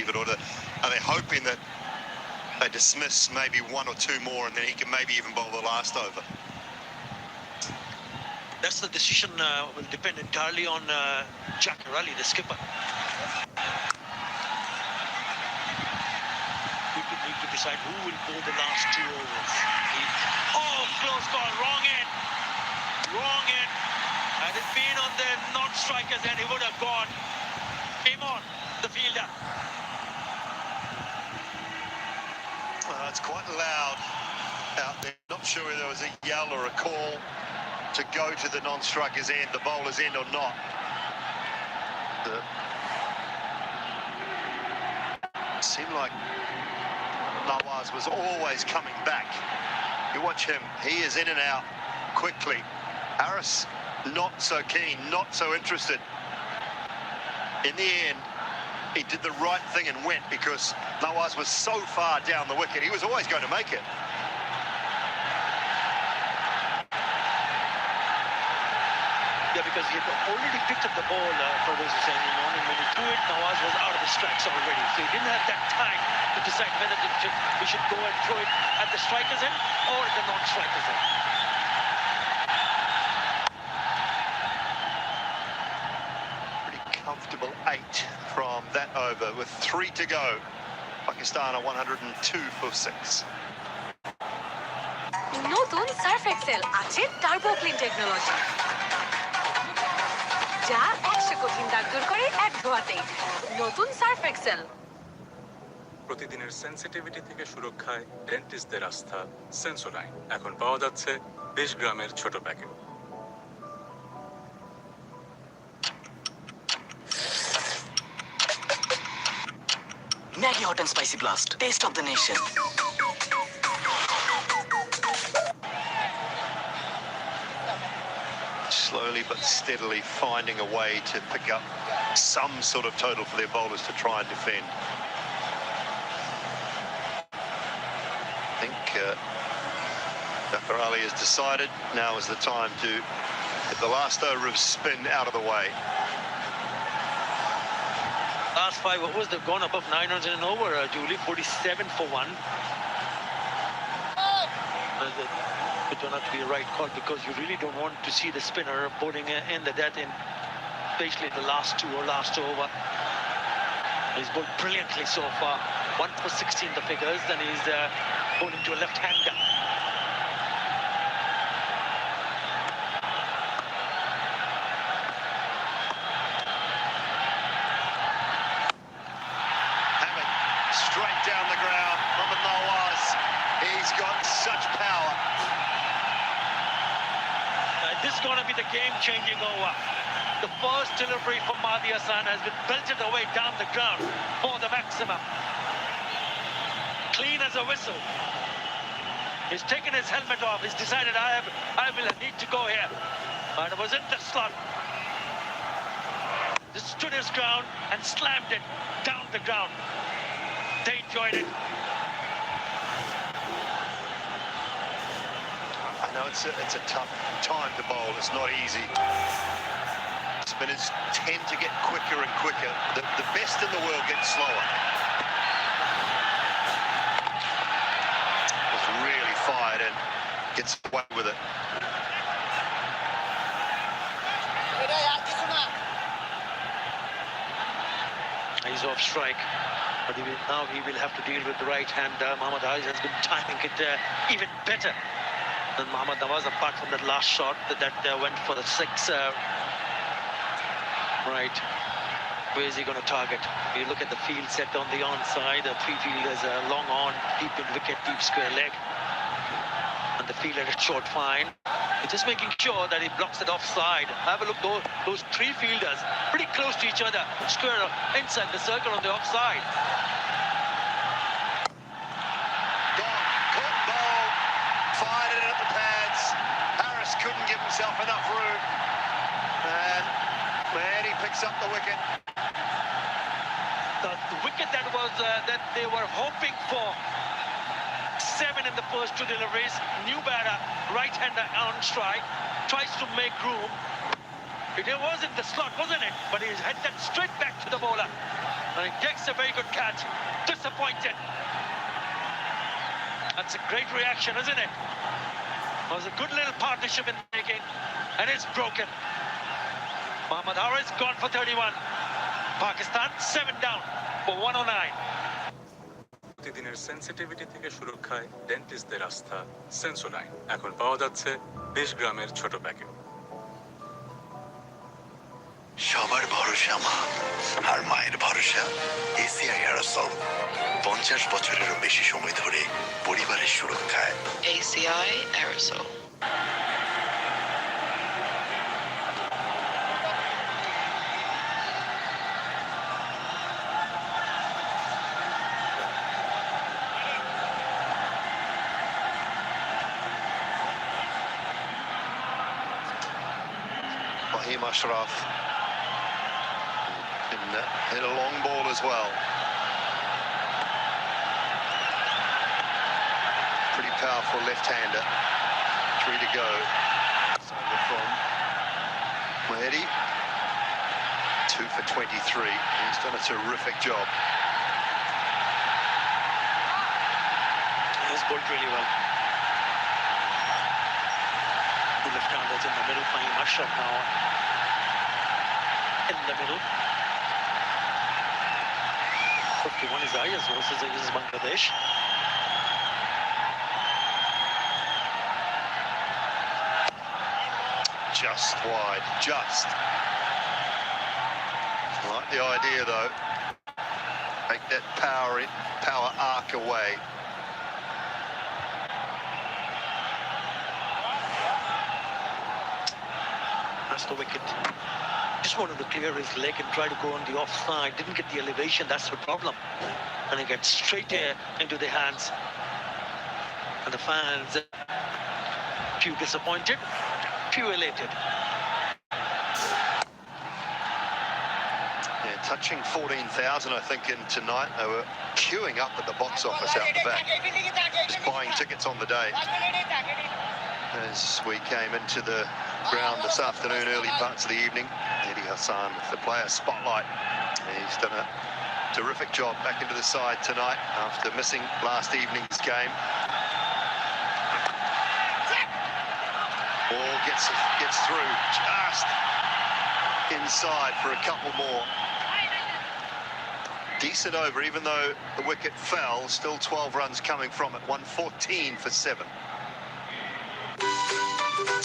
leave it, or are they hoping that they dismiss maybe one or two more and then he can maybe even bowl the last over? That's the decision will depend entirely on Jack Raleigh, the skipper. People need to decide who will bowl the last 2 overs. Oh, close call, wrong end. Wrong end. Had it been on the non-strikers, then he would have gone. Came on, the fielder. Well, it's quite loud out there. Not sure whether there was a yell or a call to go to the non-striker's end, the bowler's end or not. It seemed like Nawaz was always coming back. You watch him, he is in and out quickly. Harris, not so keen, not so interested. In the end, he did the right thing and went, because Nawaz was so far down the wicket, he was always going to make it. Yeah, because he had already picked up the ball for those in the morning. When he threw it, Nawaz was out of his tracks already. So he didn't have that time to decide whether we should go and throw it at the striker's end or at the non-striker's end. Pretty comfortable 8 from that over with 3 to go. Pakistan are 102 for 6. নতুন Surf Excel আছে turbo clean technology, যা 100 কঠিন দাগ দূর করে এক ধোয়াতেই। নতুন সার্ফ এক্সেল। প্রতিদিনের সেনসিটিভিটি থেকে সুরক্ষায় ডেন্টিস্টদের আস্থা সেন্সোডাইন এখন পাওয়া যাচ্ছে 20 গ্রামের ছোট packet. Maggi Hot and Spicy Blast, taste of the nation. Slowly but steadily finding a way to pick up some sort of total for their bowlers to try and defend. I think Zafar Ali has decided now is the time to get the last over of spin out of the way. Last 5 overs, they've gone above 9 runs in an over, Julie, 47 for 1. It turned out to be a right call, because you really don't want to see the spinner bowling in the death in, especially the last 2 or last over. He's bowled brilliantly so far. 1 for 16 the figures, and he's bowling to a left-hander. Straight down the ground from Nawaz. He's got such power. This is going to be the game-changing over. The first delivery from Mahdi Hassan has been belted away down the ground for the maximum. Clean as a whistle. He's taken his helmet off. He's decided, I will need to go here. But it was in the slot. Just stood his ground and slammed it down the ground. They enjoyed it. I know it's a tough time to bowl. It's not easy. Spinners tend to get quicker and quicker. The best in the world gets slower. Was really fired and gets away with it. He's off strike. But now he will have to deal with the right hand. Mohammad Hafiz has been timing it even better than Mohammad Nawaz, apart from that last shot that went for the 6. Right. Where is he going to target? You look at the field set on the onside. The 3 fielders long on, deep in wicket, deep square leg. And the fielder is short fine. He's just making sure that he blocks it offside. Have a look, those 3 fielders pretty close to each other, square inside the circle on the offside. Caught ball, fired it at the pads. Harris couldn't give himself enough room. And he picks up the wicket. The wicket that they were hoping for. 7 in the first 2 deliveries. New batter, right-hander on strike, tries to make room. It was in the slot, wasn't it? But he's headed that straight back to the bowler. And he takes a very good catch. Disappointed. That's a great reaction, isn't it? It was a good little partnership in the making, and it's broken. Mohammad Haris gone for 31. Pakistan 7 down for 109. প্রতিদিনের sensitivity থেকে সুরক্ষায় ডেন্টিস্টদের আস্থা Sensodyne এখন পাওয়া যাচ্ছে 20 গ্রামের ছোট packet. সবার ভরসা মা আর মায়ের ভরসা এসিআই অ্যারোসল 50 বছরেরও বেশি সময় ধরে পরিবারের সুরক্ষায় ACI Aerosol. Ḥakim Ashraf hit a long ball as well. Pretty powerful left-hander. 3 to go. Over from Mahedi. 2 for 23. He's done a terrific job. He's bowled really well. The left-handers in the middle, Ḥakim Ashraf now in the middle. 51 is Ayaz versus Bangladesh. Just wide, just. Like the idea though. Take that power arc away. That's the wicket. Just wanted to clear his leg and try to go on the offside. Didn't get the elevation, that's the problem. And he gets straight into the hands. And the fans, few disappointed, few elated. Yeah, touching 14,000 I think in tonight. They were queuing up at the box office out the back. Just buying tickets on the day. As we came into the ground this afternoon, early parts of the evening, Eddie Hassan with the player spotlight. He's done a terrific job back into the side tonight after missing last evening's game. Ball gets through just inside for a couple more. Decent over, even though the wicket fell. Still 12 runs coming from it. 114 for 7.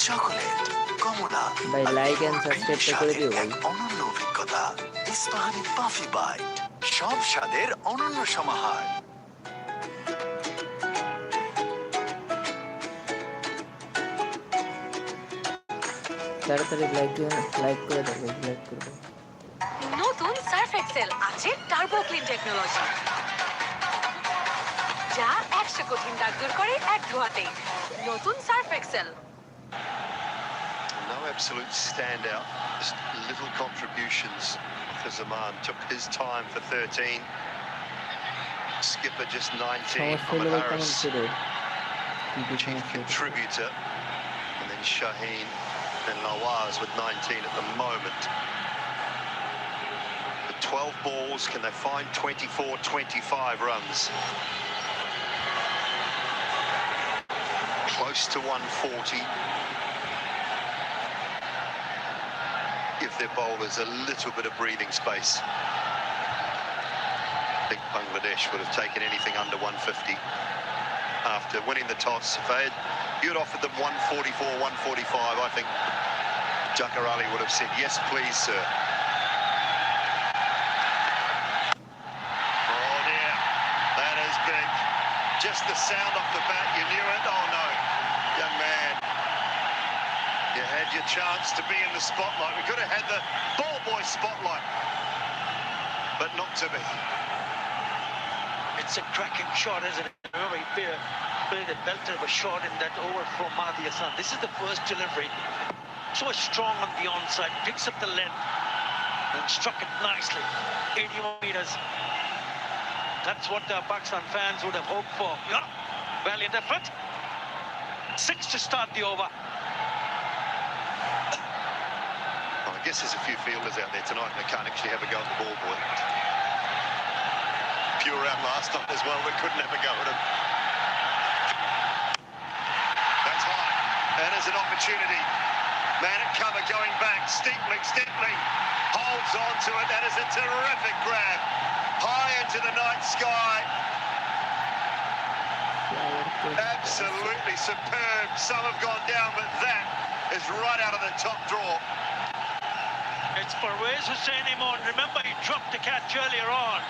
Chocolate কমলা ভাই like and subscribe করে দিও ভাই। অনন্য অভিজ্ঞতা Ispahani puffy byte সব স্বাদের অনন্য সমাহার। তাড়াতাড়ি লাইক করে দাও ভাই, লাইক করে দাও। নতুন সার্ফ এক্সেল আছে টার্বো ক্লিন টেকনোলজি, যা 100 কঠিন দাগ দূর করে এক ধোয়াতেই। নতুন Surf Excel. No absolute standout, just little contributions for Zaman. Took his time for 13. Skipper just 19. সমস্যা হলে Mohammad কমেন্ট Haris, করো কি কি chief সমস্যা। contributor. And then Shaheen and Nawaz with 19 at the moment. The 12 balls, can they find 24, 25 runs? Close to 140. Give their bowlers a little bit of breathing space. I think Bangladesh would have taken anything under 150 after winning the toss. If you'd offered them 144, 145, I think Ģakar Ali would have said, yes, please, sir. Oh, dear. That is big. Just the sound off the bat, you knew it. Oh, no. Young man. You had your chance to be in the spotlight. We could have had the ball boy spotlight, but not to be. It's a cracking shot, isn't it? Remember, he played a belter of a shot in that over from Mahdi Hassan. This is the first delivery. So strong on the onside, picks up the length and struck it nicely. 81 meters. That's what the Pakistan fans would have hoped for. Yeah, valiant effort. 6 to start the over. Well, I guess there's a few fielders out there tonight and they can't actually have a go at the ball boy. few around last night as well that couldn't have a go at him. That's high, and there's an opportunity. Man at cover going back, steepling, holds on to it. That is a terrific grab. High into the night sky. Absolutely superb. Some have gone down, but that is right out of the top drawer. It's Pervez Hussain Imon. Remember, he dropped the catch earlier on.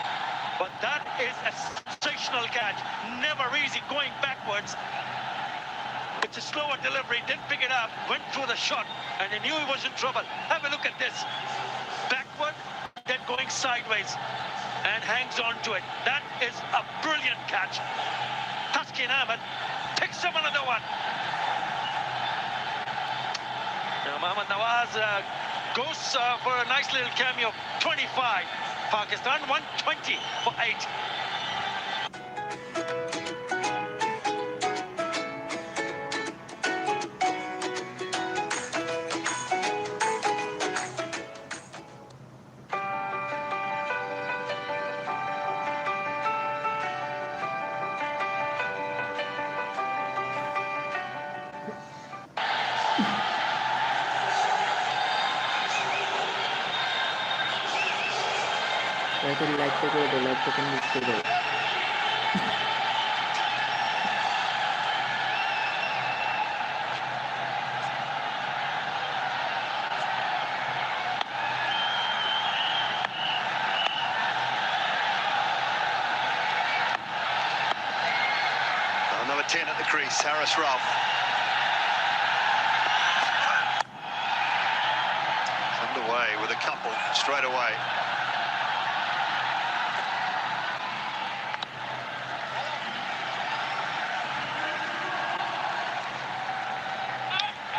But that is a sensational catch. Never easy going backwards. It's a slower delivery, didn't pick it up, went through the shot, and he knew he was in trouble. Have a look at this. Backward, then going sideways, and hangs on to it. That is a brilliant catch. Taskin Ahmed picks up another one. Now Mohammad Nawaz goes for a nice little cameo. 25. Pakistan 120 for 8. লাইকটা করে দাও, লাইকটা complete করে দাও। Number 10 at the crease, Asraful. Underway with a couple straight away.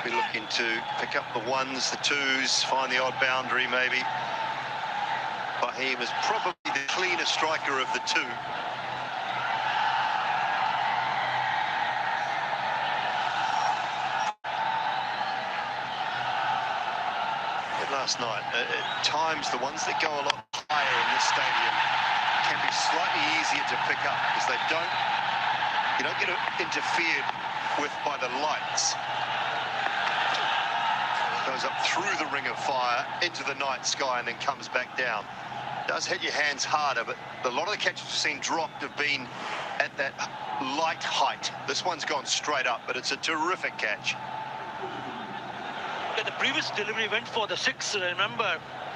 Be looking to pick up the ones, the twos, find the odd boundary maybe. Fahim is probably the cleaner striker of the two. Last night, at times the ones that go a lot higher in this stadium can be slightly easier to pick up because you don't get interfered with by the lights. Goes up through the ring of fire into the night sky and then comes back down. Does hit your hands harder, but a lot of the catches we've seen dropped have been at that light height. This one's gone straight up, but it's a terrific catch. The previous delivery went for the 6, remember,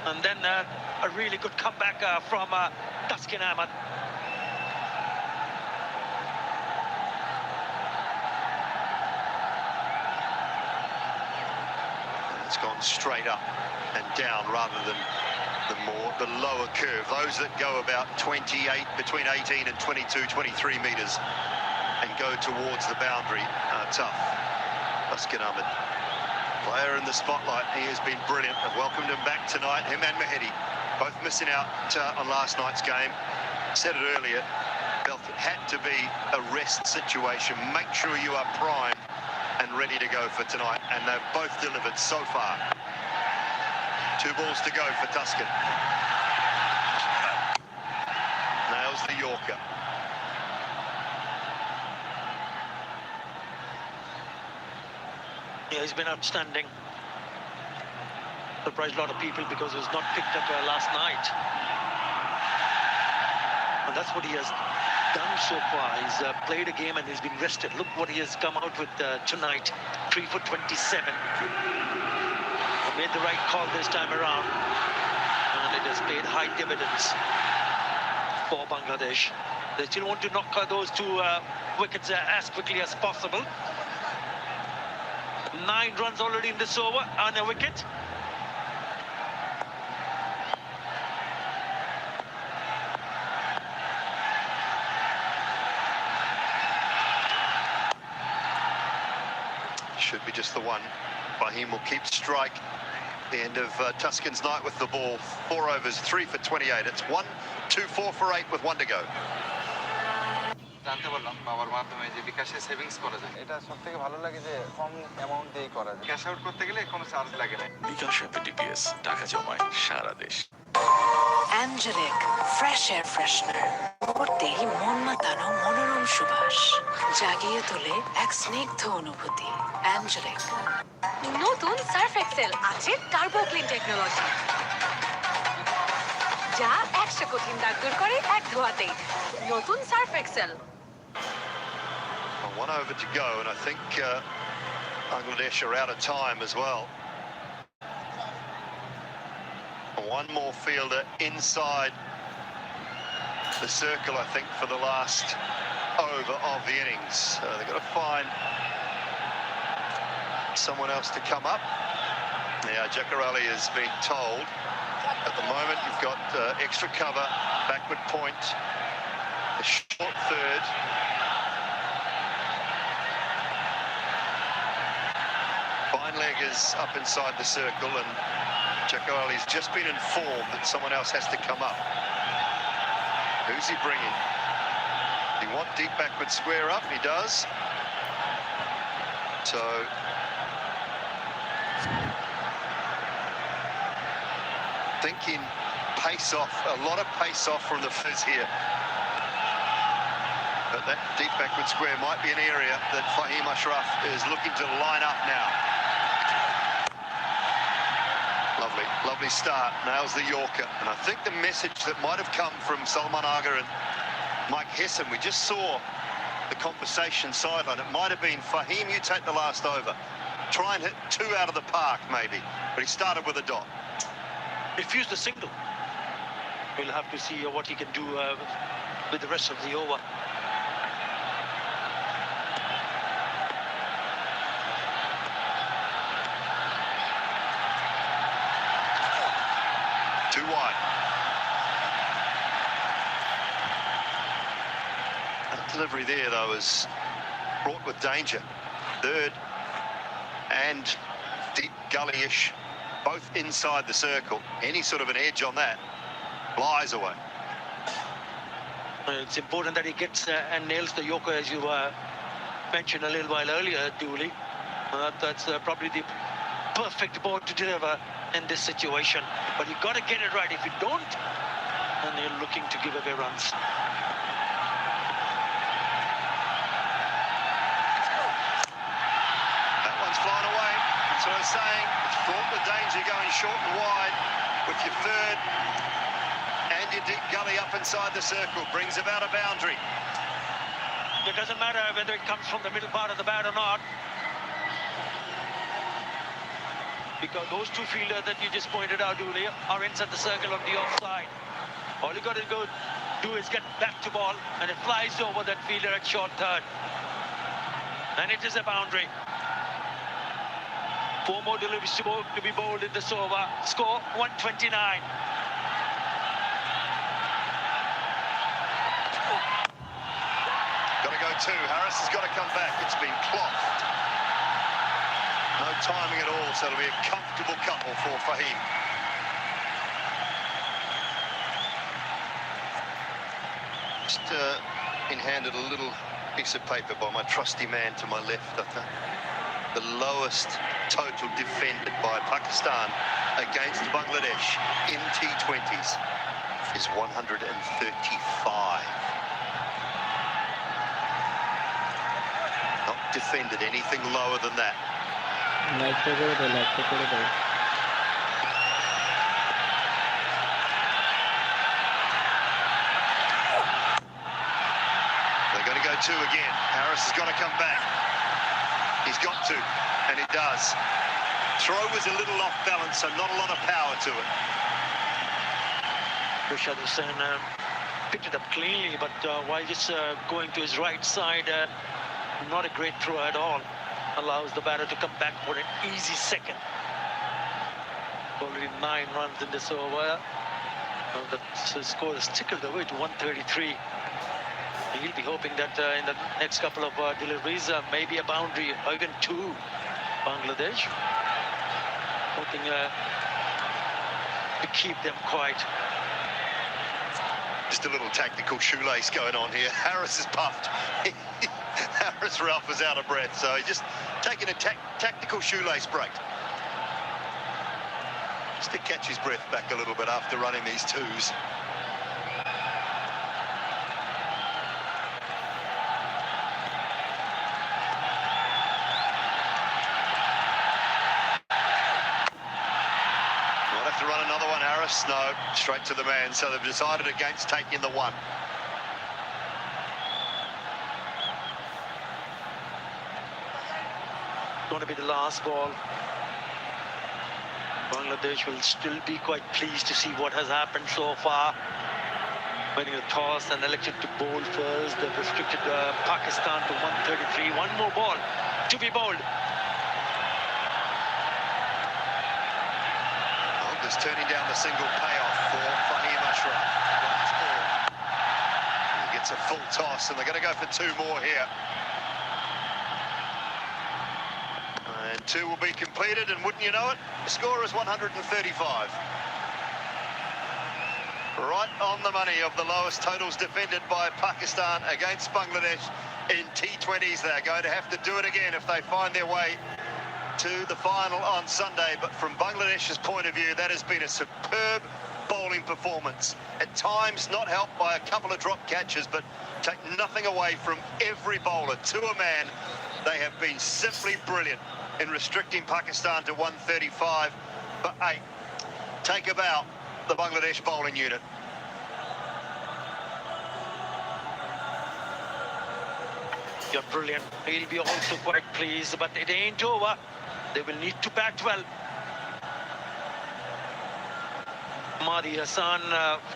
and then a really good comeback from Taskin Ahmed. It's gone straight up and down rather than the lower curve. Those that go about 28, between 18 and 22, 23 metres and go towards the boundary are tough. Taskin Ahmed, player in the spotlight. He has been brilliant. I've welcomed him back tonight. Him and Mahedi, both missing out on last night's game. Said it earlier, felt it had to be a rest situation. Make sure you are primed and ready to go for tonight. And they've both delivered so far. 2 balls to go for Taskin. Nails the Yorker. Yeah, he's been outstanding. Surprised a lot of people because he was not picked up last night. And that's what he has done so far. He's played a game and he's been rested. Look what he has come out with tonight. 3 for 27. He made the right call this time around. And it has paid high dividends for Bangladesh. They still want to knock those 2 wickets as quickly as possible. 9 runs already in this over on a wicket. Should be just the one. Fahim will keep strike. The end of Taskin's night with the ball. 4 overs, 3 for 28. It's 1, 2, 4 for 8 with 1 to go. জানতে পারলাম বাবার মাধ্যমে যে বিকাশে savings করা যায়। এটা সবথেকে ভালো লাগে যে কম অ্যামাউন্ট দিয়েই করা যায়। ক্যাশ আউট করতে গেলে কোনো চার্জ লাগে না। বিকাশ অ্যাপে ডিপিএস টাকা জমায় সারা দেশ। অ্যাঞ্জেলিক ফ্রেশ এয়ার ফ্রেশনার, মুহূর্তেই মন মাতানো মনোরম সুবাস, জাগিয়ে তোলে এক স্নিগ্ধ অনুভূতি। অ্যাঞ্জেলিক নতুন সার্ফ এক্সেল আছে টার্বো ক্লিন টেকনোলজি, যা 100 কঠিন দাগ দূর করে এক ধোয়াতেই। নতুন Surf Excel. One over to go, and I think Bangladesh are out of time as well. One more fielder inside the circle, I think, for the last over of the innings. They've got to find someone else to come up. Yeah, Jacarali has been told at the moment you've got extra cover, backward point, a short third. Fine leg is up inside the circle, and Jacarali's just been informed that someone else has to come up. Who's he bringing? Do you want deep backward square up? He does. So thinking pace off, a lot of pace off from the fizz here. But that deep backward square might be an area that Fahim Ashraf is looking to line up now. Lovely, lovely start, nails the Yorker. And I think the message that might have come from Salman Agha and Mike Hessen, we just saw the conversation sideline. It might have been, Fahim, you take the last over. Try and hit 2 out of the park, maybe. But he started with a dot. Refused the single. We'll have to see what he can do with the rest of the over. Too wide. That delivery there, though, is fraught with danger. Third and deep gully-ish, both inside the circle. Any sort of an edge on that flies away. It's important that he gets and nails the Yorker, as you mentioned a little while earlier, Dooley. That's probably the perfect ball to deliver in this situation. But you've got to get it right. If you don't, then you're looking to give away runs. That one's flying away. That's what I was saying. It's fraught with danger going short and wide with your third and your deep gully up inside the circle. Brings about a boundary. It doesn't matter whether it comes from the middle part of the bat or not, because those two fielders that you just pointed out, Dooley, are inside the circle on the offside. All you got to go do is get back to ball, and it flies over that fielder at short third. And it is a boundary. 4 more deliveries to be bowled in this over. Score 129. Got to go 2. Harris has got to come back. It's been clocked. No timing at all, so it'll be a comfortable couple for Fahim. Just been handed a little piece of paper by my trusty man to my left. The lowest total defended by Pakistan against Bangladesh in T20s is 135. Not defended anything lower than that. লাইকটা করে দাও, লাইকটা করে দাও। They're going to go 2 again. Harris has got to come back. He's got to, and he does. Throw was a little off balance, so not a lot of power to it. Rashad Hussain picked it up cleanly, but while just going to his right side, not a great throw at all. Allows the batter to come back for an easy second. Already 9 runs in this over. The score is tickled away to 133. He'll be hoping that in the next couple of deliveries, maybe a boundary, or even 2, Bangladesh. Hoping to keep them quiet. Just a little tactical shoelace going on here. Harris is puffed. Harris Ralph is out of breath, so he's just taking a tactical shoelace break. Just to catch his breath back a little bit after running these twos. Might have to run another one, Harris. No, straight to the man. So they've decided against taking the one. Going to be the last ball. Bangladesh will still be quite pleased to see what has happened so far. Winning the toss and elected to bowl first. They've restricted Pakistan to 133. One more ball to be bowled. Just turning down the single payoff for Ħames Ashraf. Last ball. He gets a full toss, and they're going to go for two more here. And two will be completed, and wouldn't you know it, the score is 135. Right on the money of the lowest totals defended by Pakistan against Bangladesh in T20s. They're going to have to do it again if they find their way to the final on Sunday. But from Bangladesh's point of view, that has been a superb bowling performance. At times not helped by a couple of drop catches, but take nothing away from every bowler to a man. They have been simply brilliant in restricting Pakistan to 135. But hey, take a bow, the Bangladesh bowling unit. You're brilliant. He'll be also quite pleased, but it ain't over. They will need to bat well. Mahdi Hassan,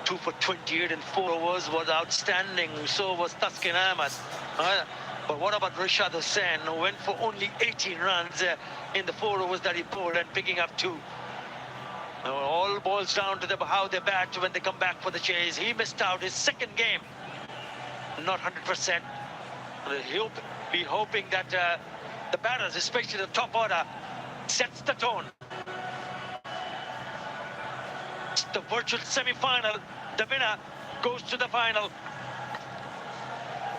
2 for 28 in 4 overs, was outstanding. So was Taskin Ahmed. But what about Rashad Hussain, who went for only 18 runs in the 4 overs that he bowled and picking up 2? Now, it all boils down to how they bat when they come back for the chase. He missed out his second game. Not 100%. He'll be hoping that the batters, especially the top order, sets the tone. It's the virtual semi-final. The winner goes to the final.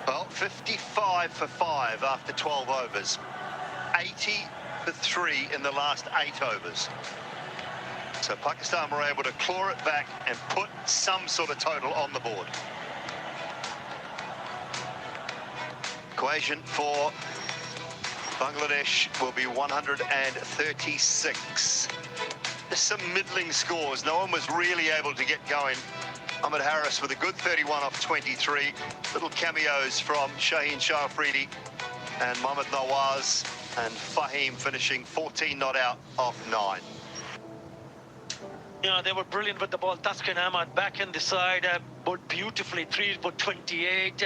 Well, 55 for 5 after 12 overs. 80 for 3 in the last 8 overs. So Pakistan were able to claw it back and put some sort of total on the board. Equation for Bangladesh will be 136. There's some middling scores. No one was really able to get going. Ahmed Harris with a good 31 off 23. Little cameos from Shaheen Shah Afridi and Mohammad Nawaz, and Fahim finishing 14 not out off 9. Yeah, they were brilliant with the ball. Taskin Ahmed back in the side, bowled beautifully, 3 for 28.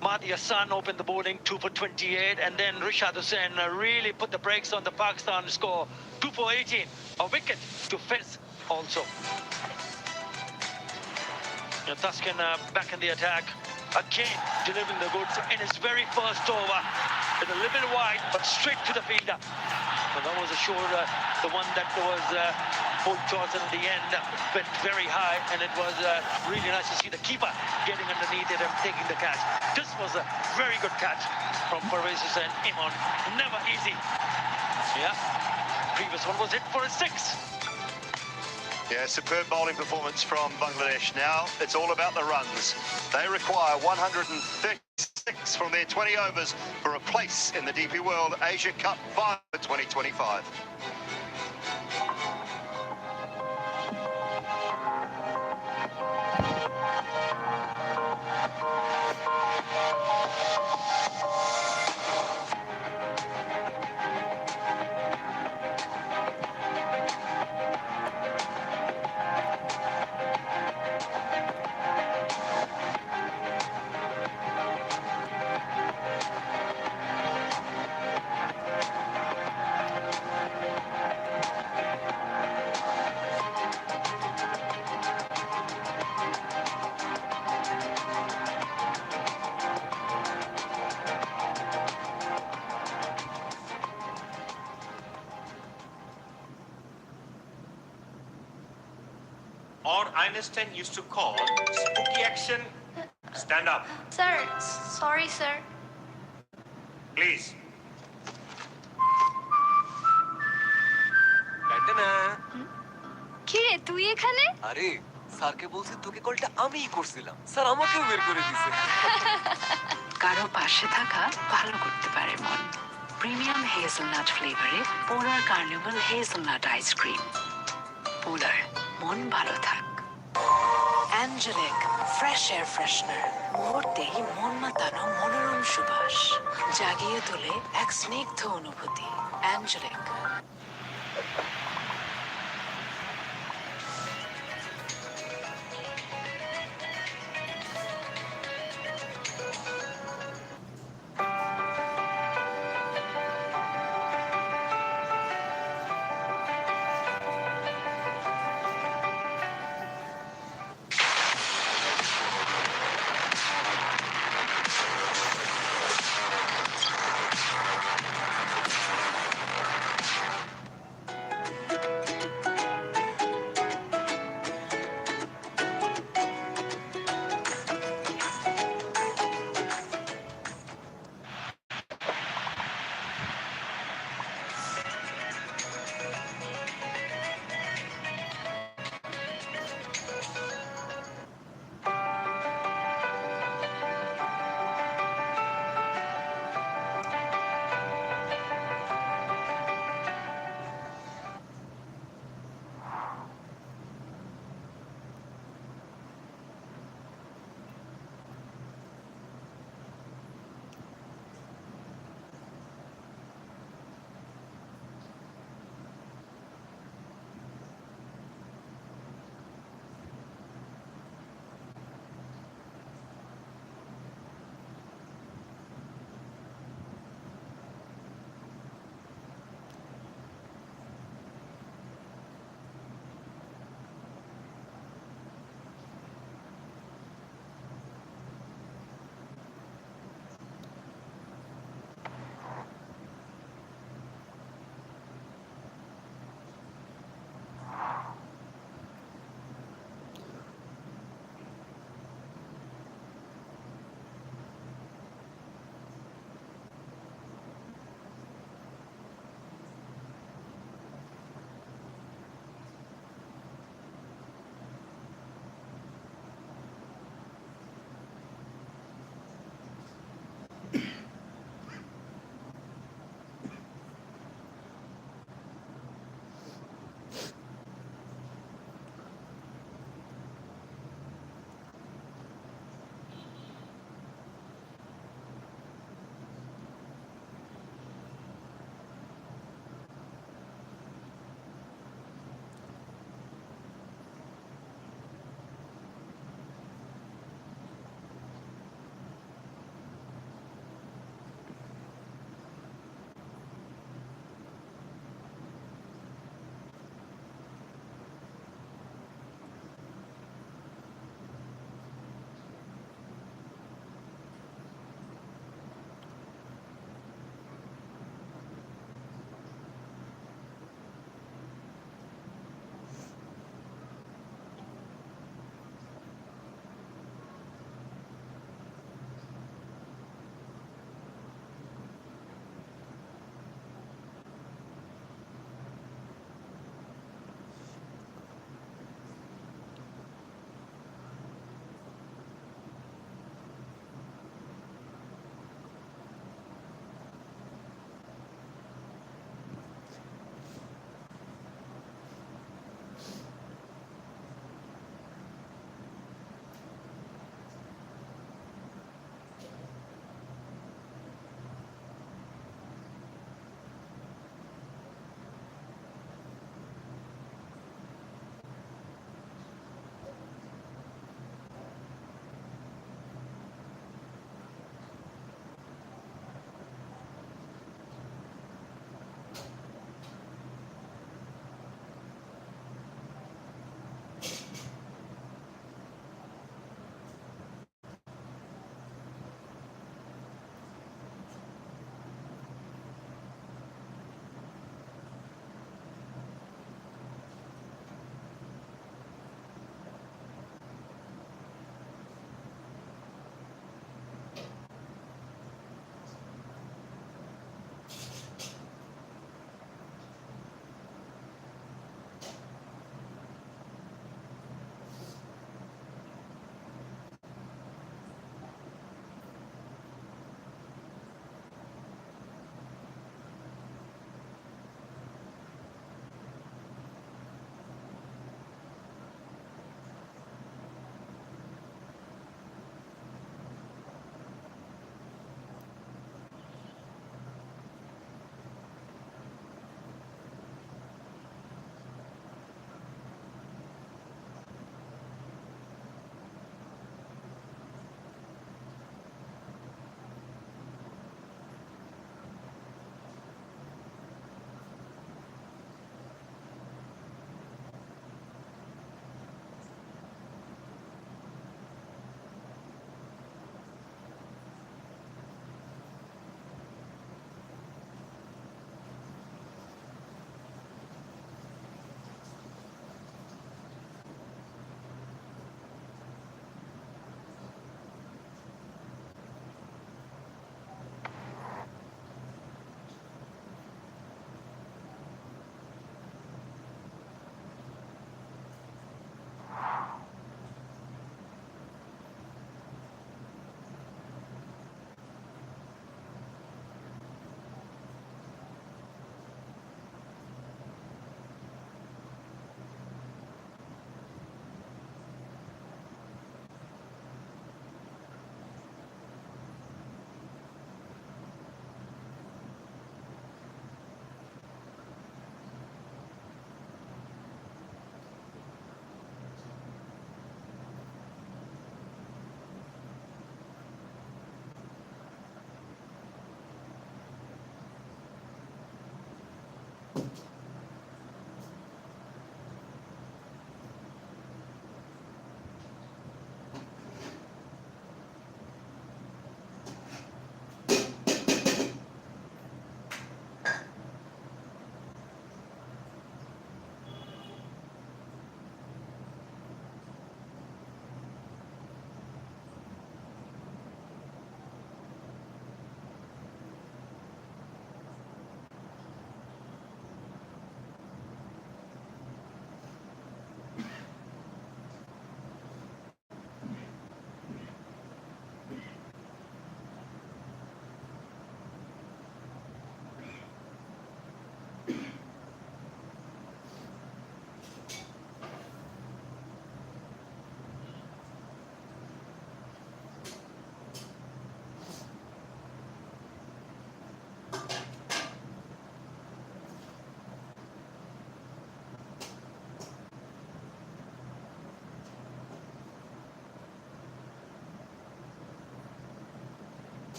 Mahdi Hassan opened the bowling, 2 for 28, and then Rashad Hussain really put the brakes on the Pakistan score, 2 for 18. A wicket to Fez also. Taskin back in the attack, again delivering the goods in his very first over. With a little bit wide, but straight to the fielder. And that was the one that was full toss, and in the end went very high, and it was really nice to see the keeper getting underneath it and taking the catch. This was a very good catch from Pervez Hussain Imran. Never easy. Yeah, previous one was hit for a 6. Yeah, superb bowling performance from Bangladesh. Now it's all about the runs. They require 136 from their 20 overs for a place in the DP World Asia Cup Final for 2025. Or Einstein used to call spooky action. Stand up, Sir, sorry, sir. please. Bandana. কি রে তুই এখানে? আরে স্যারকে বলছি তোকে কলটা আমিই করছিলাম, স্যার আমাকেও বের করে দিছে। কারো পাশে থাকা ভালো করতে পারে মন। প্রিমিয়াম হেজেলনাট ফ্লেভারে পোলার কার্নিভাল হেজেলনাট আইসক্রিম। পোলার, মন ভালো থাক। অ্যাঞ্জেলিক ফ্রেশ এয়ার ফ্রেশনার, মুহূর্তেই মন মাতানো মনোরম সুবাস জাগিয়ে তোলে এক স্নিগ্ধ অনুভূতি। অ্যাঞ্জেলিক।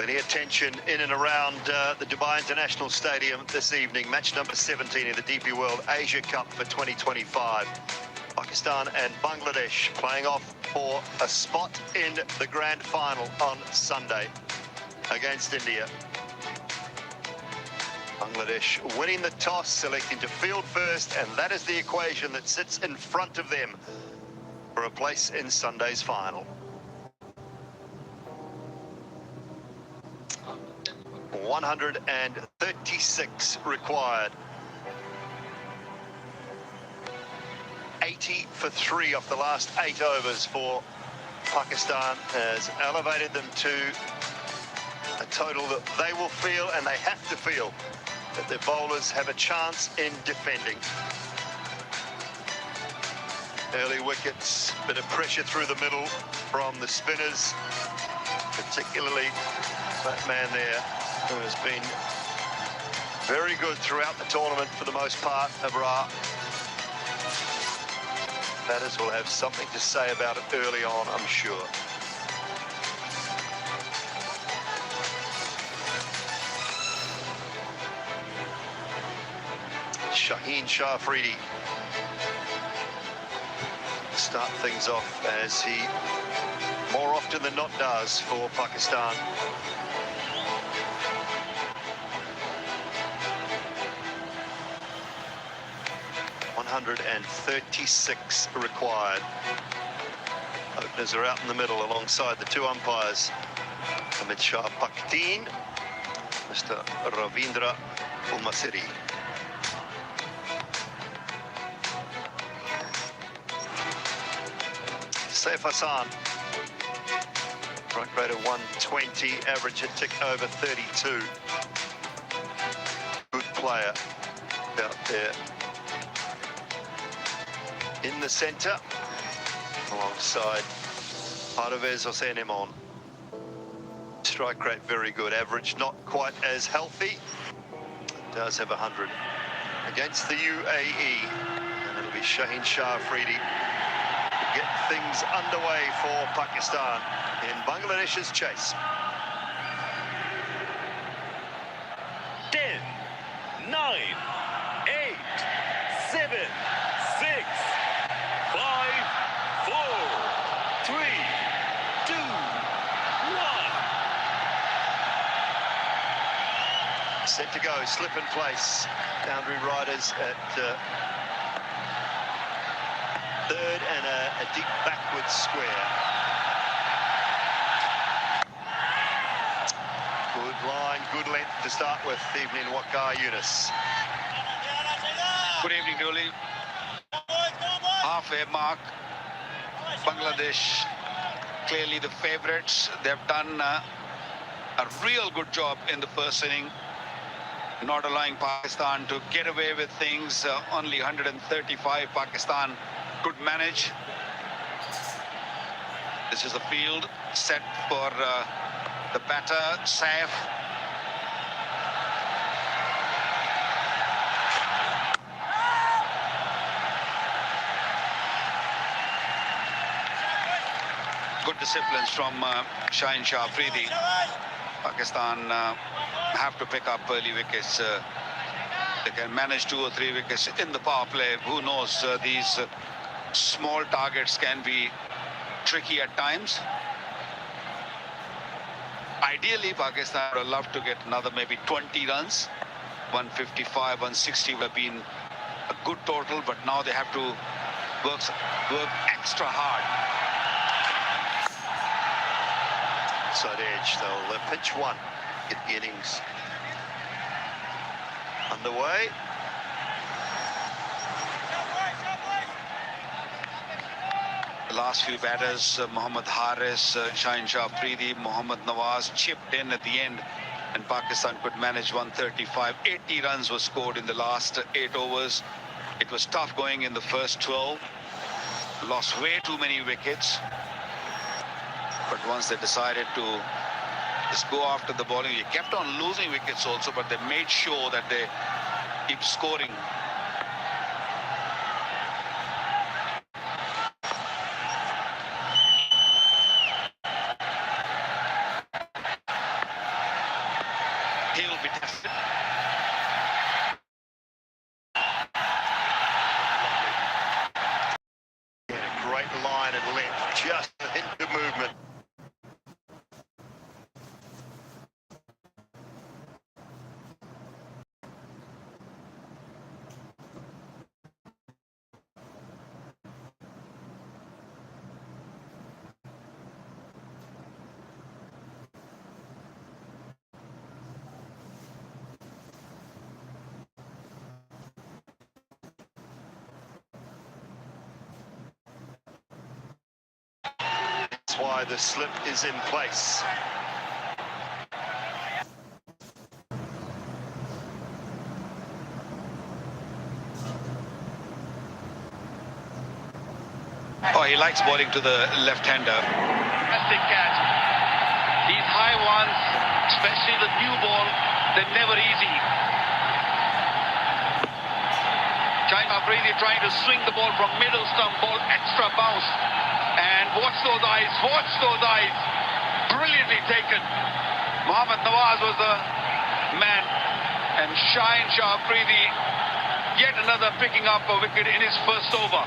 Plenty of tension in and around the Dubai International Stadium this evening. Match number 17 in the DP World Asia Cup for 2025. Pakistan and Bangladesh playing off for a spot in the grand final on Sunday against India. Bangladesh winning the toss, selecting to field first, and that is the equation that sits in front of them for a place in Sunday's final. 136 required. 80 for 3 off the last 8 overs for Pakistan has elevated them to a total that they will feel, and they have to feel, that their bowlers have a chance in defending. Early wickets, bit of pressure through the middle from the spinners, particularly that man there who has been very good throughout the tournament for the most part, Abrar. Batters will have something to say about it early on, I'm sure. Shaheen Shah Afridi start things off, as he more often than not does for Pakistan. .136 required. Openers are out in the middle alongside the two umpires, Amit Shah Pakteen, Mr. Ravindra Ulmasiri. Saif Hassan, strike rate of 120, average hit tick over 32. Good player out there in the centre, alongside Parvez Hossain-Emon. Strike rate very good, average not quite as healthy, does have 100 against the UAE, and it'll be Shaheen Shah Afridi to get things underway for Pakistan in Bangladesh's chase. 10, 9, 8, 7, 6, 5, 4, 3, 2, 1. Set to go, slip in place. Boundary riders at third, and a deep backwards square. Good line, good length to start with, evening Waqar Yunus. Good evening, Dooley. Halfway mark. Bangladesh, clearly the favourites. They've done a real good job in the first inning, not allowing Pakistan to get away with things. Only 135 Pakistan could manage. This is the field set for the batter, Saif. Good disciplines from Shaheen Shah Afridi. Pakistan have to pick up early wickets. They can manage 2 or 3 wickets in the power play. Who knows? These small targets can be tricky at times. Ideally, Pakistan would love to get another maybe 20 runs. 155, 160 would have been a good total, but now they have to work extra hard. Side edge, they'll pitch one, get the innings underway. The last few batters, Mohammad Haris, Shaheen Shah Afridi, Mohammad Nawaz chipped in at the end, and Pakistan could manage 135. 80 runs were scored in the last 8 overs. It was tough going in the first 12. Lost way too many wickets. But once they decided to just go after the bowling, they kept on losing wickets also, but they made sure that they keep scoring. why the slip is in place. Oh, he likes bowling to the left-hander. Fantastic catch. These high ones, especially the new ball, they're never easy. Shaheen Afridi trying to swing the ball from middle stump, ball extra bounce. And watch those eyes, watch those eyes. Brilliantly taken. Mohammad Nawaz was the man. And Shaheen Afridi, yet another picking up a wicket in his first over.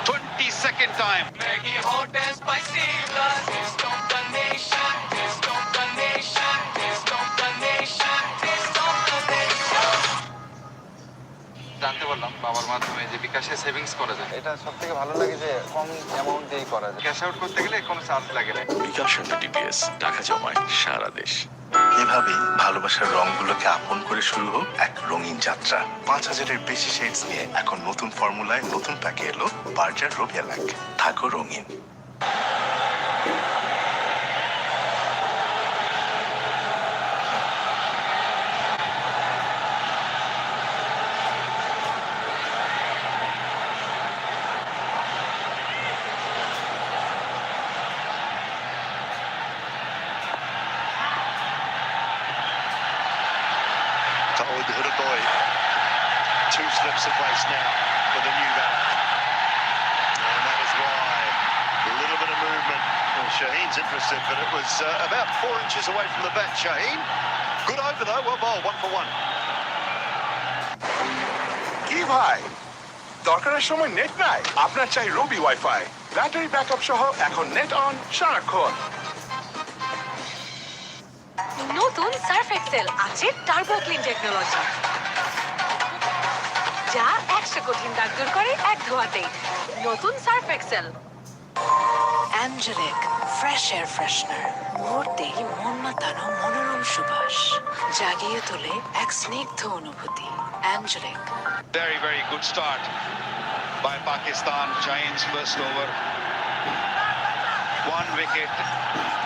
22nd time. জানতে পারলাম বাবার মাধ্যমে যে বিকাশে savings করা যায়। এটা সবথেকে ভালো লাগে যে কম অ্যামাউন্ট দিয়েই করা যায়। ক্যাশ আউট করতে গেলে কোনো চার্জ লাগে না। বিকাশ ডিপিএস টাকা জমায় সারা দেশ। এভাবেই ভালোবাসার রংগুলোকে আপন করে শুরু হোক এক রঙিন যাত্রা। 5000-এর বেশি শেডস নিয়ে এখন নতুন ফর্মুলায় নতুন প্যাকে এলো বার্জার রোবিয়া ল্যাক। থাকো রঙিন। Ꭼꪝ 2 slips of place now for the new batter. And that is why a little bit of movement. Well, Shaheen's interested, but it was about 4 inches away from the bat. Shaheen, good over though, well bowled, 1 for 1. কি ভাই দরকারের সময় net নাই? আপনার চাই রবি wifi. Battery backup সহ এখন net on সারাক্ষণ। নতুন সার্ফ এক্সেল আছে টার্বো ক্লিন টেকনোলজি, যা 100 কঠিন দাগ দূর করে এক ধোয়াতেই। নতুন Surf Excel. Angelic fresh air freshener, মুহূর্তেই মন মাতানো মনোরম সুবাস, জাগিয়ে তোলে এক স্নিগ্ধ অনুভূতি। অ্যাঞ্জেলিক। Very, very good start by Pakistan. Shaheen's first over. 1 wicket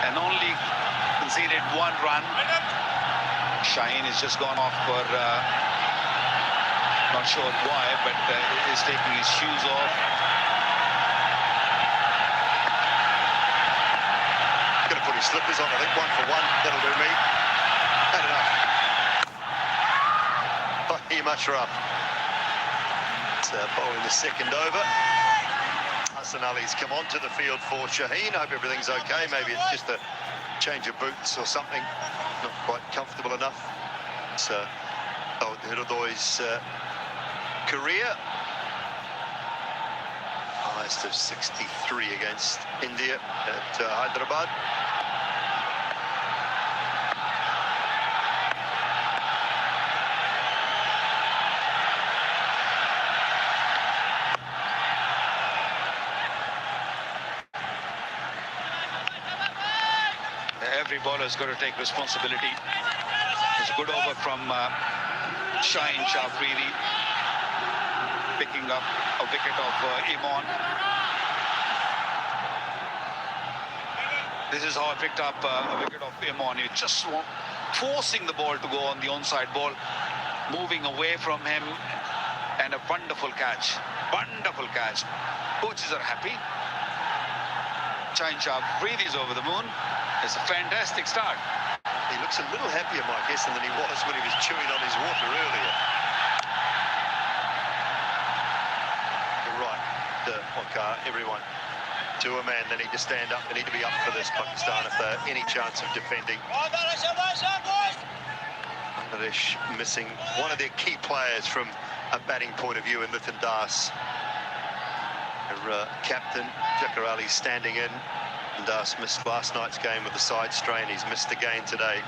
and only conceded 1 run. Shaheen has just gone off for, not sure why, but is taking his shoes off. Gonna put his slippers on, I think 1 for 1, that'll do me. Had enough. Fahim Ashraf. Bowling the second over. Hassan Ali's come onto the field for Shaheen. I hope everything's okay. Maybe it's just a change of boots or something. Not quite comfortable enough. It's ʭ�ʞ's career. Highest of 63 against India at Hyderabad. Every bowler's got to take responsibility. It's a good over from Shaheen Afridi, picking up a wicket of Imran. This is how I picked up a wicket of Imran. You just forcing the ball to go on the onside ball, moving away from him, and a wonderful catch. Wonderful catch. Coaches are happy. Shaheen Afridi is over the moon. It's a fantastic start. He looks a little happier, Mike Heston, than he was when he was chewing on his water earlier. You're right, Waqar, everyone. To a man, they need to stand up. They need to be up for this, Pakistan, if they're any chance of defending. Bangladesh missing one of their key players from a batting point of view in Lithan Das. Their captain, Jakar Ali, standing in. Das missed last night's game with the side strain. He's missed again today.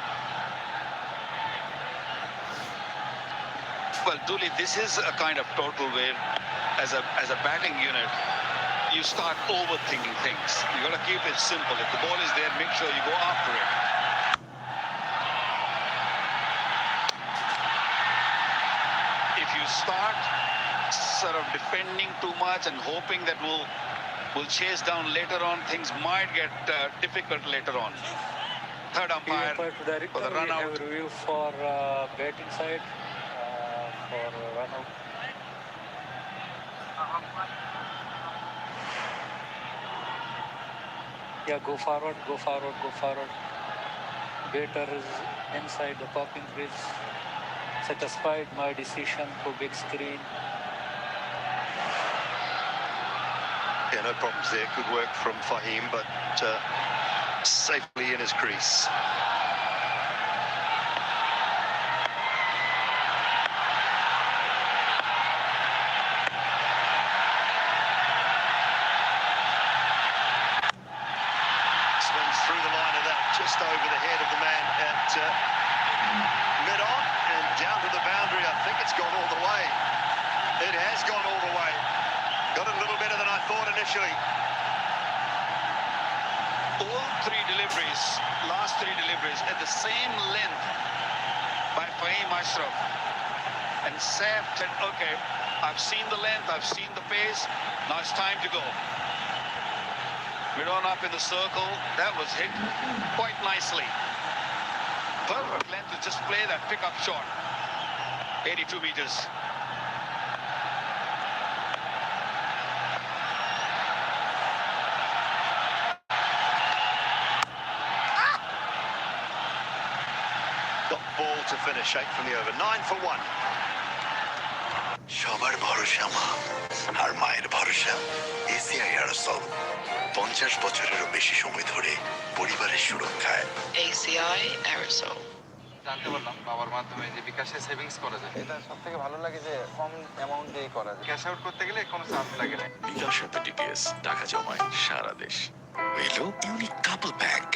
Well, Dooley, this is a kind of total where, as a batting unit, you start overthinking things. You got to keep it simple. If the ball is there, make sure you go after it. If you start sort of defending too much and hoping that we'll will chase down later on. Things might get difficult later on. Third umpire for the run out. Review for batting side for run out. Yeah, go forward, go forward, go forward. Batter is inside the popping crease. Satisfied my decision for big screen. Yeah, no problems there. Good work from Fahim, but safely in his crease. Swings through the line of that, just over the head of the man at mid-on and down to the boundary. I think it's gone all the way. It has gone all the way. Got it a little better than I thought initially. All three deliveries, last three deliveries, at the same length by Faheem Ashraf. And Saif said, okay, I've seen the length, I've seen the pace, now it's time to go. Mid-on up in the circle, that was hit quite nicely. Perfect length to just play that pickup shot. 82 meters. Got ball to finish, 8 from the over, 9 for 1. সবার ভরসা মা আর মায়ের ভরসা ACI আরসল 50 বছরেরও বেশি সময় ধরে পরিবারের সুরক্ষায় ACI Aerosol. জানতে পারলাম বাবার মাধ্যমে যে বিকাশে সেভিংস করা যায়। এটা সবথেকে ভালো লাগে যে কম অ্যামাউন্ট দিয়ে করা যায়। ক্যাশ আউট করতে গেলে কোনো চার্জ লাগে না। বিকাশ সাথে ডিপিএস টাকা জমায় সারা দেশ। এলো ইউনিক কাপল প্যাক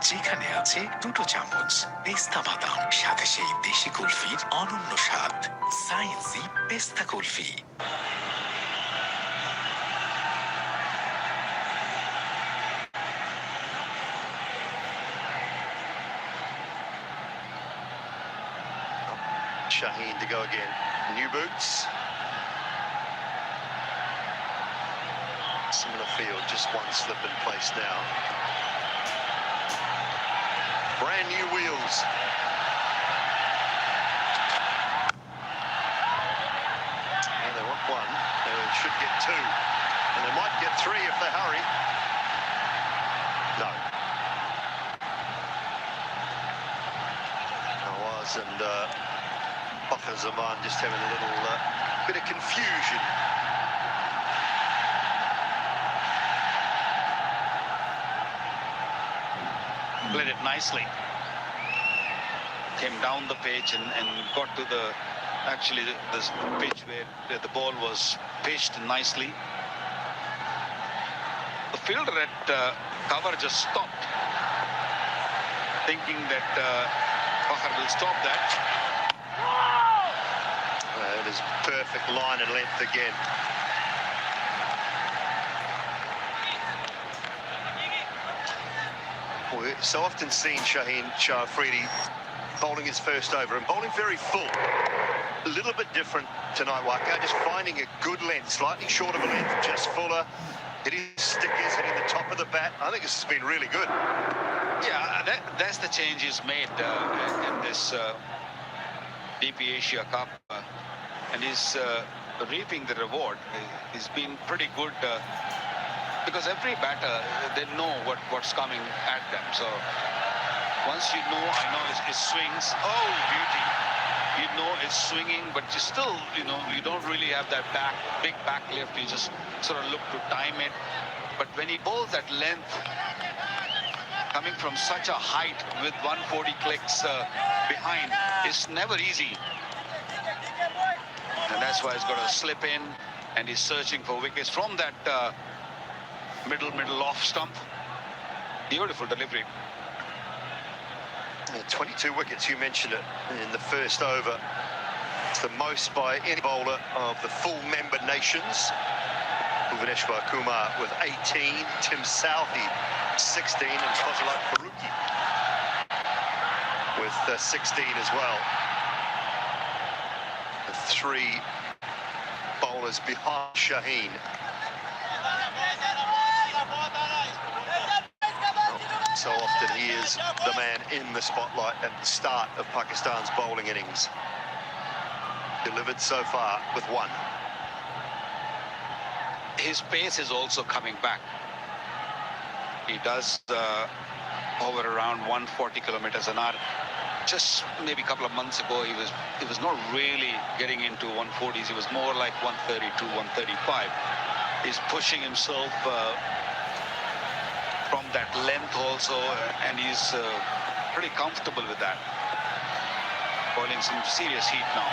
যেখানে আছে 2টো চামচ পেস্তা বাদাম সাথে সেই দেশি কুলফির অনন্য স্বাদ সায়েন্সি পেস্তা kulfi. Shaheen to go again. New boots. Similar field, just one slip in place now. Brand new wheels. And they want one. They should get 2. And they might get 3 if they hurry. No. Nawaz and Bakr Zaman just having a little bit of confusion. Played it nicely. Came down the pitch and got to the this pitch where the ball was pitched nicely. The fielder at cover just stopped, thinking that Bakr will stop that. It is perfect line and length again. We've so often seen Shaheen Shah Afridi bowling his first over and bowling very full. A little bit different tonight, Waka, just finding a good length, slightly short of a length, just fuller, hitting stickers, hitting the top of the bat. I think this has been really good. Yeah, that's the change he's made in this DP Asia Cup. And he's reaping the reward. He's been pretty good because every batter, they know what's coming at them. So once you know, I know his swings, oh beauty, you know it's swinging, but you still, you don't really have that big back lift. You just sort of look to time it. But when he bowls that length, coming from such a height with 140 clicks behind, it's never easy. And that's why he's got to slip in, and he's searching for wickets from that middle off stump. Beautiful delivery. 22 wickets, you mentioned it, in the first over. It's the most by any bowler of the full member nations. ʭģeneswar Kumar with 18, Tim Southey 16, and Fazlullah Farooqi with 16 as well. The 3 bowlers behind Shaheen. so often he is the man in the spotlight at the start of Pakistan's bowling innings. Delivered so far with one. His pace is also coming back. He does hover around 140 kilometers an hour. Just maybe a couple of months ago, he was not really getting into 140s. He was more like 132, 135. He's pushing himself from that length also, and he's pretty comfortable with that. Bowling some serious heat now.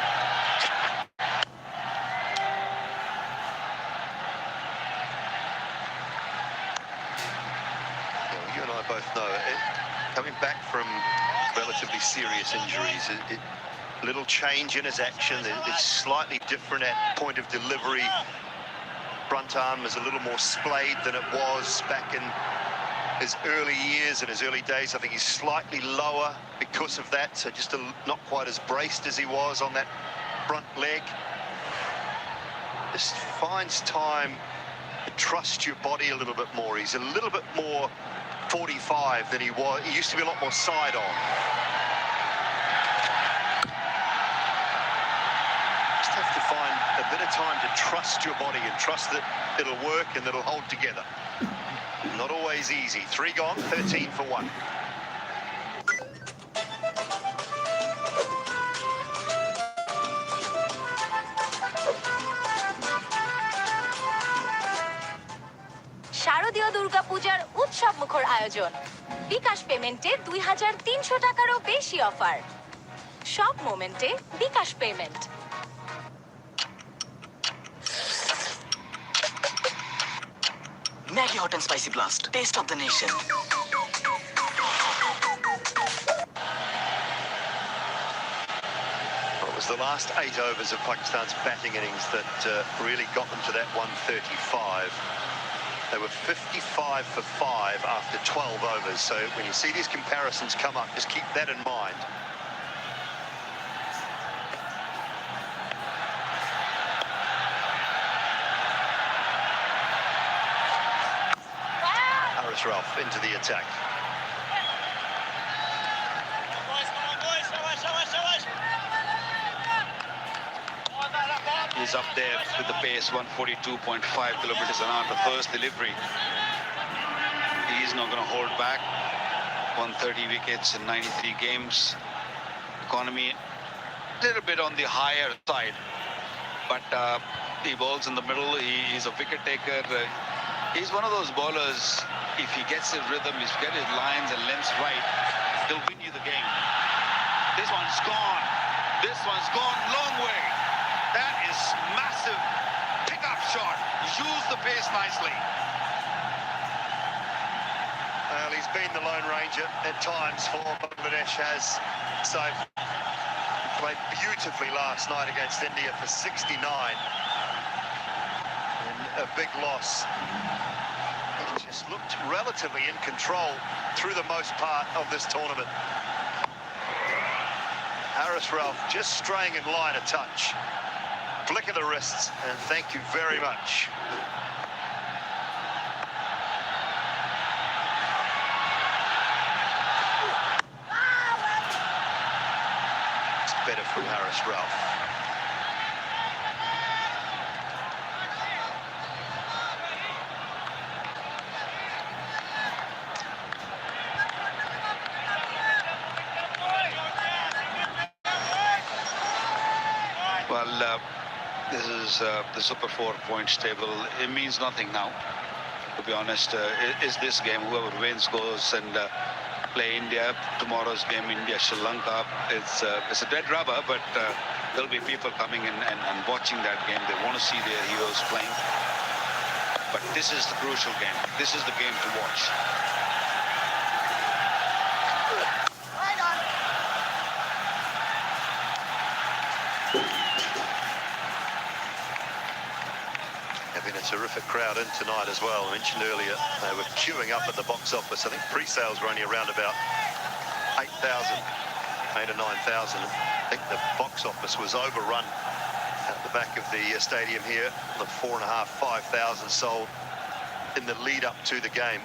You and I both know coming back from relatively serious injuries, little change in his action. It's slightly different at point of delivery. Front arm is a little more splayed than it was back in his early years and his early days. I think he's slightly lower because of that, so just not quite as braced as he was on that front leg. Just finds time to trust your body a little bit more. He's a little bit more 45 than he was. He used to be a lot more side on. Just have to find a bit of time to trust your body and trust that it'll work and that it'll hold together. Not always easy. 3 gone, 13 for 1. শারদীয় দুর্গাপূজার উৎসব মুখর আয়োজন। বিকাশ পেমেন্টে 2300 টাকারও বেশি offer. সব মোমেন্টে bKash payment. Maggi Hot and Spicy Blast. Taste of the nation. It was the last 8 overs of Pakistan's batting innings that really got them to that 135. They were 55 for 5 after 12 overs. So when you see these comparisons come up, just keep that in mind. Asraful into the attack. He's up there with the pace, 142.5 kilometers an hour, the first delivery. He's not going to hold back. 130 wickets in 93 games. Economy a little bit on the higher side, but he bowls in the middle. He's a wicket taker. He's one of those bowlers, if he gets his rhythm, he's got his lines and lengths right, he'll win you the game. This one's gone. This one's gone long way. That is massive pickup shot. Use the pace nicely. Well, he's been the Lone Ranger at times for Bangladesh, has so played beautifully last night against India for 69. And a big loss. He just looked relatively in control through the most part of this tournament. Asraful just straying in line a touch. Flick of the wrists, and thank you very much. It's better from Asraful. Well, this is the Super 4 points table. It means nothing now, to be honest. Is this game, whoever wins goes and play India. Tomorrow's game, India-Sri Lanka. It's a dead rubber, but there'll be people coming in and watching that game. They want to see their heroes playing. But this is the crucial game. This is the game to watch. Been a terrific crowd in tonight as well. I mentioned earlier they were queuing up at the box office. I think pre-sales were only around about 8,000, 8 or 9,000. I think the box office was overrun at the back of the stadium here. The 4,500, 5,000 sold in the lead up to the game.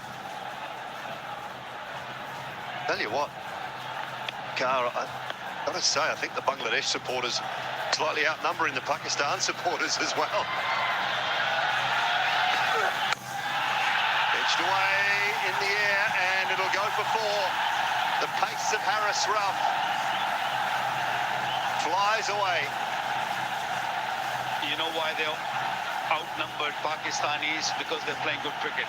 Tell you what, Gar, I've got to say, I think the Bangladesh supporters slightly outnumbering the Pakistan supporters as well. Edged away in the air, and it'll go for four. The pace of Haris Rauf flies away. You know why they're outnumbered Pakistanis? Because they're playing good cricket.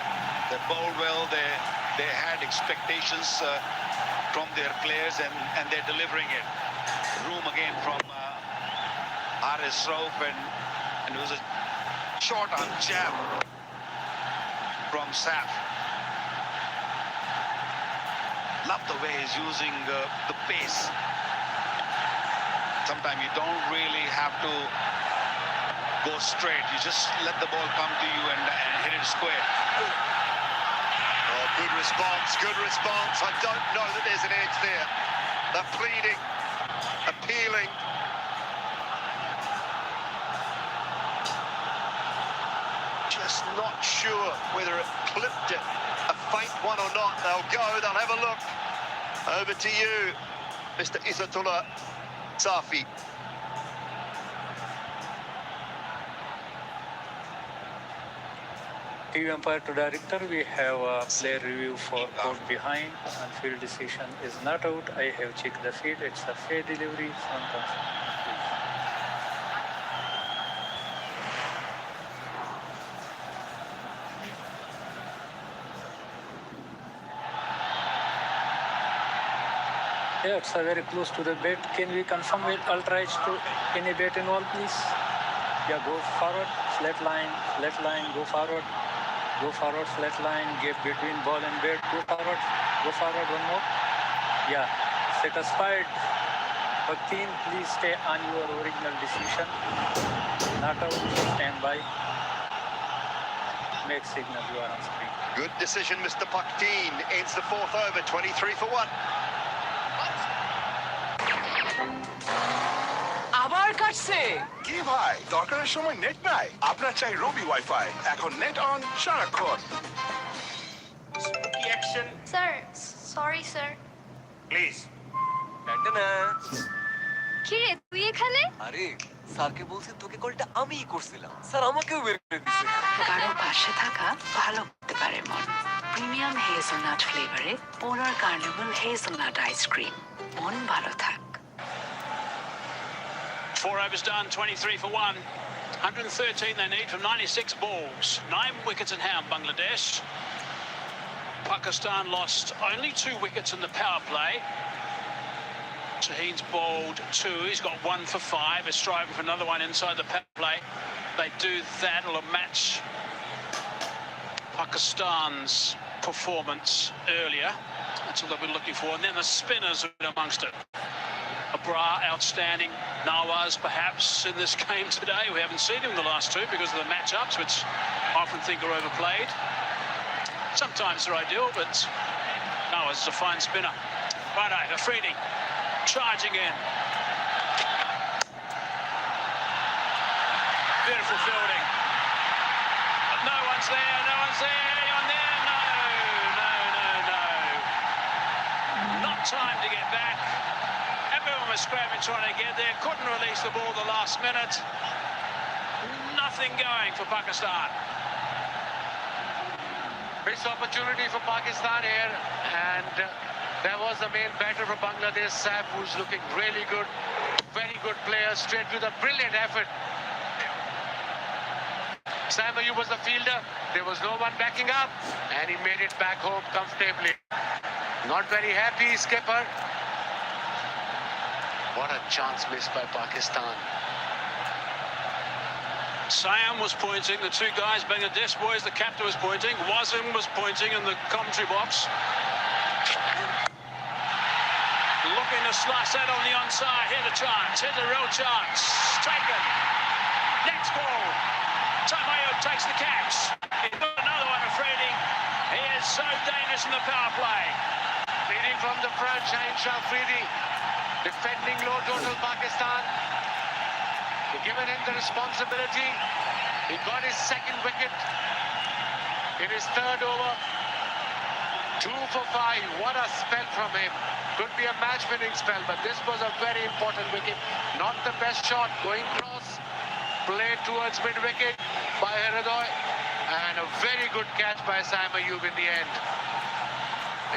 They bowled well. They had expectations from their players, and they're delivering it. Room again from Haris Rauf, and it was a short on jab from Saf. Love the way he's using the pace. Sometimes you don't really have to go straight. You just let the ball come to you and hit it square. Oh, good response, good response. I don't know that there's an edge there. They're pleading, appealing. Just not sure whether it clipped it. A faint one or not. They'll go, they'll have a look. Over to you, Mr. Ḥaisatullah Safi. TV umpire to director, we have a player review for caught behind and field decision is not out. I have checked the field. It's a fair delivery from Thompson. Yeah, it's very close to the bat. Can we confirm with ultra edge to any bat involved, please? Yeah, go forward, flat line, go forward. Go forward, flat line, gap between ball and bat. Go forward, one more. Yeah, satisfied. 13, please stay on your original decision. Not out, stand by. Make signal, you are on screen. Good decision, Mr. Pakteen. Ends the fourth over, 23 for 1. আবার কাটছে কি ভাই দরকারের সময় net নাই আপনার চাই রবি wifi এখন নেট অন সারাক্ষণ Spooky action, Sir, sorry, sir. please. Tata. কি রে তুই এখানে? আরে স্যারকে বলছি তোকে কলটা আমিই করছিলাম স্যার আমাকেও বের করে দিছে কারো পাশে থাকা ভালো করতে পারে মন। প্রিমিয়াম হেজেলনাট ফ্লেভারে পোলার কার্নিভাল হেজেলনাট আইসক্রিম। মন ভালো থাক। 4 overs done, 23 for 1. 113 they need from 96 balls. 9 wickets in hand, Bangladesh. Pakistan lost only 2 wickets in the power play. Shaheen's bowled 2. He's got 1 for 5. He's striving for another one inside the power play. They do that, it'll match Pakistan's performance earlier. That's what they've been looking for. And then the spinners are in amongst it. Abra, outstanding. Nawaz, perhaps, in this game today. We haven't seen him in the last 2 because of the matchups, which I often think are overplayed. Sometimes they're ideal, but Nawaz is a fine spinner. Righto, Afridi charging in. Beautiful fielding. But no one's there, no one's there, anyone there? No. Not time to get back. Everyone was scrapping trying to get there, couldn't release the ball the last minute. Nothing going for Pakistan. Missed opportunity for Pakistan here, and there was the main batter for Bangladesh, Saf, who's looking really good. Very good player, straight with a brilliant effort. Sam Ayub was the fielder. There was no one backing up, and he made it back home comfortably. Not very happy, skipper. What a chance missed by Pakistan. Siam was pointing, the 2 guys, Bangladesh boys, the captain was pointing, Wasim was pointing in the commentary box. Looking to slice that on the onside, here's a chance, here's a real chance, taken. Next ball, Tamayo takes the catch. He's got another one, Afridi. He is so dangerous in the power play. Leading from the front, Shaheen Shah Afridi. Defending low total Pakistan. They've given him the responsibility. He got his 2nd wicket in his 3rd over. 2 for 5. What a spell from him. Could be a match-winning spell, but this was a very important wicket. Not the best shot. Going cross. Played towards mid-wicket by Ḥirodoy. And a very good catch by Sam Ayub in the end.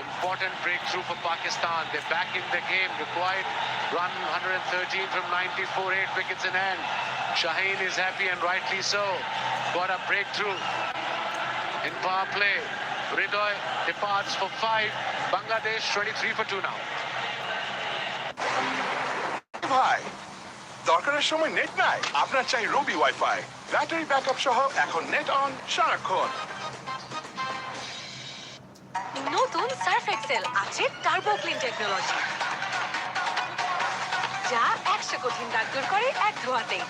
Important breakthrough for Pakistan. They're back in the game. Required run 113 from 94, 8 wickets in hand. Shaheen is happy and rightly so. Got a breakthrough in power play. Ḥirodoy departs for 5. Bangladesh 23 for 2 now. ভাই দরকারের সময় net নাই আপনার চাই রবি wifi battery backup সহ এখন net on সারাক্ষণ নতুন সার্ফ এক্সেল আছে টার্বো ক্লিন টেকনোলজি, যা 100 কঠিন দাগ দূর করে এক ধোয়াতেই।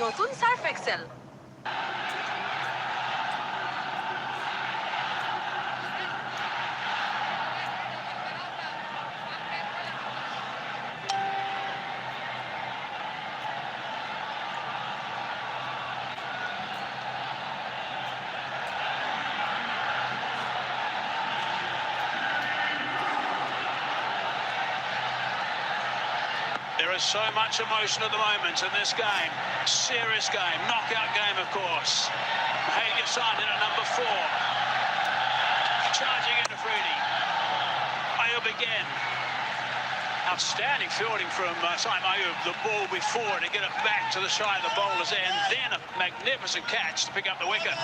নতুন Surf Excel. There is so much emotion at the moment in this game. Serious game, knockout game, of course. Ḥirodoy signed in at number 4. Charging into Afridi. Ayub again. Outstanding fielding from Sam Ayub. The ball before to get it back to the side of the bowler's end. Then a magnificent catch to pick up the wicket.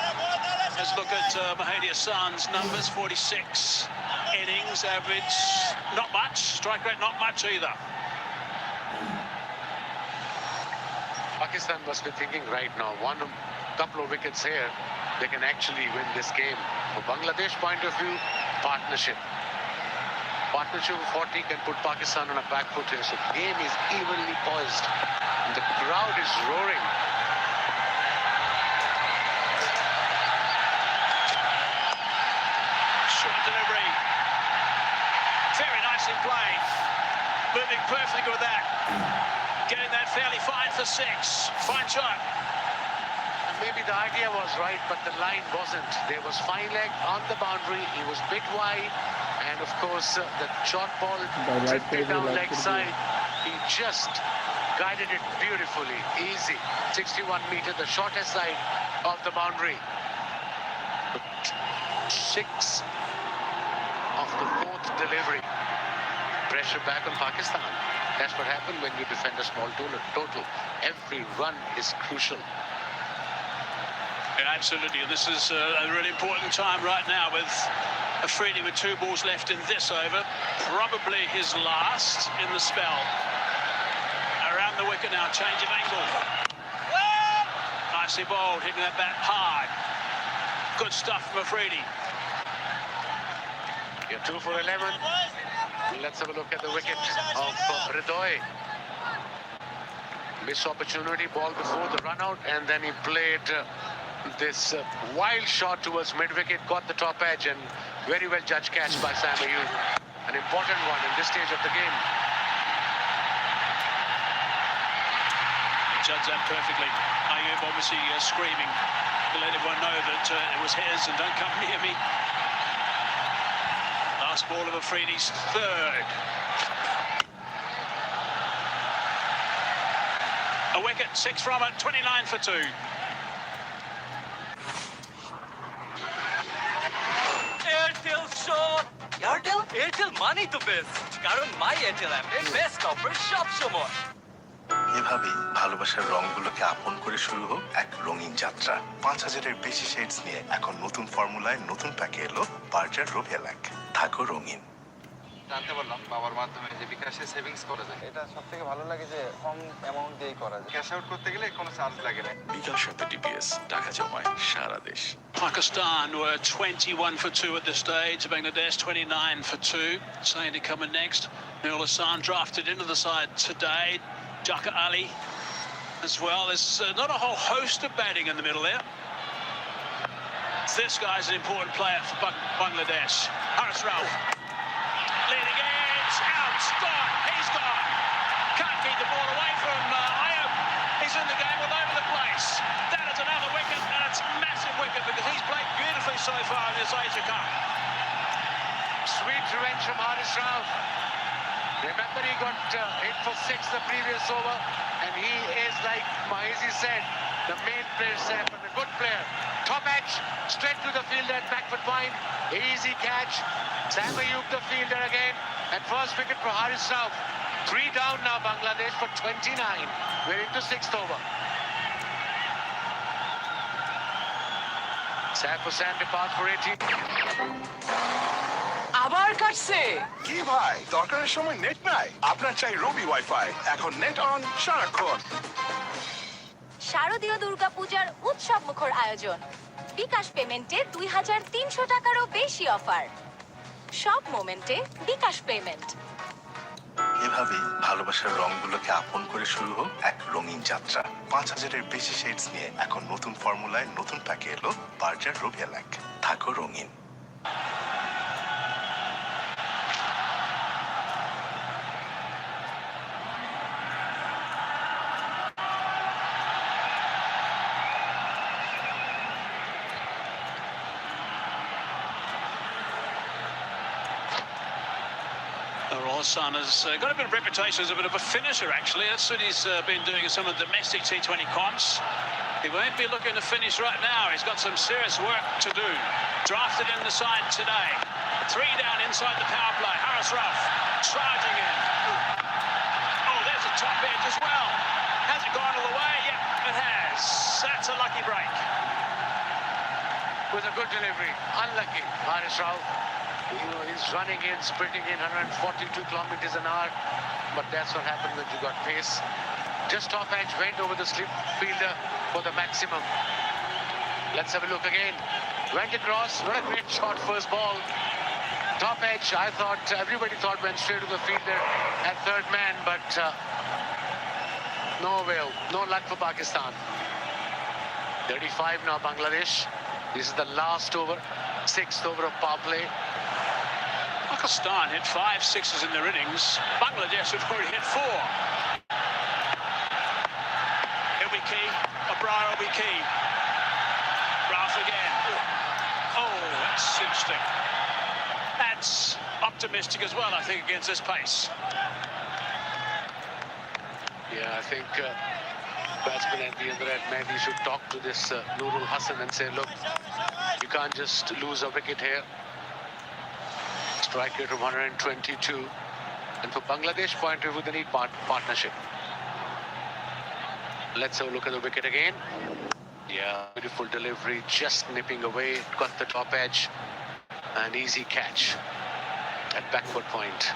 Let's look at Ḥirodoy Hassan's numbers. 46 innings, average not much. Strike rate not much either. Pakistan must be thinking right now, couple of wickets here, they can actually win this game. From Bangladesh point of view, partnership of 40 can put Pakistan on a back foot here. So the game is evenly poised. And the crowd is roaring. Short delivery. Very nicely played. Moving perfectly with that. Getting that fairly fine for 6. Fine shot. Maybe the idea was right, but the line wasn't. There was fine leg on the boundary. He was bit wide. And of course, the short ball drifted down leg side. He just guided it beautifully. Easy. 61 meter, the shortest side of the boundary. 6 of the 4th delivery. Pressure back on Pakistan. That's what happened when you defend a small total. Every run is crucial. Yeah, absolutely. And this is a really important time right now with Afridi with 2 balls left in this over. Probably his last in the spell. Around the wicket now, change of angle. Nicely bowled, hitting that bat hard. Good stuff from Afridi. You're 2 for 11. Let's have a look at the wicket of Ḥirodoy. Missed opportunity, ball before the run out, and then he played this wild shot towards mid-wicket, got the top edge, and very well judged catch by Sam Ayub. An important one in this stage of the game. He judged that perfectly. Ayub obviously screaming to let everyone know that it was his and don't come near me. Last ball of Afridi's 3rd. A wicket, 6 from it, 29 for 2. Airtel shot. Airtel money to best. কারণ my Airtel app এর best offer সব সময়। এভাবেই ভালোবাসার রংগুলোকে আপন করে শুরু হোক এক রঙিন যাত্রা 5000-এর বেশি শেডস নিয়ে এখন নতুন ফর্মুলায় নতুন প্যাকে এলো বার্জার রোভিয়ালাক থাকো রঙিন জানতে পারলাম বাবার মাধ্যমে যে বিকাশে সেভিংস করা যায় এটা সবথেকে ভালো লাগে যে কম অ্যামাউন্ট দিয়েই করা যায় ক্যাশ আউট করতে গেলে কোনো চার্জ লাগে না বিকাশ সাথে ডিপিএস টাকা জমায় সারা দেশ Pakistan were 21 for 2 at this stage. Bangladesh 29 for 2. Saying to come in next. Ḥirodoy Hassan drafted into the side today. Jaka Ali as well. There's not a whole host of batting in the middle there. This guy's an important player for Bangladesh. Asraful. Leading edge. Out. Gone. He's gone. Can't keep the ball away from Ayub. He's in the game all over the place. That is another wicket, and it's a massive wicket because he's played beautifully so far in this Asia Cup. Sweet revenge from Haris Rauf. Remember, he got hit for 6 the previous over, and he is, like Mahesi said, the main player, Saif, and a good player. Top edge, straight to the fielder at backfoot point. Easy catch. Sam Ayub the fielder again, and first wicket for Haris Rauf. 3 down now, Bangladesh for 29. We're into 6th over. Saif Hussain departs for 18. আবার কাটছে কি ভাই দরকারের সময় net নাই আপনার চাই রবি wifi এখন নেট অন সারাক্ষণ শারদীয় দুর্গাপূজার উৎসব মুখর আয়োজন বিকাশ পেমেন্টে 2300 টাকারও বেশি অফার সব মোমেন্টে বিকাশ পেমেন্ট এভাবেই ভালোবাসার রংগুলোকে আপন করে শুরু হোক এক রঙিন যাত্রা 5000-এর বেশি শেডস নিয়ে এখন নতুন ফর্মুলায় নতুন প্যাকে এলো বার্জার রবি ল্যাক থাকো রঙিন Son has got a bit of reputation as a bit of a finisher, actually. That's what he's been doing in some of the domestic T20 comps. He won't be looking to finish right now. He's got some serious work to do. Drafted in the side today. 3 down inside the power play. Haris Rauf charging in. Oh, there's a top edge as well. Has it gone all the way? Yeah, it has. That's a lucky break. With a good delivery. Unlucky, Haris Rauf. You know, he's running in, sprinting in 142 kilometers an hour, but that's what happened when you got pace. Just top edge, went over the slip fielder for the maximum. Let's have a look again. Went across, not a great shot, first ball. Top edge, I thought, everybody thought went straight to the fielder at third man, but no avail, no luck for Pakistan. 35 now, Bangladesh. This is the last over, 6th over of power play. Pakistan hit 5 sixes in their innings. Bangladesh have already hit 4. It'll be key. Abrar will be key. Rauf again. Oh, that's interesting. That's optimistic as well, I think, against this pace. Yeah, I think batsman at the other end, maybe should talk to this Nurul Hassan and say, look, you can't just lose a wicket here. Strike rate of 122, and for Bangladesh point of view they need partnership. Let's have a look at the wicket again. Yeah, beautiful delivery, just nipping away, got the top edge, and easy catch at backfoot point.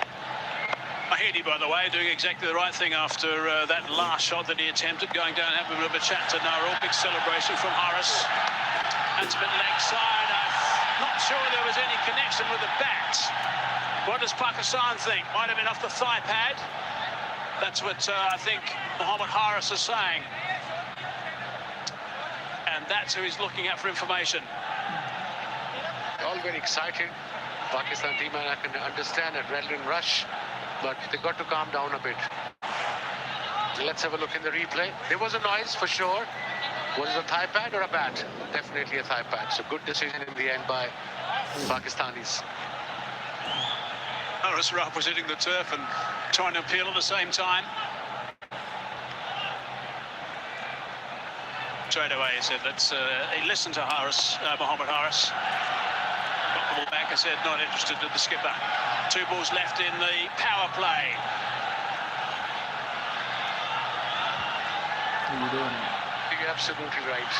Mahedi, by the way, doing exactly the right thing after that last shot that he attempted, going down and having a bit of a chat to Nurul. Big celebration from Haris. That's a bit leg side. I'm not sure there was any connection with the bat. What does Pakistan think? Might have been off the thigh pad. That's what I think Mohammad Haris is saying. And that's who he's looking at for information. All very excited. Pakistan team, and I can understand adrenaline rush, but they got to calm down a bit. Let's have a look in the replay. There was a noise for sure. Was it a thigh pad or a bat? Definitely a thigh pad. So good decision in the end by Pakistanis. Haris Rauf was hitting the turf and trying to appeal at the same time. Straight away he said, he listened to Haris, Mohammad Haris. Got the ball back and said, not interested in the skipper. 2 balls left in the power play. You're absolutely right.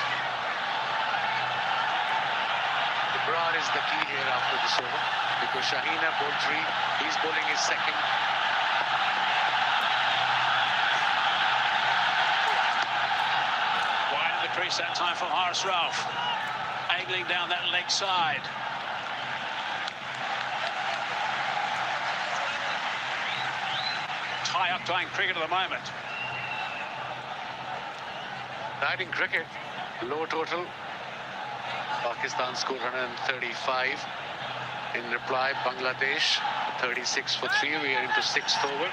Abrar is the key here after this over, because Shahina bowled 3, he's bowling his second. Wide of the crease that time from Haris Rauf, angling down that leg side. High-octane cricket at the moment. Exciting cricket, low total. Pakistan scored 135. In reply, Bangladesh 36 for 3. We are into 6th over.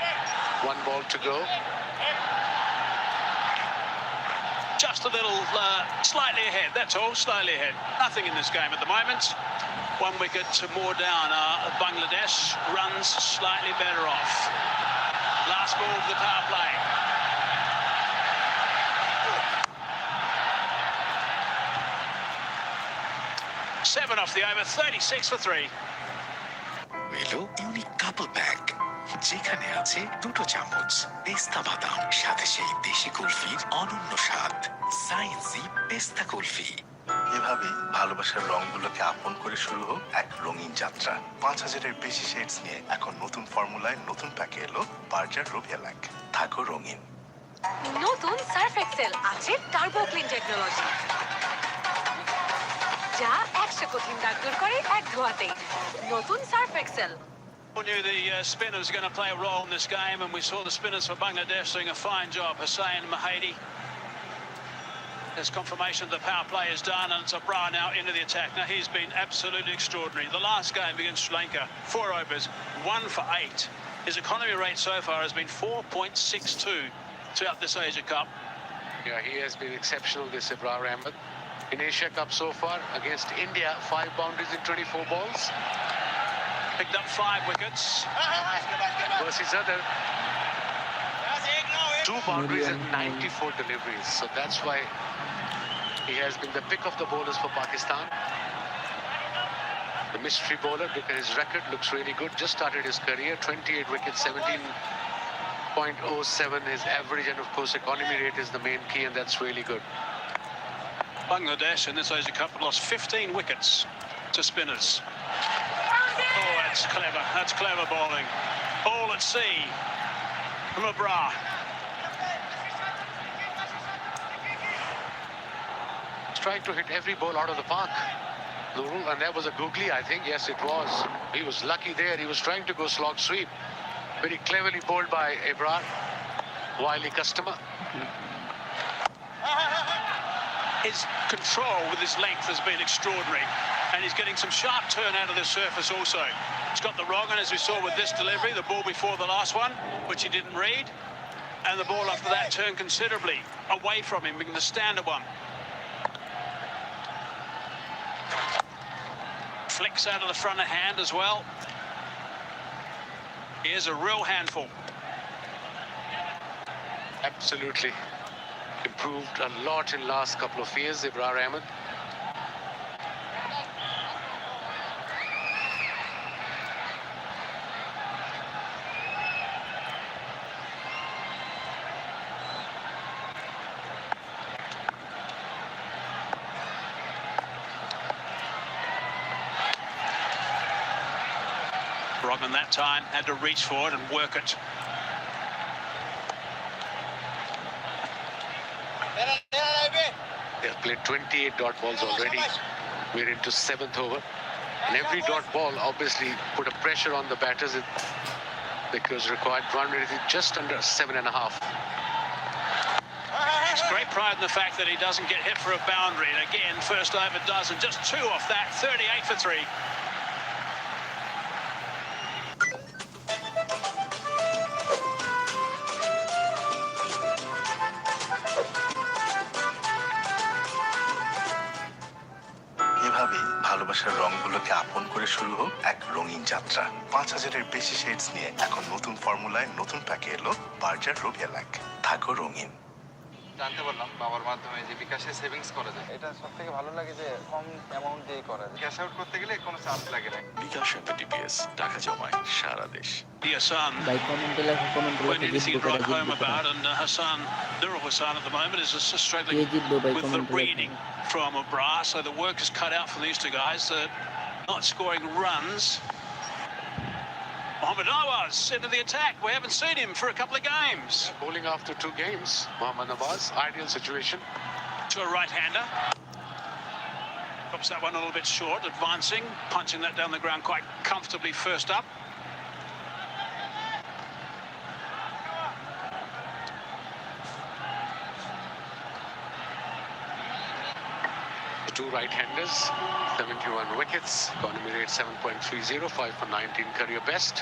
1 ball to go. Just a little slightly ahead, that's all, slightly ahead. Nothing in this game at the moment. 1 wicket to more down Bangladesh. runs slightly better off. Last ball of the power play. Seven off the over, 36 for 3. এলো unique কাপল pack, যেখানে আছে 2টো চামচ পেস্তা বাদাম, সাথে সেই দেশি কুলফির অনন্য স্বাদ। সায়েন্সি পেস্তা কুলফি। এভাবে ভালোবাসার রংগুলোকে আপন করে শুরু হোক এক রঙিন যাত্রা। 5000-এর বেশি শেডস নিয়ে এখন নতুন ফর্মুলায় নতুন প্যাকে এলো বার্জার রোভিয়াল্যাক। থাকো রঙিন। নতুন সার্ফ এক্সেল আছে টার্বো ক্লিন টেকনোলজি, যা 100 কঠিন দাগ দূর করে এক ধোয়াতেই। নতুন Surf Excel. We knew the spinners were going to play a role in this game, and we saw the spinners for Bangladesh doing a fine job. Hussain Mahedi. There's confirmation the power play is done, and it's Abra now into the attack. Now, he's been absolutely extraordinary. The last game against Sri Lanka, 4 overs, 1 for 8. His economy rate so far has been 4.62 throughout this Asia Cup. Yeah, he has been exceptional, this Ибра Ahmed. In Asia Cup so far, against India, 5 boundaries in 24 balls. Picked up 5 wickets. Versus other, 2 boundaries and 94 deliveries. So that's why he has been the pick of the bowlers for Pakistan. The mystery bowler, look at his record, looks really good. Just started his career, 28 wickets, 17.07 his average, and of course economy rate is the main key, and that's really good. Bangladesh in this Asia Cup lost 15 wickets to spinners. Oh, that's clever. That's clever bowling. All at sea from Abra. Trying to hit every ball out of the park, Nurul, and that was a googly, I think. Yes, it was. He was lucky there. He was trying to go slog sweep. Very cleverly bowled by Ибра, wily customer. His control with his length has been extraordinary, and he's getting some sharp turn out of the surface also. He's got the wrong one, as we saw with this delivery, the ball before the last one, which he didn't read, and the ball after that turned considerably away from him, being the standard one. Flicks out of the front of hand as well. Here's a real handful. Absolutely improved a lot in last couple of years, Ибра Ahmed. Brogman that time had to reach for it and work it. They have played 28 dot balls already. We're into 7th over. And every dot ball obviously put a pressure on the batters because required run rate is just under 7.5. It's great pride in the fact that he doesn't get hit for a boundary. And again, first over does, and just 2 off that, 38 for 3. ভালোবাসার রংগুলোকে আপন করে শুরু হোক এক রঙিন যাত্রা। 5000-এর বেশি shades নিয়ে এখন নতুন ফর্মুলায় নতুন প্যাকে এলো বার্জার রোভিয়াল্যাক। থাকো রঙিন। জানতে পারলাম বাবার মাধ্যমে যে বিকাশে সেভিংস করা যায়। এটা সবথেকে ভালো লাগে যে কম অ্যামাউন্ট দিয়ে করা যায়। ক্যাশ আউট করতে গেলে কোনো চার্জ লাগে না। বিকাশ এমপিটিপিএস টাকা জমায় সারা দেশ। Dear son, when anything to write home about, and Hassan, Nurul Hassan at the moment is just struggling with the reading from Abra, so the work is cut out for these two guys. Not scoring runs. Mohammad Nawaz into the attack. We haven't seen him for a couple of games. Bowling after 2 games, Mohammad Nawaz, ideal situation. To a right-hander. Drops that one a little bit short, advancing, punching that down the ground quite comfortably first up. The 2 right-handers, 71 wickets, economy rate 7.30, 5 for 19 career best.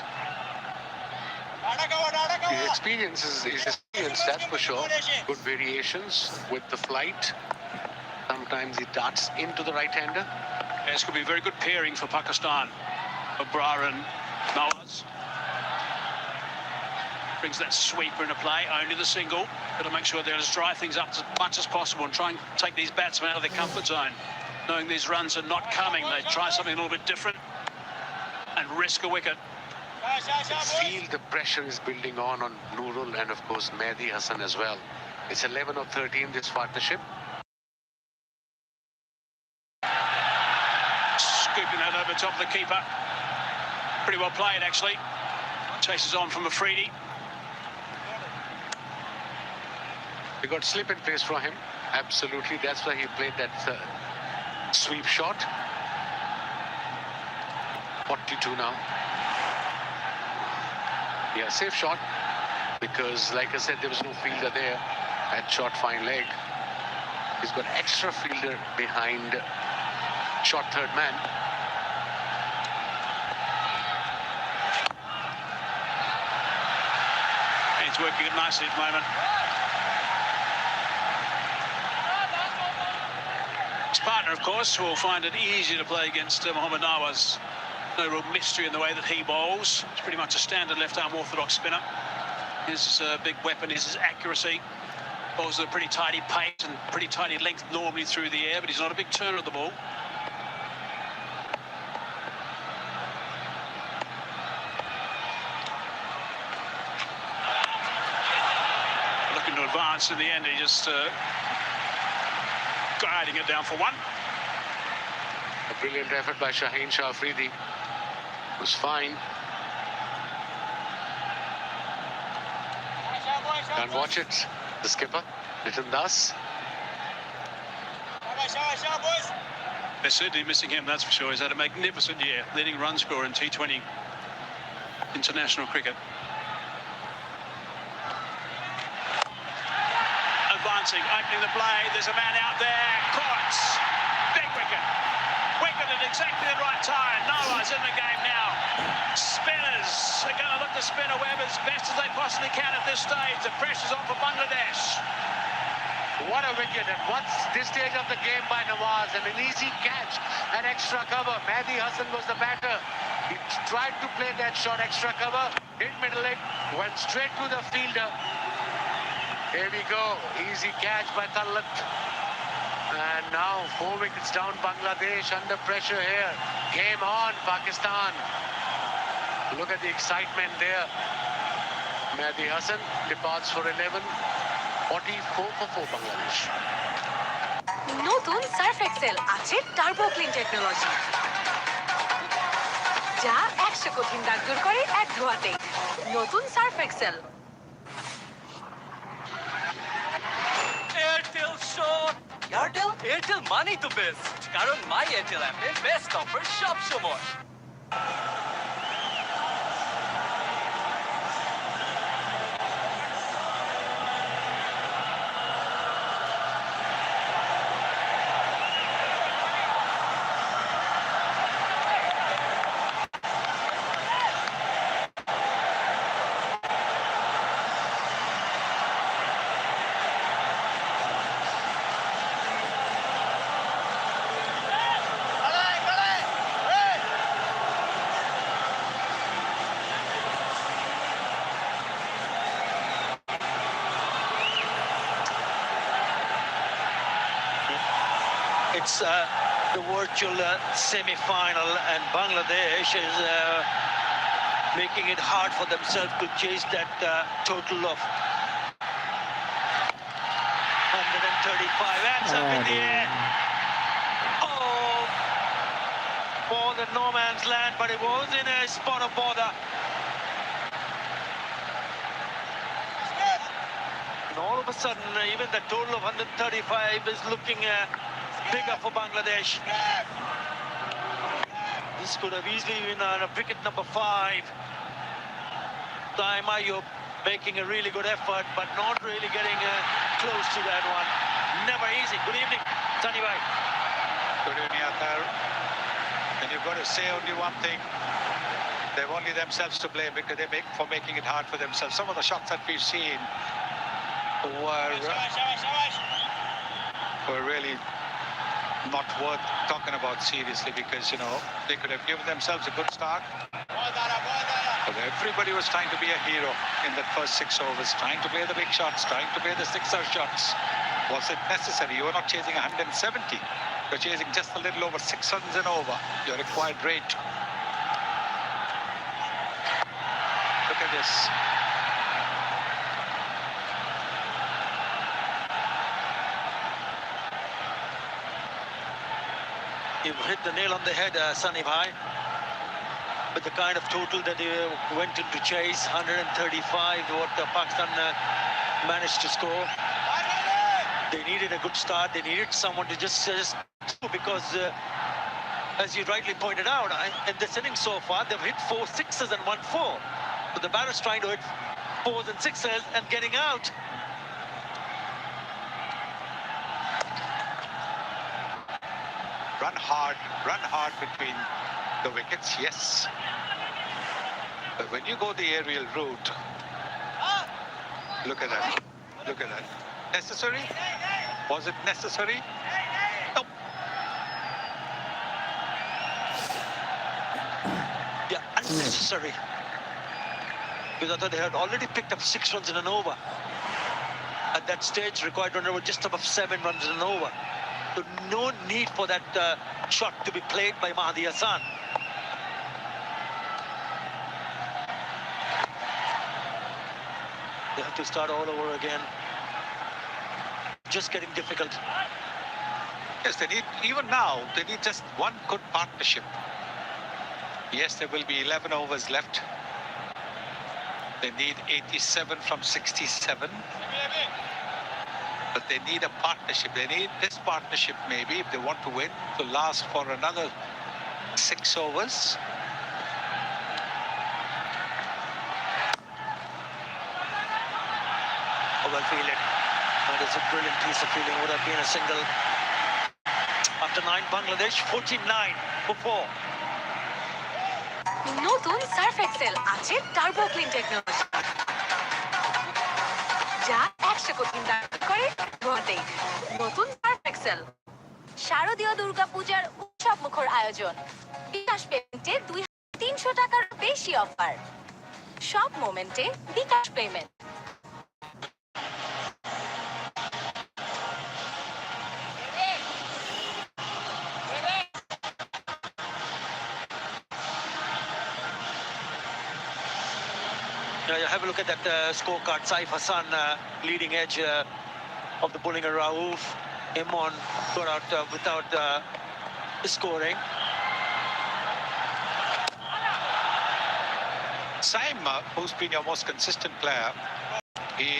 His experience is that's for sure. Good variations with the flight. Sometimes he darts into the right-hander. This could be very good pairing for Pakistan. Ō and Nawaz. Brings that sweeper into play, only the single. Got to make sure they'll just dry things up as much as possible and try and take these batsmen out of their comfort zone. Knowing these runs are not coming, they try something a little bit different and risk a wicket. Feel the pressure is building on Nurul and of course Mehdi Hasan as well. It's 11 or 13 this partnership. Scooping that over top of the keeper. Pretty well played actually. Chases on from Afridi. They got slip in place for him. Absolutely, that's why he played that sweep shot. 42 now. Yeah, safe shot. Because, like I said, there was no fielder there. That shot fine leg. He's got extra fielder behind shot third man. He's working it nicely at the moment. His partner, of course, will find it easier to play against Mohammad Nawaz. No real mystery in the way that he bowls. It's pretty much a standard left-arm orthodox spinner. His big weapon is his accuracy. Bowls at a pretty tidy pace and pretty tidy length normally through the air, but he's not a big turner of the ball. Looking to advance in the end, he just guiding it down for one. A brilliant effort by Shaheen Shah Afridi. Was fine. Can't watch it. The skipper, Nitin Das. They're certainly missing him, that's for sure. He's had a magnificent year, leading run scorer in T20 international cricket. Advancing, opening the play. There's a man out there. Caught. Big wicket. Wicket at exactly the right time. Nawaz in the game now. Spinners are going to look to spin a web as best as they possibly can at this stage. The pressure's on for Bangladesh. What a wicket at this stage of the game by Nawaz, and an easy catch and extra cover. Mehdi Hasan was the batter. He tried to play that shot, extra cover, hit middle leg, went straight to the fielder. Here we go, easy catch by Tallat. And now 4 wickets down, Bangladesh under pressure here. Game on, Pakistan. Look at the excitement there. Mehdi Hasan departs for 11. 44 for Bangladesh. নতুন Surf Excel আছে turbo clean technology, যা 100 কঠিন দাগ দূর করে এক ধোয়াতেই। নতুন Surf Excel. Airtel shot. Airtel মানেই তো বেস্ট, কারণ মাই এয়ারটেল অ্যাপে বেস্ট অফার সব সময়। It's the virtual semi-final, and Bangladesh is making it hard for themselves to chase that total of 135. That's up in the air. Oh, ball in no man's land, but it was in a spot of bother. And all of a sudden, even the total of 135 is looking bigger for Bangladesh. This could have easily been wicket number 5. Ṱayyib Ayub making a really good effort, but not really getting close to that one. Never easy. Good evening, Sunny Bhai. Good evening, Akhtar. And you've got to say only one thing. They've only themselves to blame because for making it hard for themselves. Some of the shots that we've seen were really not worth talking about seriously because, you know, they could have given themselves a good start. But everybody was trying to be a hero in that first 6 overs, trying to play the big shots, trying to play the sixer shots. Was it necessary? You were not chasing 170. You're chasing just a little over 6 runs and over your required rate. Look at this. You've hit the nail on the head, Sunny Bhai. With the kind of total that they went into chase, 135, what Pakistan managed to score. They needed a good start. They needed someone to just because, as you rightly pointed out, in this inning so far, they've hit 4 sixes and 1 4. But the batter's trying to hit 4s and 6s and getting out. Run hard between the wickets, yes. But when you go the aerial route, look at that. Look at that. Necessary? Was it necessary? No. Yeah, unnecessary. Because I thought they had already picked up 6 runs in an over. At that stage, required run rate just above 7 runs in an over. So no need for that shot to be played by Mahdi Hassan. They have to start all over again. Just getting difficult. Yes, they need, even now, they need just one good partnership. Yes, there will be 11 overs left. They need 87 from 67. But they need a partnership. They need this partnership, maybe, if they want to win, to last for another 6 overs. Oh, well fielded. That is a brilliant piece of fielding. Would have been a single. After 9, Bangladesh 49 for 4. নতুন Surf Excel আছে turbo clean technology, যা 100 coating দান করে ঘটেই। নতুন Surf Excel. শারদীয় দুর্গাপূজার উৎসব মুখর আয়োজন। বিকাশ পেমেন্টে 2300 টাকার বেশি অফার। সব মোমেন্টে bKash payment. Have a look at that scorecard. Saif Hassan, leading edge of the bowling of Rauf. Imran got out without scoring. Saim, who's been your most consistent player, he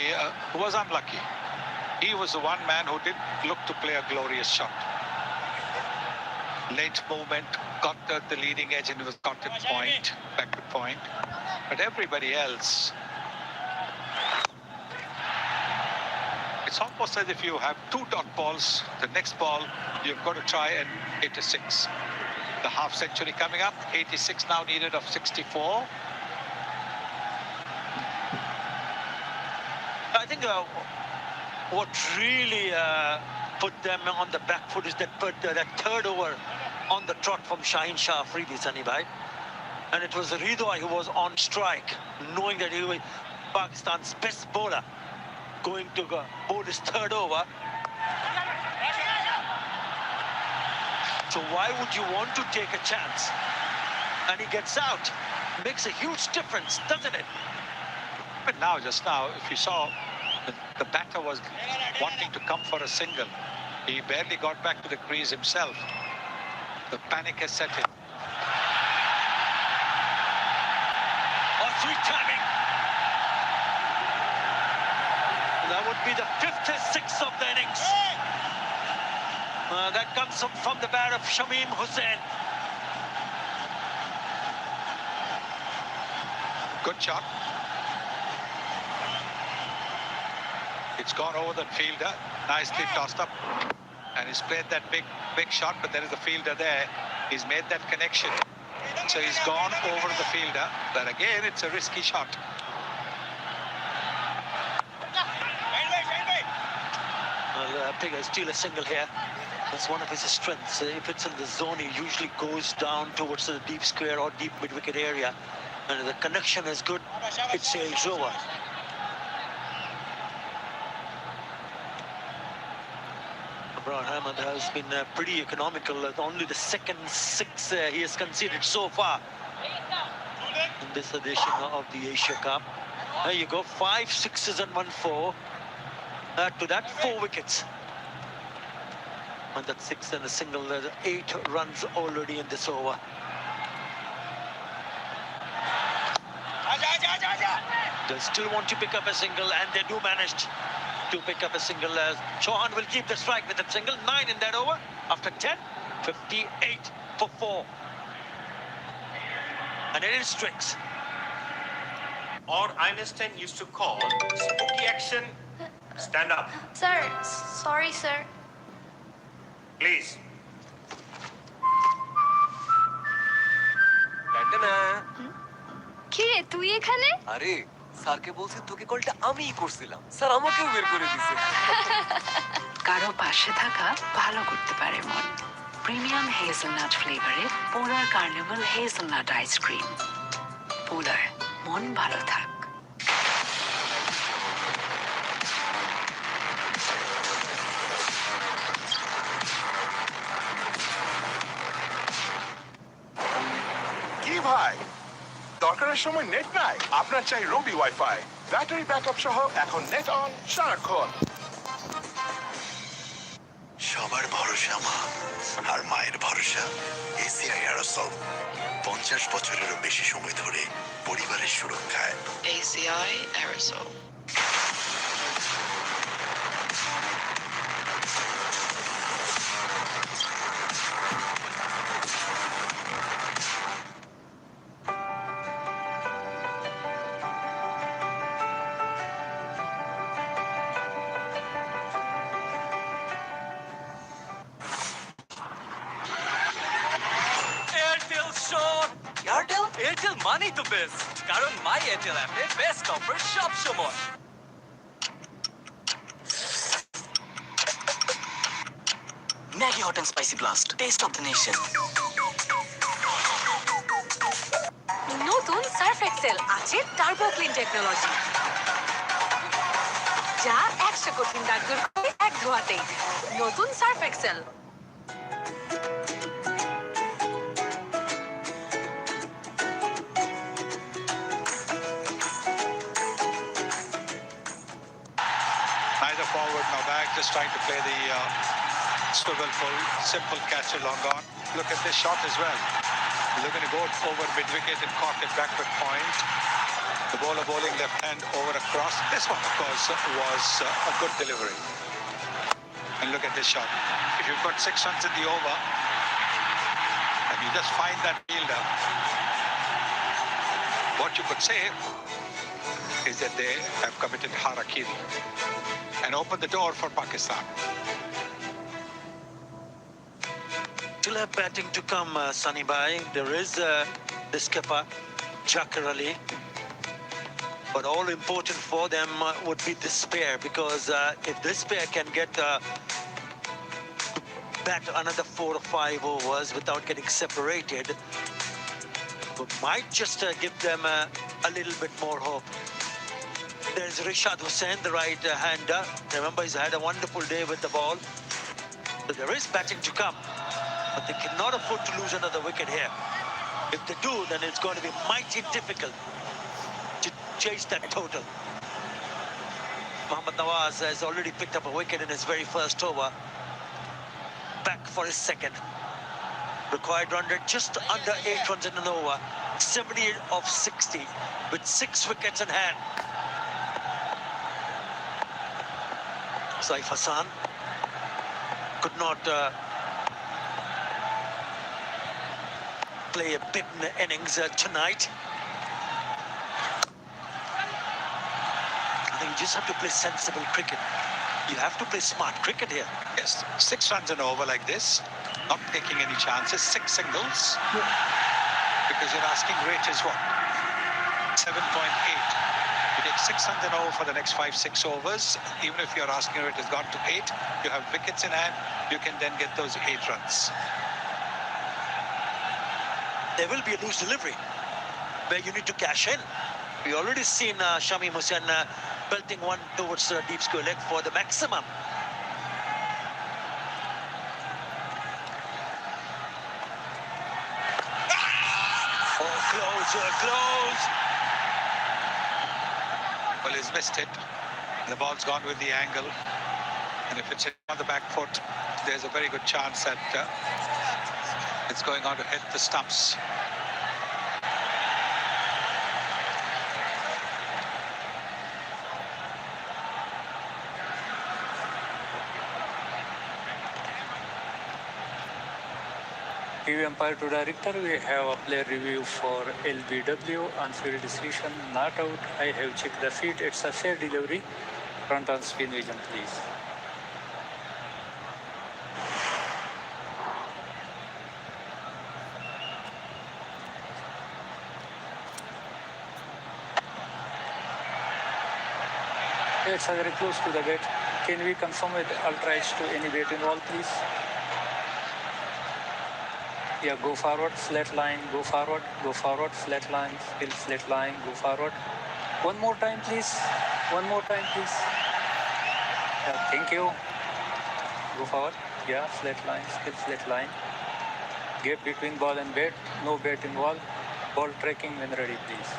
was unlucky. He was the one man who did look to play a glorious shot. Late movement, got the leading edge and was got at point, back to point. But everybody else, it's almost as if you have 2 dot balls. The next ball, you've got to try and hit a 6. The half century coming up, 86 now needed of 64. I think what really put them on the back foot is that third over on the trot from Shaheen Shah Afridi, Sunny Bhai. And it was Ridwan who was on strike, knowing that he was Pakistan's best bowler, going to bowl his third over. So why would you want to take a chance? And he gets out. Makes a huge difference, doesn't it? But now, just now, if you saw, the batter was wanting to come for a single. He barely got back to the crease himself. The panic has set in. Sweet timing. That would be the 5th or 6th of the innings. That comes from the bat of Shamim Hussain. Good shot. It's gone over the fielder, nicely tossed up. And he's played that big shot, but there is a fielder there. He's made that connection. So he's gone over the fielder, but again, it's a risky shot. Well, Pigger steal a single here. That's one of his strengths. If it's in the zone, he usually goes down towards the deep square or deep mid-wicket area. And if the connection is good, it sails over. Imran Ahmed has been pretty economical. Only the second six he has conceded so far in this edition of the Asia Cup. There you go, 5 sixes and 1 4. Add to that 4 wickets. And that 6 and a single, 8 runs already in this over. They still want to pick up a single, and they do manage to pick up a single. Chauhan will keep the strike with a single. 9 in that over. After 10, 58 for 4. And it is Strix. Or Einstein used to call spooky action. Stand up, Sir, sorry, sir. please. কি রে তুই এখানে? আরে স্যারকে বলছি তোকে কলটা আমিই করছিলাম, স্যার আমাকেও বের করে দিয়েছে। কারো পাশে থাকা ভালো করতে পারে মন। প্রিমিয়াম হেজেলনাট ফ্লেভারে পোলার কার্নিভাল হেজেলনাট আইসক্রিম। পোলার, মন ভালো থাক। কি ভাই, দরকারের সময় নেট নাই? আপনার চাই রবি ওয়াইফাই। ব্যাটারি ব্যাকআপ সহ এখন নেট অন সারাক্ষণ। সবার ভরসা মা, আর মায়ের ভরসা এসিআই অ্যারোসল। 50 বছরেরও বেশি সময় ধরে পরিবারের সুরক্ষায়। ACI Aerosol. Airtel shot. Airtel money তো বেস্ট, কারণ মাই এয়ারটেল অ্যাপে বেস্ট অফার সব সময়। Maggie Hot and Spicy Blast. Taste of the nation. নতুন সার্ফ এক্সেল আছে টার্বো ক্লিন টেকনোলজি, যা 100 কঠিন দাগ দূর করে এক ধোয়াতেই। নতুন Surf Excel. Neither forward nor back, just trying to play the swivel full, simple catch along on. Look at this shot as well. Looking to go over mid-wicket and caught it backward point. The bowler bowling left hand over across. This one, of course, was a good delivery. And look at this shot. If you've got 6 runs in the over, and you just find that fielder, what you could say is that they have committed harakiri and opened the door for Pakistan. Still have batting to come, Sunny Bhai. There is the skipper, Jakar Ali. But all important for them would be this pair, because if this pair can get bat another 4 or 5 overs without getting separated, it might just give them a little bit more hope. There's Rishad Hussain, the right-hander. Remember, he's had a wonderful day with the ball. So there is batting to come, but they cannot afford to lose another wicket here. If they do, then it's going to be mighty difficult to chase that total. Mohammad Nawaz has already picked up a wicket in his very first over. Back for his second. Required run rate just under 8 runs in an over. 70 of 60 with 6 wickets in hand. Saif Hassan could not play a big innings tonight. I think you just have to play sensible cricket. You have to play smart cricket here. Yes, 6 runs and over like this, not taking any chances, 6 singles, because you're asking rate is what? 7.8. You take 6 runs and over for the next 5-6 overs. Even if you're asking if it has gone to 8, you have wickets in hand, you can then get those 8 runs. There will be a loose delivery where you need to cash in. We already seen Shamim Hussain belting one towards deep square leg for the maximum. Oh, close. Well, he's missed it. The ball's gone with the angle. And if it's on the back foot, there's a very good chance that it's going on to hit the stumps. TV umpire to director, we have a player review for LBW, unfair decision, not out. I have checked the feet, it's a fair delivery. Front on spin vision, please. It's very close to the bat. Can we confirm with ultra edge to any bat involved, please? Yeah, go forward, flat line, go forward, flat line, still flat line, go forward. One more time, please. Yeah, thank you. Go forward. Yeah, flat line, still flat line. Gap between ball and bat, no bat involved. Ball tracking when ready, please.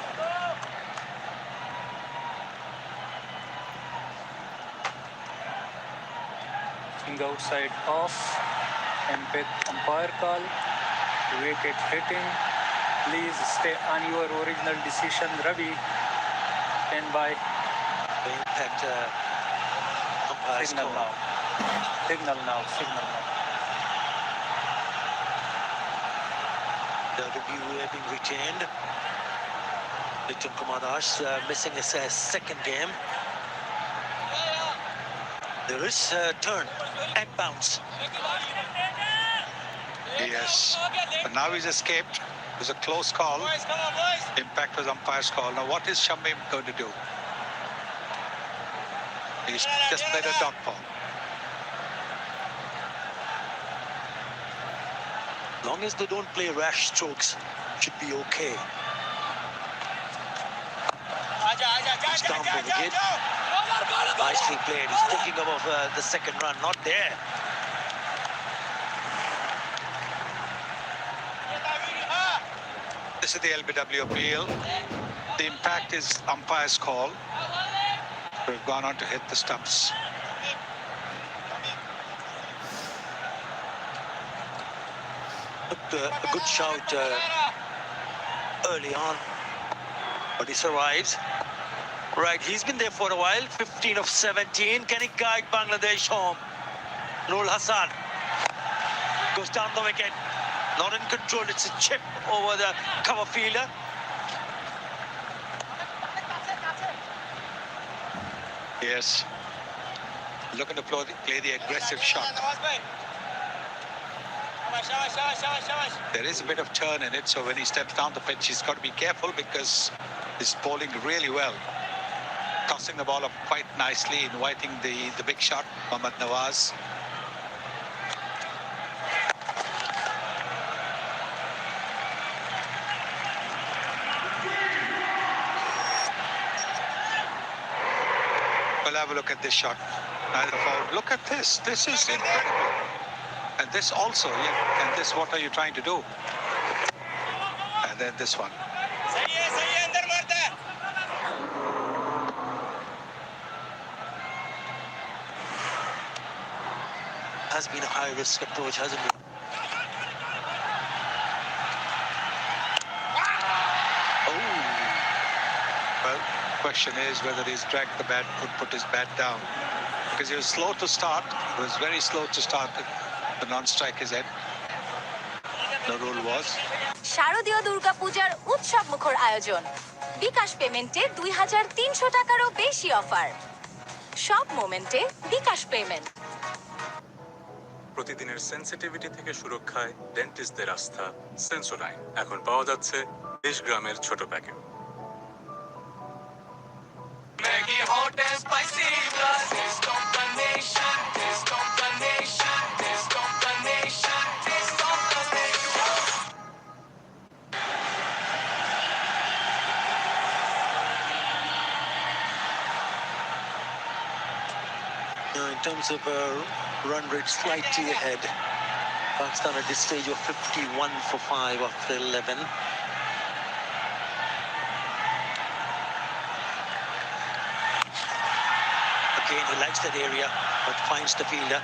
Swing outside off. Impact umpire call. Wicket hitting. Please stay on your original decision, Ravi. Stand by. Impact umpire Signal now. Signal now. The review being retained. Nitin Kumar Das missing his second game. There is a turn and bounce. Yes, but now he's escaped. It was a close call. Impact was umpire's call. Now what is Shamim going to do? He's just played a dot ball. Long as they don't play rash strokes, should be okay. He's down for wicket. Nicely played. He's thinking of the second run, not there. This is the LBW appeal. The impact is umpire's call. We've gone on to hit the stumps. Looked a good shout early on, but he survives. Right, he's been there for a while. 15 of 17. Can he guide Bangladesh home? Nurul Hassan goes down the wicket. Not in control. It's a chip over the cover fielder. Yes. Looking to play the aggressive shot. There is a bit of turn in it, so when he steps down the pitch, he's got to be careful because he's bowling really well. Tossing the ball up quite nicely, inviting the big shot, Mohammad Nawaz. Well, have a look at this shot. Neither foul. Look at this. This is incredible. And this also, yeah. And this, what are you trying to do? And then this one. Has been a high-risk approach, hasn't it? Oh. Well, question is whether he's dragged the bat, put his bat down. Because he was slow to start. He was very slow to start the non-striker's head. The rule was. শারদীয় দুর্গাপূজার উৎসব মুখর আয়োজন। বিকাশ পেমেন্টে 2300 টাকারও বেশি offer. সব মোমেন্টে বিকাশ পেমেন্ট। প্রতিদিনের সেনসিটিভিটি থেকে সুরক্ষায় ডেন্টিস্টদের আস্থা সেন্সোডাইন এখন পাওয়া যাচ্ছে 20 গ্রামের ছোট packet. hot and spicy blast. Taste of the nation, taste of the nation, taste of the nation, taste of the nation. In terms of run rate, slightly ahead. Pakistan at this stage of 51 for 5 after 11. Again, he likes that area, but finds the fielder.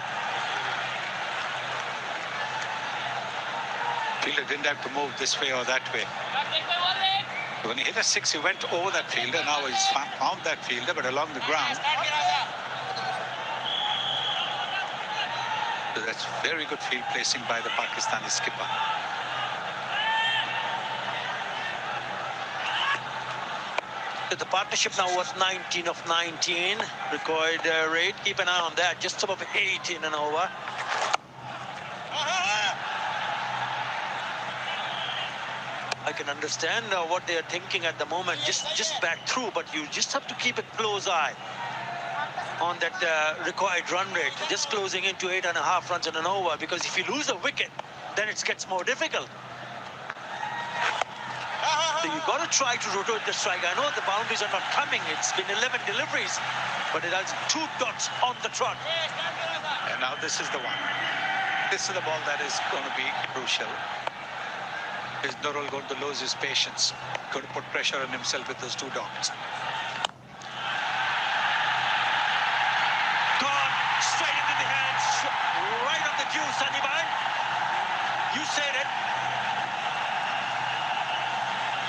Fielder didn't have to move this way or that way. When he hit a six, he went over that fielder. Now he's found that fielder, but along the ground. So that's very good field placing by the Pakistani skipper. The partnership now was 19 of 19. Required rate, keep an eye on that. Just above 8 in an over. I can understand what they are thinking at the moment. Just back through, but you just have to keep a close eye on that required run rate. Just closing into 8.5 runs in an over, because if you lose a wicket, then it gets more difficult. So you've got to try to rotate the strike. I know the boundaries are not coming. It's been 11 deliveries, but it has 2 dots on the trot. And now this is the one. This is the ball that is going to be crucial. Is Nurul going to lose his patience? Going to put pressure on himself with those 2 dots. Gone straight into the hands, right on the cue, Sunny Bhai. You said it.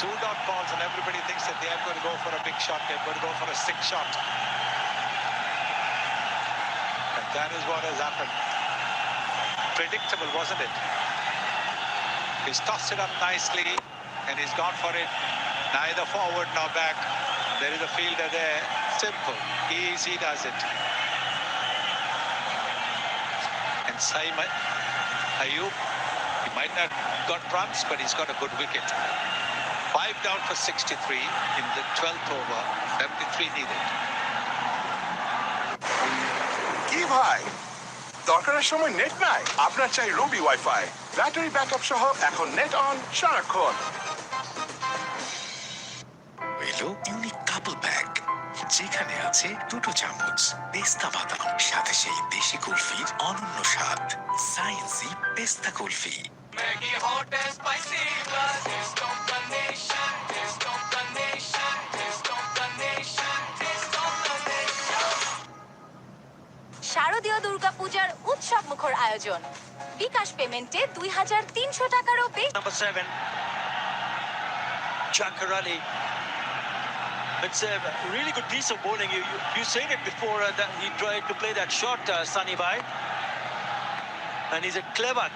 2 dot balls, and everybody thinks that they are going to go for a big shot. They're going to go for a 6 shot. And that is what has happened. Predictable, wasn't it? He's tossed it up nicely, and he's gone for it. Neither forward nor back. There is a fielder there. Simple. Easy does it. And Saeem Ayub, he might not got runs, but he's got a good wicket. 5 down for 63 in the 12th over. 73 needed. কি ভাই, দরকারের সময় net নাই? আপনার চাই রবি wifi. Battery backup সহ এখন net on সারাক্ষণ। এলো ইউনিক কাপল প্যাক, যেখানে আছে 2টো চামচ পেস্তা বাদাম, সাথে সেই দেশি কুলফির অনন্য স্বাদ, সায়েন্সি পেস্তা kulfi. Maggie hot and spicy blast. Taste of the nation, taste of the nation, taste of the nation, taste of the nation. শারদীয় দুর্গাপূজার উৎসব মুখর আয়োজন। বিকাশ পেমেন্টে 2300 টাকারও বেশি। Number 7, Chakar Ali. It's a really good piece of bowling. You said it before that he tried to play that shot, Sunny Bhai. And he's a clever,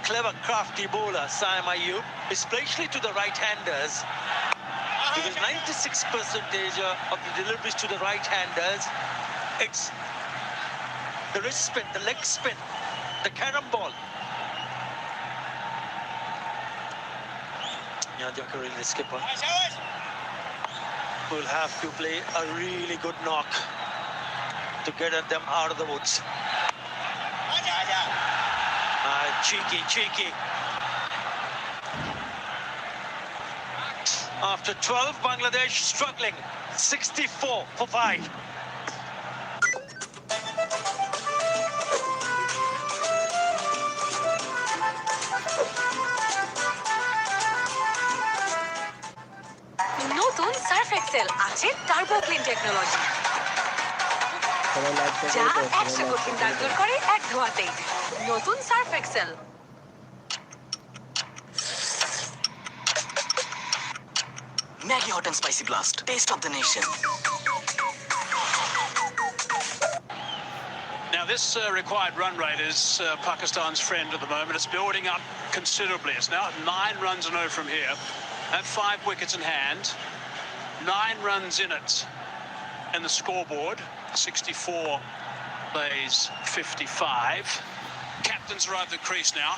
crafty bowler, Saeem Ayub, especially to the right-handers. Because 96% of the deliveries to the right-handers, it's the wrist spin, the leg spin, the carom ball. Yeah, Chakar Ali, the skipper, will have to play a really good knock to get at them out of the woods. Cheeky. After 12, Bangladesh struggling. 64 for 5. নতুন Surf Excel আছে turbo clean technology, যা 100 কঠিন দাগ দূর করে এক ধোয়াতেই। নতুন Surf Excel. Maggie hot and spicy blast. Taste of the nation. Now, this required run rate is Pakistan's friend at the moment. It's building up considerably. It's now at 9 runs and 0 from here. At 5 wickets in hand. 9 runs in it. And the scoreboard, 64 plays 55. Captain's arrived at the crease now.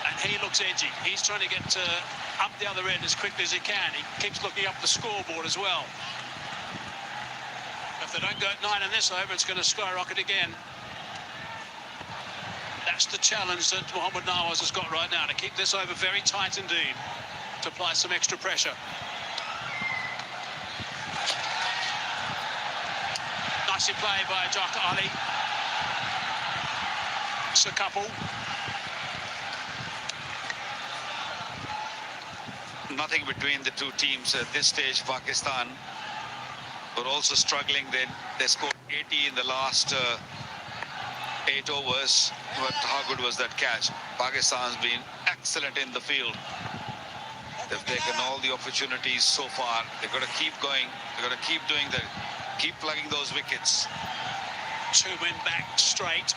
And he looks edgy. He's trying to get up the other end as quickly as he can. He keeps looking up the scoreboard as well. If they don't go at 9 in this over, it's going to skyrocket again. That's the challenge that Mohammad Nawaz has got right now, to keep this over very tight indeed, to apply some extra pressure. Nicely played by Jaka Ali. It's a couple. Nothing between the two teams at this stage. Pakistan were also struggling. They scored 80 in the last 8 overs. But how good was that catch? Pakistan's been excellent in the field. They've taken all the opportunities so far. They've got to keep going. They've got to keep doing that. Keep plugging those wickets. 2 men back straight.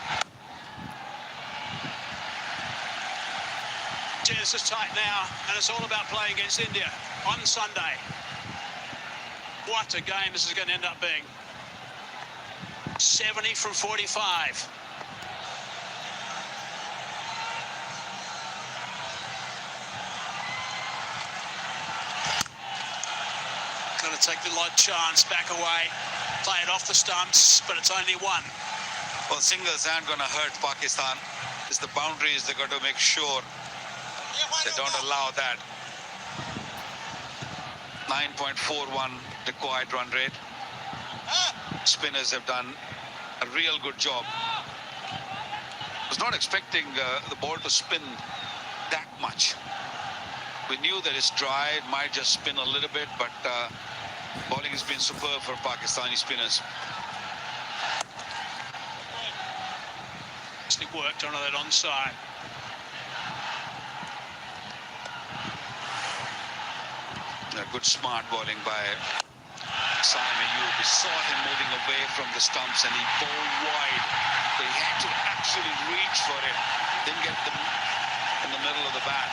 This is tight now, and it's all about playing against India on Sunday. What a game this is going to end up being. 70 from 45. Going to take the odd chance, back away, play it off the stumps, but it's only one. Well, singles aren't going to hurt Pakistan. It's the boundaries they've got to make sure they don't allow that. 9.41 required run rate. Spinners have done a real good job. I was not expecting the ball to spin that much. We knew that it's dry, it might just spin a little bit, but bowling has been superb for Pakistani spinners. Nicely worked on that onside. Good smart bowling by Saim Ayub. We saw him moving away from the stumps and he bowled wide. So he had to actually reach for it. Didn't get them in the middle of the bat.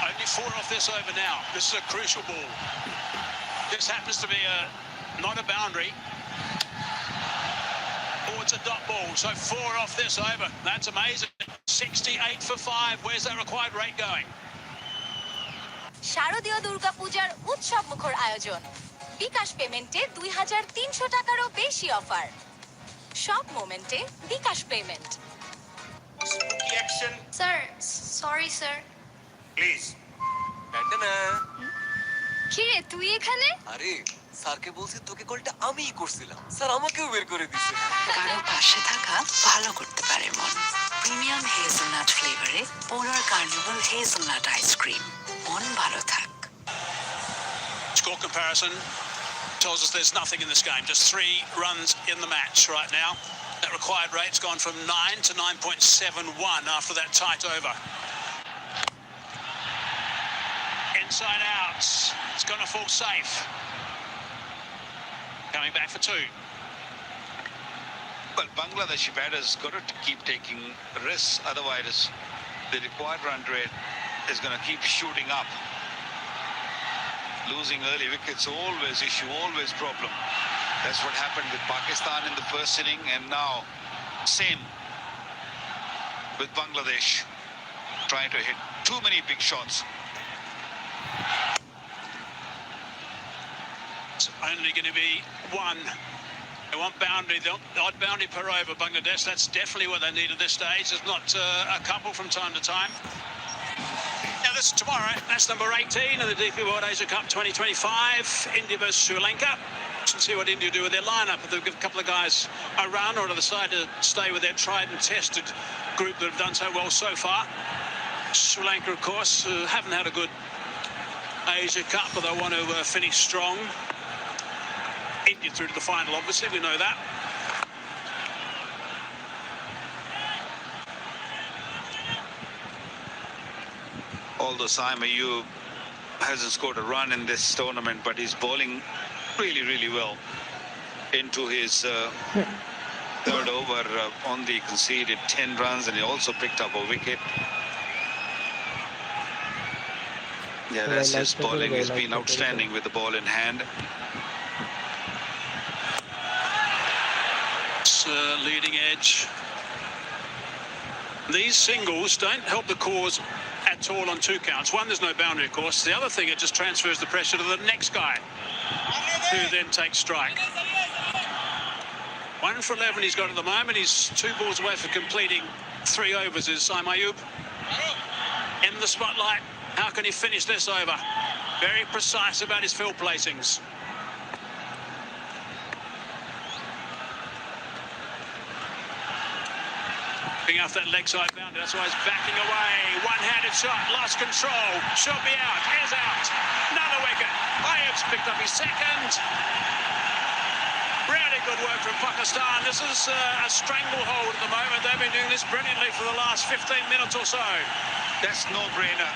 Only 4 off this over now. This is a crucial ball. This happens to be not a boundary. Oh, it's a dot ball. So 4 off this over. That's amazing. 68 for 5. Where's that required rate going? শারদীয় দুর্গাপূজার উৎসব মুখর আয়োজন। বিকাশ পেমেন্টে 2300 টাকারও বেশি offer. সব মোমেন্টে bKash payment. Spooky action, sir, sorry sir. please. কি রে তুই এখানে? আরে স্যারকে বলছি তোকে কলটা আমিই করছিলাম, স্যার আমাকেও বের করে দিয়েছে। কারো পাশে থাকা ভালো করতে পারে মন। প্রিমিয়াম হেজেলনাট ফ্লেভারে পোলার কার্নিভাল হেজেলনাট আইসক্রিম। মন ভালো থাক। Score comparison tells us there's nothing in this game. Just 3 runs in the match right now. That required rate's gone from 9 to 9.71 after that tight over. Inside out. It's going to fall safe. Coming back for 2. Well, Bangladeshi batters got to keep taking risks. Otherwise, the required run rate is going to keep shooting up. Losing early wickets, always issue, always problem. That's what happened with Pakistan in the first inning, and now same with Bangladesh, trying to hit too many big shots. It's only going to be 1. They want boundary, the odd boundary per over, Bangladesh. That's definitely what they need at this stage. There's not a couple from time to time. Now this is tomorrow. That's number 18 of the DP World Asia Cup 2025. India versus Sri Lanka. Let's see what India do with their lineup. If they'll give a couple of guys a run, or do they decide to stay with their tried and tested group that have done so well so far. Sri Lanka, of course, haven't had a good Asia Cup, but they want to finish strong. India through to the final, obviously, we know that. Although Saim Ayub hasn't scored a run in this tournament, but he's bowling really, really well into his third over. On the conceded 10 runs, and he also picked up a wicket. Yeah, that's his bowling. He's been outstanding with the ball in hand. Leading edge. These singles don't help the cause at all on 2 counts. One, there's no boundary, of course. The other thing, it just transfers the pressure to the next guy, who then takes strike. 1 for 11 he's got at the moment. He's 2 balls away from completing 3 overs. Is Mayub in the spotlight? How can he finish this over? Very precise about his field placings. Picking off that leg side boundary, that's why he's backing away. One-handed shot, lost control, should be out, is out. Another wicket. Ayub's picked up his second. Really good work from Pakistan. This is a stranglehold at the moment. They've been doing this brilliantly for the last 15 minutes or so. That's no-brainer.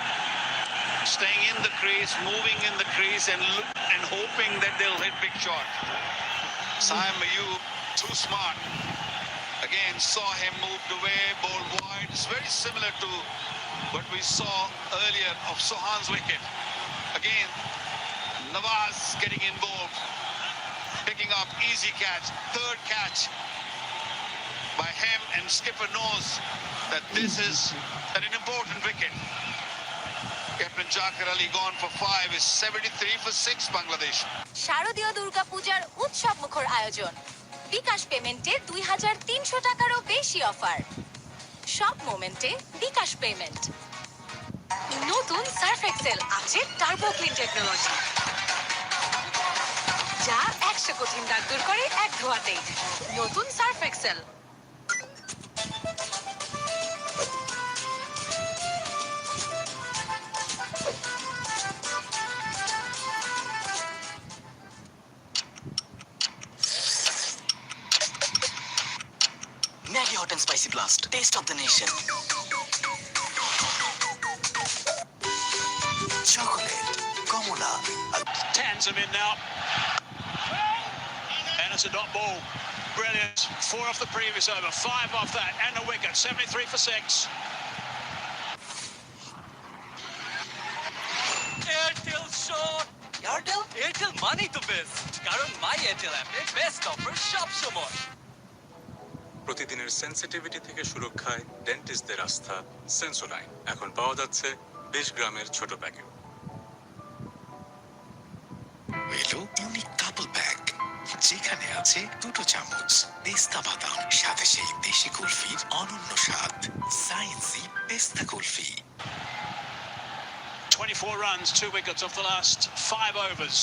Staying in the crease, moving in the crease, and hoping that they'll hit big shot. Saim Ayub, too smart. Again, saw him moved away, ball wide. It's very similar to what we saw earlier of Sohan's wicket. Again, Nawaz getting involved, picking up easy catch, 3rd catch by him, and skipper knows that this is an important wicket. Captain Jaqar Ali gone for 5 is 73 for 6 Bangladesh. শারদীয় দুর্গাপূজার উৎসব মুখর আয়োজন। বিকাশ পেমেন্টে 2300 টাকারও বেশি offer. সব মোমেন্টে বিকাশ পেমেন্ট। নতুন সার্ফ এক্সেল আছে টার্বো ক্লিন টেকনোলজি, যা 100 কঠিন দাগ দূর করে এক ধোয়াতেই। নতুন Surf Excel. Maggi Hot and Spicy Blast. Taste of the nation. Chocolate. Komula. Tans him in now. And it's a dot ball. Brilliant. 4 off the previous over. 5 off that. And a wicket. 73 for 6. Airtel short. Airtel? Airtel money to best. কারণ my Airtel অ্যাপে best offer সব সময়। প্রতিদিনের sensitivity থেকে সুরক্ষায় ডেন্টিস্টদের আস্থা Sensodyne এখন পাওয়া যাচ্ছে 20 গ্রামের ছোট প্যাকেট। এলো ইউনিক কাপল প্যাক, যেখানে আছে 2 চামচ পেস্তা বাদাম, সাথে সেই দেশি কুলফির অনন্য স্বাদ, সায়েন্সি পেস্তা kulfi. 24 runs, 2 wickets off the last 5 overs.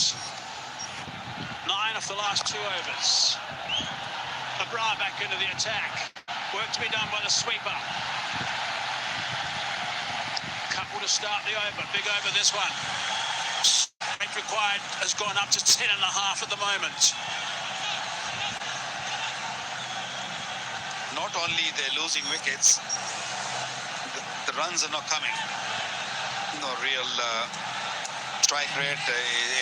9 off the last 2 overs. Abra back into the attack. Work to be done by the sweeper. Couple to start the over. Big over this one. Strength required has gone up to 10.5 at the moment. Not only they're losing wickets, the runs are not coming. No real strike rate.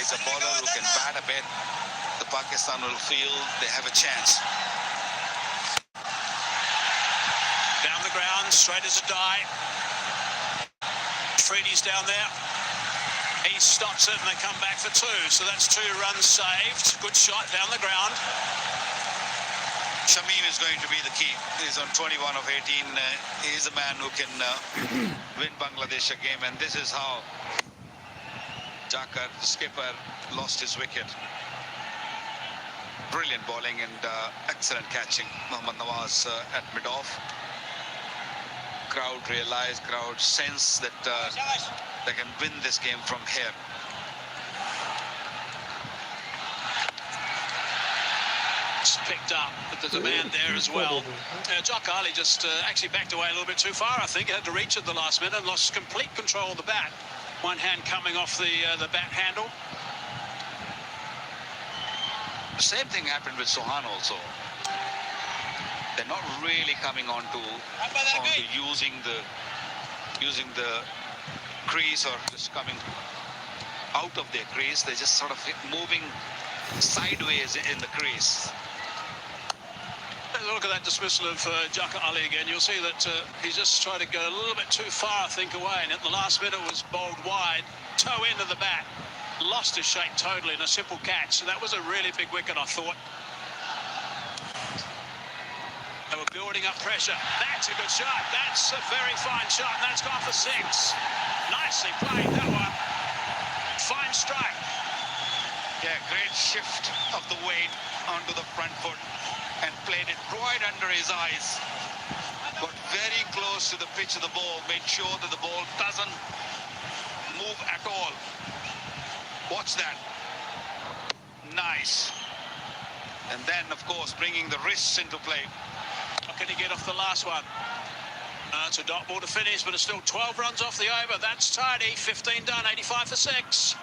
Is a bowler who can bat a bit. The Pakistan will feel they have a chance. Down the ground, straight as a die. Freedy's down there. He stops it and they come back for 2. So that's 2 runs saved. Good shot down the ground. Shamim is going to be the key. He's on 21 of 18. He's a man who can win Bangladesh a game. And this is how Jaqar, the skipper, lost his wicket. Brilliant bowling and excellent catching. Mohammad Nawaz at mid-off. Crowd realize, crowd sense that they can win this game from here. It's picked up, but there's a man there as well. Jaqar Ali just actually backed away a little bit too far, I think. He had to reach at the last minute and lost complete control of the bat. One hand coming off the bat handle. The same thing happened with Sohan also. They're not really coming onto using the crease or just coming out of their crease. They're just sort of moving sideways in the crease. Look at that dismissal of Jaqar Ali again. You'll see that he's just tried to go a little bit too far, I think, away. And at the last minute was bowled wide, toe into the bat. Lost his shape totally in a simple catch. So that was a really big wicket, I thought. They were building up pressure. That's a good shot. That's a very fine shot. And that's gone for 6. Nicely played, that one. Fine strike. Yeah, great shift of the weight onto the front foot and played it right under his eyes. Got very close to the pitch of the ball, made sure that the ball doesn't move at all. Watch that. Nice. And then, of course, bringing the wrists into play. How can he get off the last one? It's a dot ball to finish, but it's still 12 runs off the over. That's tidy. 15 done, 85 for 6.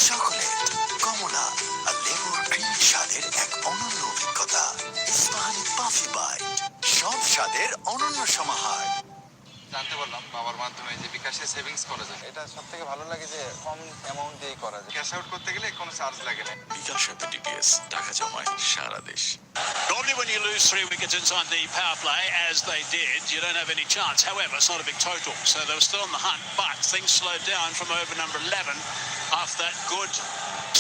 Chocolate, কমলা আর লেবুর cream স্বাদের এক অনন্য অভিজ্ঞতা। Ispahani puffy byte, সব স্বাদের অনন্য সমাহার। জানতে পারলাম বাবার মাধ্যমে যে বিকাশে সেভিংস করা যায়। এটা সবথেকে ভালো লাগে যে কম অ্যামাউন্ট দিয়েই করা যায়। ক্যাশ আউট করতে গেলে কোনো চার্জ লাগে না। বিকাশ অ্যাপে ডিপিএস টাকা জমায় সারা দেশ। Normally when you lose 3 wickets inside the power play, as they did, you don't have any chance. However, it's not a big total, so they were still on the hunt, but things slowed down from over number 11 after that good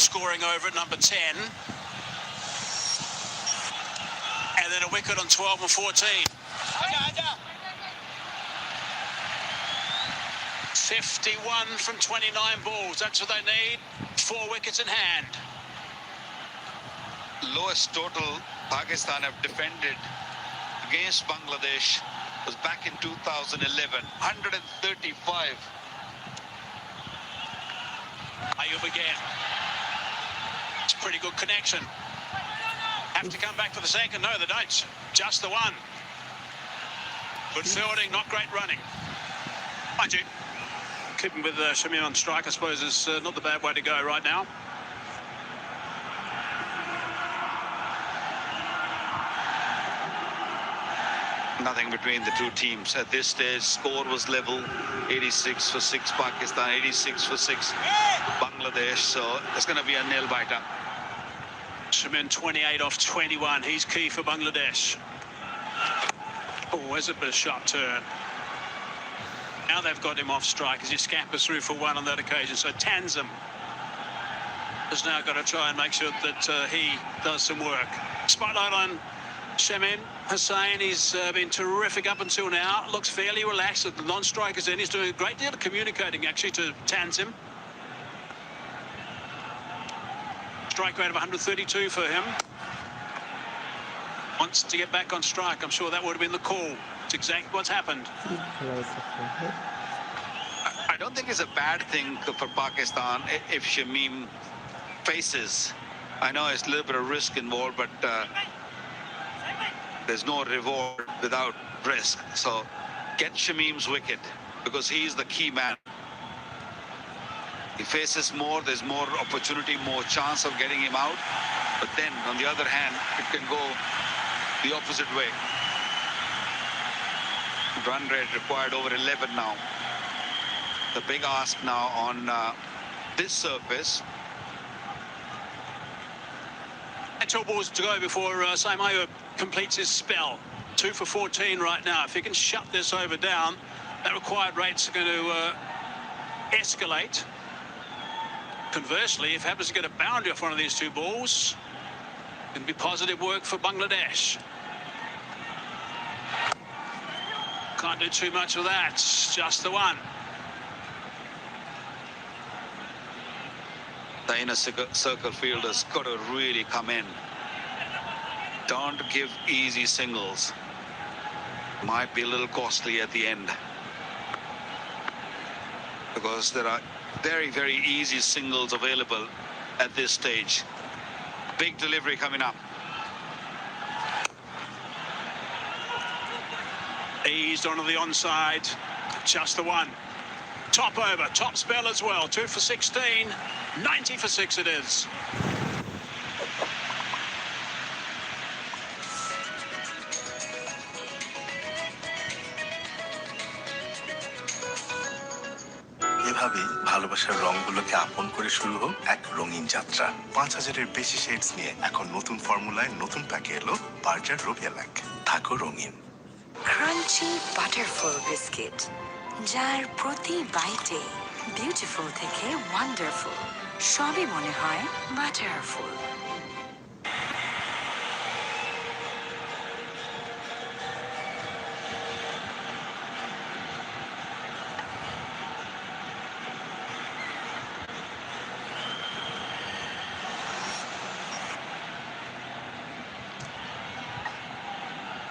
scoring over at number 10. And then a wicket on 12 and 14. 51 from 29 balls. That's what they need. 4 wickets in hand. Lowest total Pakistan have defended against Bangladesh was back in 2011, 135. Ayub again. It's a pretty good connection. Have to come back for the second. No, they don't. Just the one. Good fielding, not great running. Mind you, keeping with Shamim on strike, I suppose, is not the bad way to go right now. Nothing between the two teams at this stage. Score was level, 86 for 6 Pakistan, 86 for 6 Bangladesh. So it's going to be a nail biter. Shamin 28 off 21. He's key for Bangladesh. Oh, there's a bit of sharp turn. Now they've got him off strike as he scampers through for 1 on that occasion. So Tanzim has now got to try and make sure that he does some work. Spotlight on Shamin Hussain. He's been terrific up until now. Looks fairly relaxed at the non-strikers in. He's doing a great deal of communicating actually to Tanzim. Strike rate of 132 for him. Wants to get back on strike. I'm sure that would have been the call. It's exactly what's happened. I don't think it's a bad thing for Pakistan if Shamim faces. I know it's a little bit of risk involved, but there's no reward without risk. So get Shamim's wicket because he's the key man. He faces more, there's more opportunity, more chance of getting him out. But then, on the other hand, it can go the opposite way. Run rate required over 11 now. The big ask now on this surface. And 2 balls to go before Saim Ayub completes his spell. 2 for 14 right now. If he can shut this over down, that required rate's going to escalate. Conversely, if he happens to get a boundary off one of these 2 balls, it can be positive work for Bangladesh. Can't do too much with that. Just the one. The inner circle fielders got to really come in. Don't give easy singles. Might be a little costly at the end. Because there are very, very easy singles available at this stage. Big delivery coming up. Eased onto the onside. Just the one. Top over, top spell as well. 2 for 16. 90 for 6 it is. এভাবে ভালোবাসার রংগুলোকে আপন করে শুরু হোক এক রঙিন যাত্রা। 5000-এর বেশি শেডস নিয়ে এখন নতুন ফর্মুলায় নতুন প্যাকে এলো বার্জার রোভিয়া ল্যাক। থাকো রঙিন। Crunchy butterfull biscuit. যার প্রতি বাইটে বিউটিফুল থেকে ওয়ান্ডারফুল সবই মনে হয় বাটারফুল।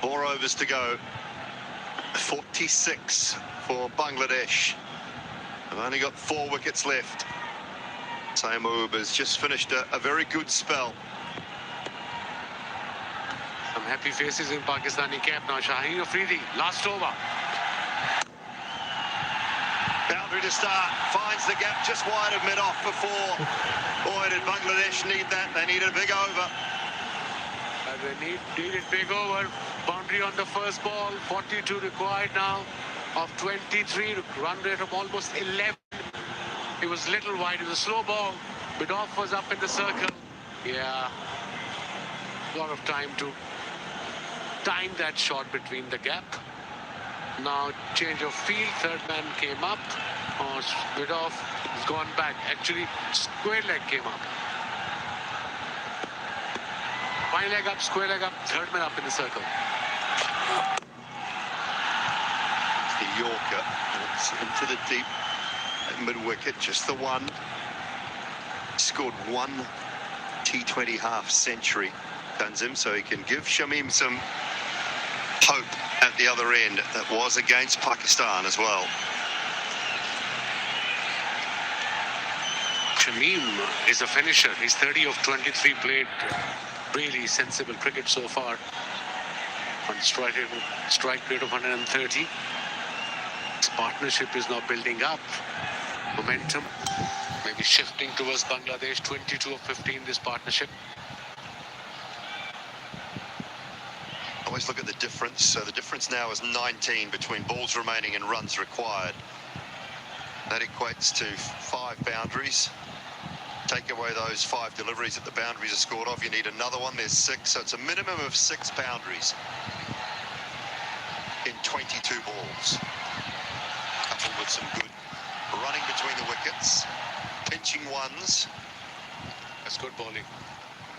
Four overs to go. 46 for Bangladesh. They've only got 4 wickets left. Saimoob has just finished a very good spell. Some happy faces in Pakistani camp now. Shaheen Afridi, last over. Boundary to start, finds the gap just wide of mid-off before. Boy, did Bangladesh need that. They needed a big over. They needed big over. Boundary on the first ball. 42 required now of 23. Run rate of almost 11. It was little wide. It was a slow ball. Mid-off was up in the circle. Yeah. A lot of time to time that shot between the gap. Now change of field. Third man came up. Mid-off has gone back. Actually, square leg came up. Fine leg up, square leg up, third man up in the circle. It's the Yorker, and it's into the deep mid-wicket, just the one. Scored 1 T20 half century, Tanzim, so he can give Shamim some hope at the other end. That was against Pakistan as well. Shamim is a finisher. He's 30 of 23 played. Really sensible cricket so far. On strike rate of 130. This partnership is now building up. Momentum maybe shifting towards Bangladesh. 22 of 15 this partnership. Always look at the difference. So the difference now is 19 between balls remaining and runs required. That equates to 5 boundaries. Take away those 5 deliveries that the boundaries are scored off, you need another one. There's 6, so it's a minimum of 6 boundaries in 22 balls. Coupled with some good running between the wickets, pinching ones. That's good bowling.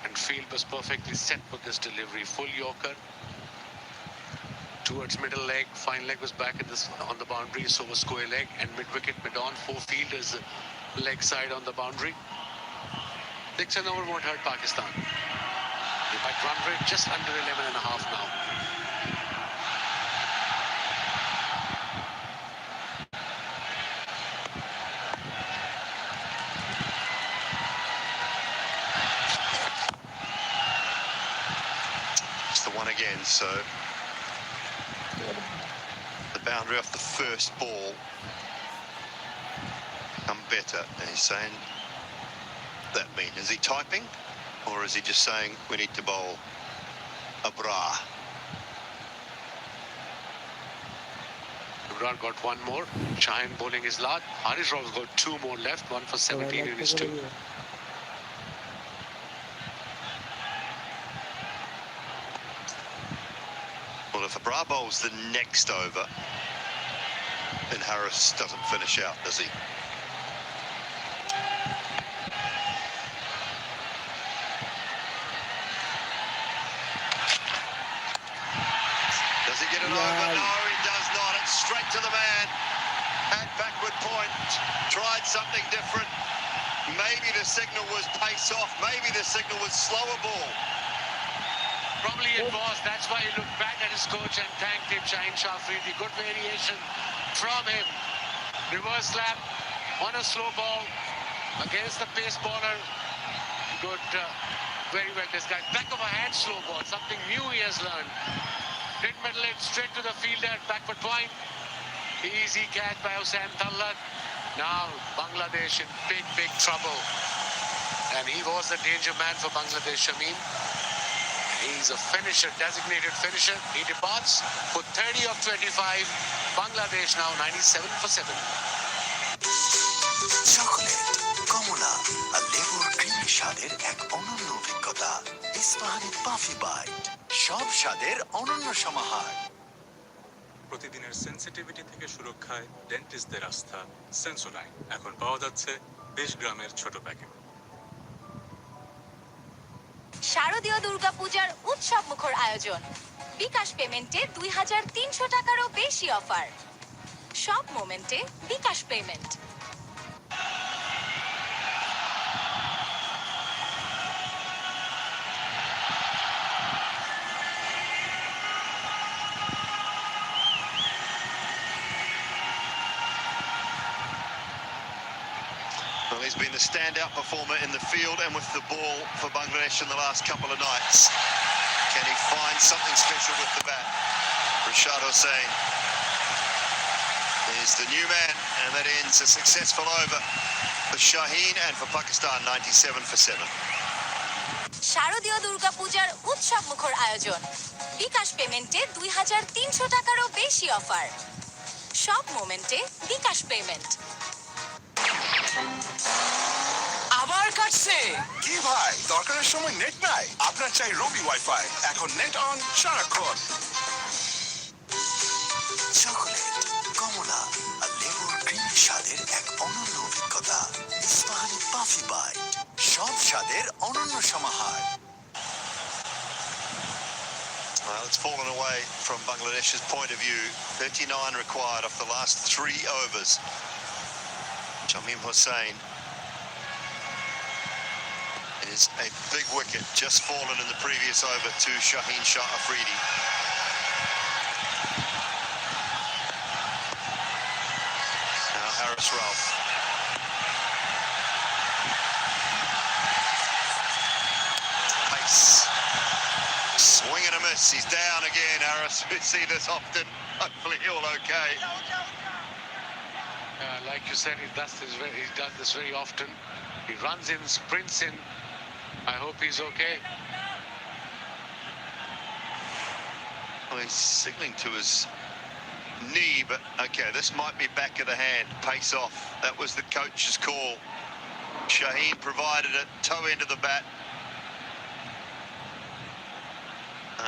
And field was perfectly set for this delivery. Full Yorker towards middle leg. Fine leg was back on the boundary, so was square leg. And mid-wicket, mid-on, 4 fielders leg side on the boundary. 6 and over won't hurt Pakistan. They might run rate just under 11.5 now. It's the one again, so the boundary off the first ball come better. And he's saying that mean? Is he typing, or is he just saying we need to bowl a bra? Imran got 1 more. Shaheen bowling his last. Harish Raw's got 2 more left. 1 for 17 in his 2. Well, if Abra bowls the next over, then Harris doesn't finish out, does he? Does he get it over? No, he does not. It's straight to the man at backward point. Tried something different. Maybe the signal was pace off. Maybe the signal was slower ball. Probably it was. That's why he looked back at his coach and thanked him, Shaheen Afridi. Good variation from him. Reverse slap on a slow ball against the pace bowler. Good, very well disguised. Back of a hand slow ball. Something new he has learned. Didn't middle it straight to the fielder at backward point. Easy catch by Hussain Tallat. Now Bangladesh in big, big trouble. And he was the danger man for Bangladesh, Shamim. He's a finisher, designated finisher. He departs for 30 of 25. Bangladesh now 97 for 7. Chocolate, কমলা আর লেবুর creamy স্বাদের এক অনন্য অভিজ্ঞতা। Ispahani puffy byte, সব স্বাদের অনন্য সমাহার। প্রতিদিনের সেন্সিটিভিটি থেকে সুরক্ষায় ডেন্টিস্টদের আস্থা সেন্সোডাইন এখন পাওয়া যাচ্ছে 20 গ্রামের ছোট প্যাকেট। শারদীয় দুর্গাপূজার উৎসব মুখর আয়োজন। বিকাশ পেমেন্টে 2300 টাকারও বেশি অফার। সব মোমেন্টে bKash payment. Well, he's been the standout performer in the field and with the ball for Bangladesh in the last couple of nights. Can he find something special with the bat? Rashad Hussain is the new man, and that ends a successful over for Shaheen and for Pakistan, 97 for 7. শারদীয় দুর্গাপূজার উৎসব মুখর আয়োজন। বিকাশ পেমেন্টে 2300 টাকারও বেশি offer. সব মোমেন্টে বিকাশ পেমেন্ট। আবার কাটছে কি ভাই, দরকারের সময় নেট নাই? আপনার চাই রবি ওয়াইফাই। এখন নেট অন সারাক্ষণ। চকোলেট, কমলা আর লেবুর ক্রিমি স্বাদের এক অনন্য অভিজ্ঞতা। ইস্পাহানি পাফি বাইট, সব স্বাদের অনন্য সমাহার। Well, it's fallen away from Bangladesh's point of view. 39 required off the last 3 overs. Shamim Hussain is a big wicket, just fallen in the previous over to Shaheen Shah Afridi. Now Haris Ralph. Pace. Swing and a miss. He's down again, Harris. We see this often. Hopefully he'll okay. Like you said, he does this very often. He runs in, sprints in. I hope he's okay. Well, he's signaling to his knee, but okay, this might be back of the hand. Pace off. That was the coach's call. Shaheen provided it, toe into the bat.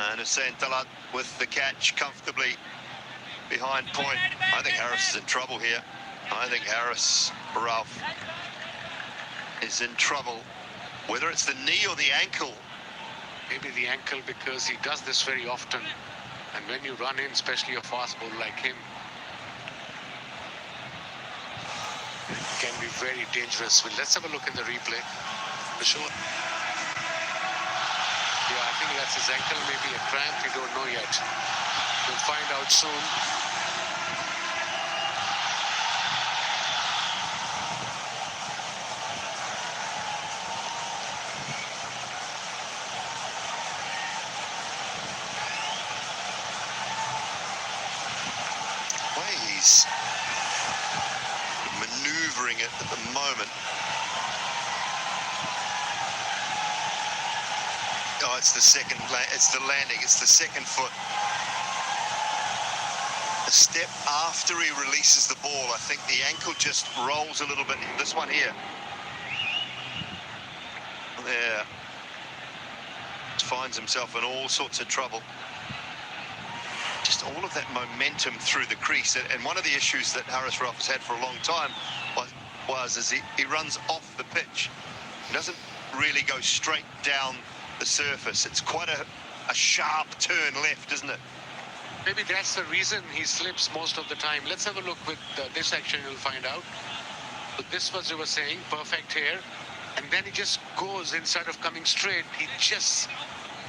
And Hussain Talat with the catch comfortably behind point. I think Harris is in trouble here. I think Haris Ralph is in trouble. Whether it's the knee or the ankle. Maybe the ankle, because he does this very often. And when you run in, especially a fast bowler like him, it can be very dangerous. Well, let's have a look in the replay. For sure. Yeah, I think that's his ankle, maybe a cramp, we don't know yet. We'll find out soon. He's maneuvering it at the moment. Oh, it's the landing, it's the second foot. A step after he releases the ball, I think the ankle just rolls a little bit. This one here. There. Finds himself in all sorts of trouble. Just all of that momentum through the crease, and one of the issues that Haris Ralph has had for a long time was he runs off the pitch. He doesn't really go straight down the surface. It's quite a sharp turn left, isn't it? Maybe that's the reason he slips most of the time. Let's have a look with this action, you'll find out. So this was, you were saying, perfect here, and then he just goes, instead of coming straight, he just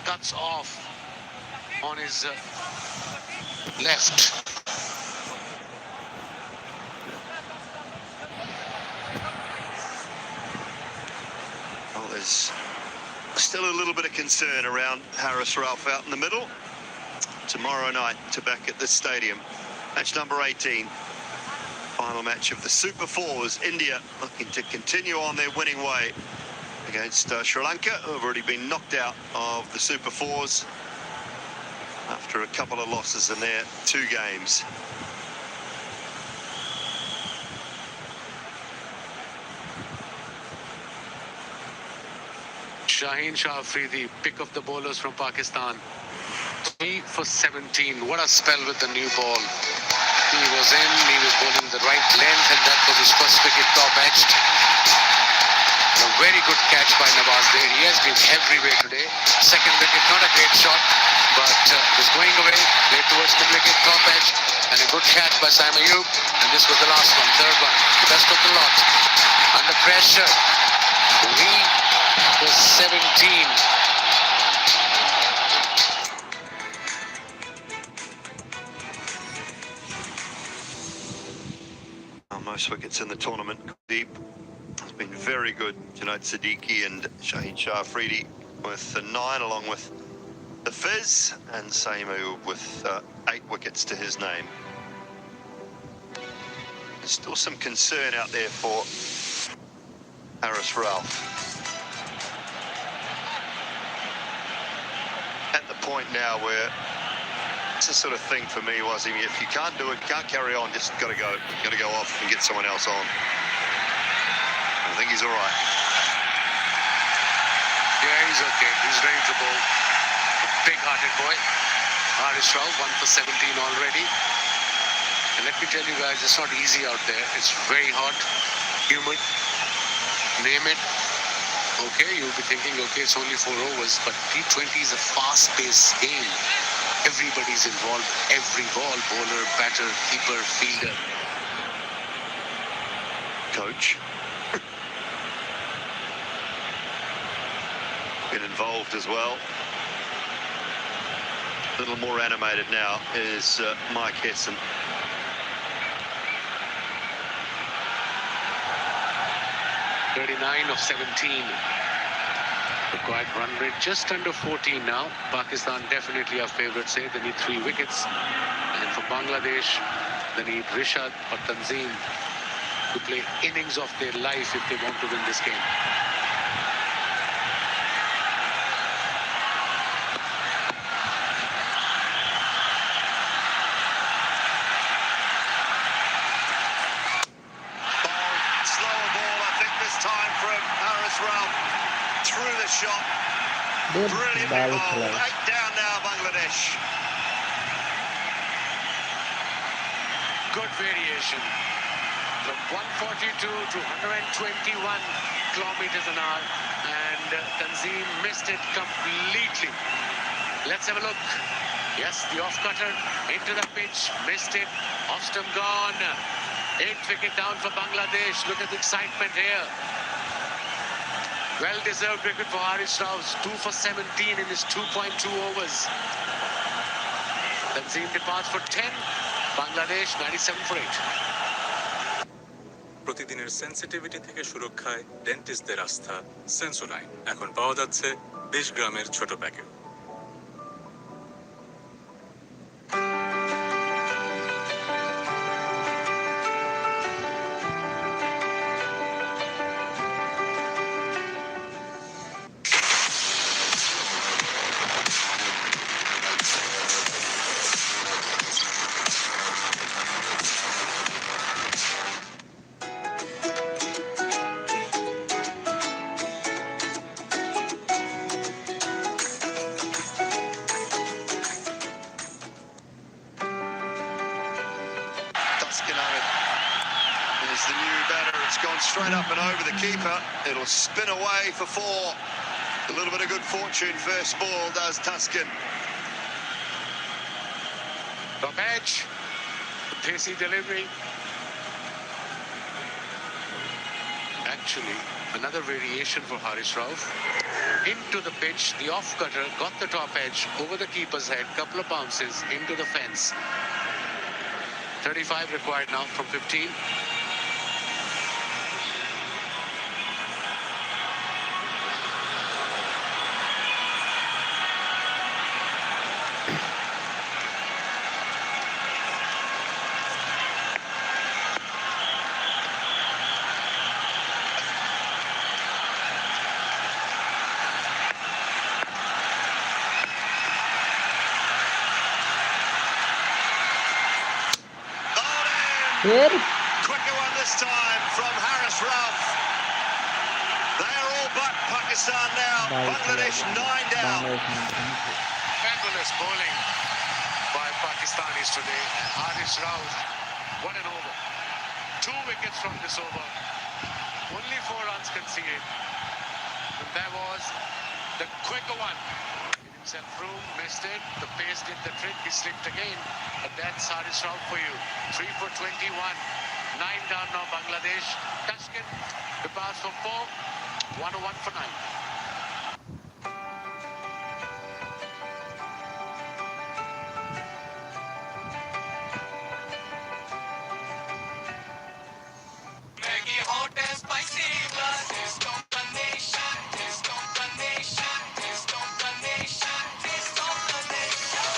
cuts off on his left. Well, there's still a little bit of concern around Haris Ralph out in the middle. Tomorrow night to back at this stadium. Match number 18. Final match of the Super Fours. India looking to continue on their winning way against Sri Lanka, who have already been knocked out of the Super Fours after a couple of losses in their 2 games. Shaheen Shah Afridi, pick of the bowlers from Pakistan. 3 for 17. What a spell with the new ball. He was bowling the right length, and that was his first wicket, top edged. A very good catch by Nawaz there. He has been everywhere today. Second wicket, not a great shot, but was going away, played towards mid wicket, top edge, and a good catch by Saim Ayub. And this was the last one, third one, the best of the lot. Under pressure, 3 for 17. Most wickets in the tournament. Deep has been very good. Ģenar and Shaheen Shah Afridi with 9, along with the Fizz, and Saim Ayub with 8 wickets to his name. There's still some concern out there for Haris Ralph. At the point now where it's the sort of thing for me, Wasim, if you can't do it, you can't carry on, just got to go off and get someone else on. I think he's all right. Yeah, he's okay. He's ready to bowl. A big-hearted boy. Haris Ralph, 1 for 17 already. And let me tell you guys, it's not easy out there. It's very hot, humid, name it. Okay, you'll be thinking, okay, it's only 4 overs, but T20 is a fast-paced game. Everybody's involved, every ball, bowler, batter, keeper, fielder. Coach. Been involved as well. A little more animated now is Mike Hesson. .39 of 17. Required run rate just under 14 now. Pakistan definitely our favourites here. They need 3 wickets. And for Bangladesh, they need Rishad or Tanzim to play innings of their life if they want to win this game. Slower ball, I think, this time from Haris Ralph. Through the shot. Brilliantly bowled. 8 down now, Bangladesh. Good variation. From 142 to 121 kilometers an hour. And Tanzim missed it completely. Let's have a look. Yes, the off-cutter into the pitch. Missed it. Off stump gone. 8th wicket down for Bangladesh. Look at the excitement here. Well-deserved wicket for Haris Ralph. 2 for 17 in his 2.2 overs. Tanzim departs for 10. Bangladesh 97 for 8. প্রতিদিনের sensitivity থেকে সুরক্ষায় ডেন্টিস্টদের আস্থা Sensodyne এখন পাওয়া যাচ্ছে 20 গ্রামের ছোট packet. Is the new batter. It's gone straight up and over the keeper. It'll spin away for 4. A little bit of good fortune first ball does Tuscan. Top edge. Pacey delivery. Actually, another variation for Haris Ralph. Into the pitch, the off-cutter got the top edge over the keeper's head. Couple of bounces into the fence. 35 required now from 15. Quicker one this time from Haris Ralph. They are all but Pakistan now. Bangladesh 9 down. marvelous bowling by Pakistanis today. And Haris Rauf, what an over. 2 wickets from this over. Only 4 runs conceded. And that was the quicker one. Gave himself room, missed it. The pace did the trick. He slipped again. But that's Haris Rauf for you. 3 for 21. 9 down now, Bangladesh. Tashkent, the pass for 4. 101 for 9. Maggie hot and spicy, but this combination, this combination, this combination, this combination.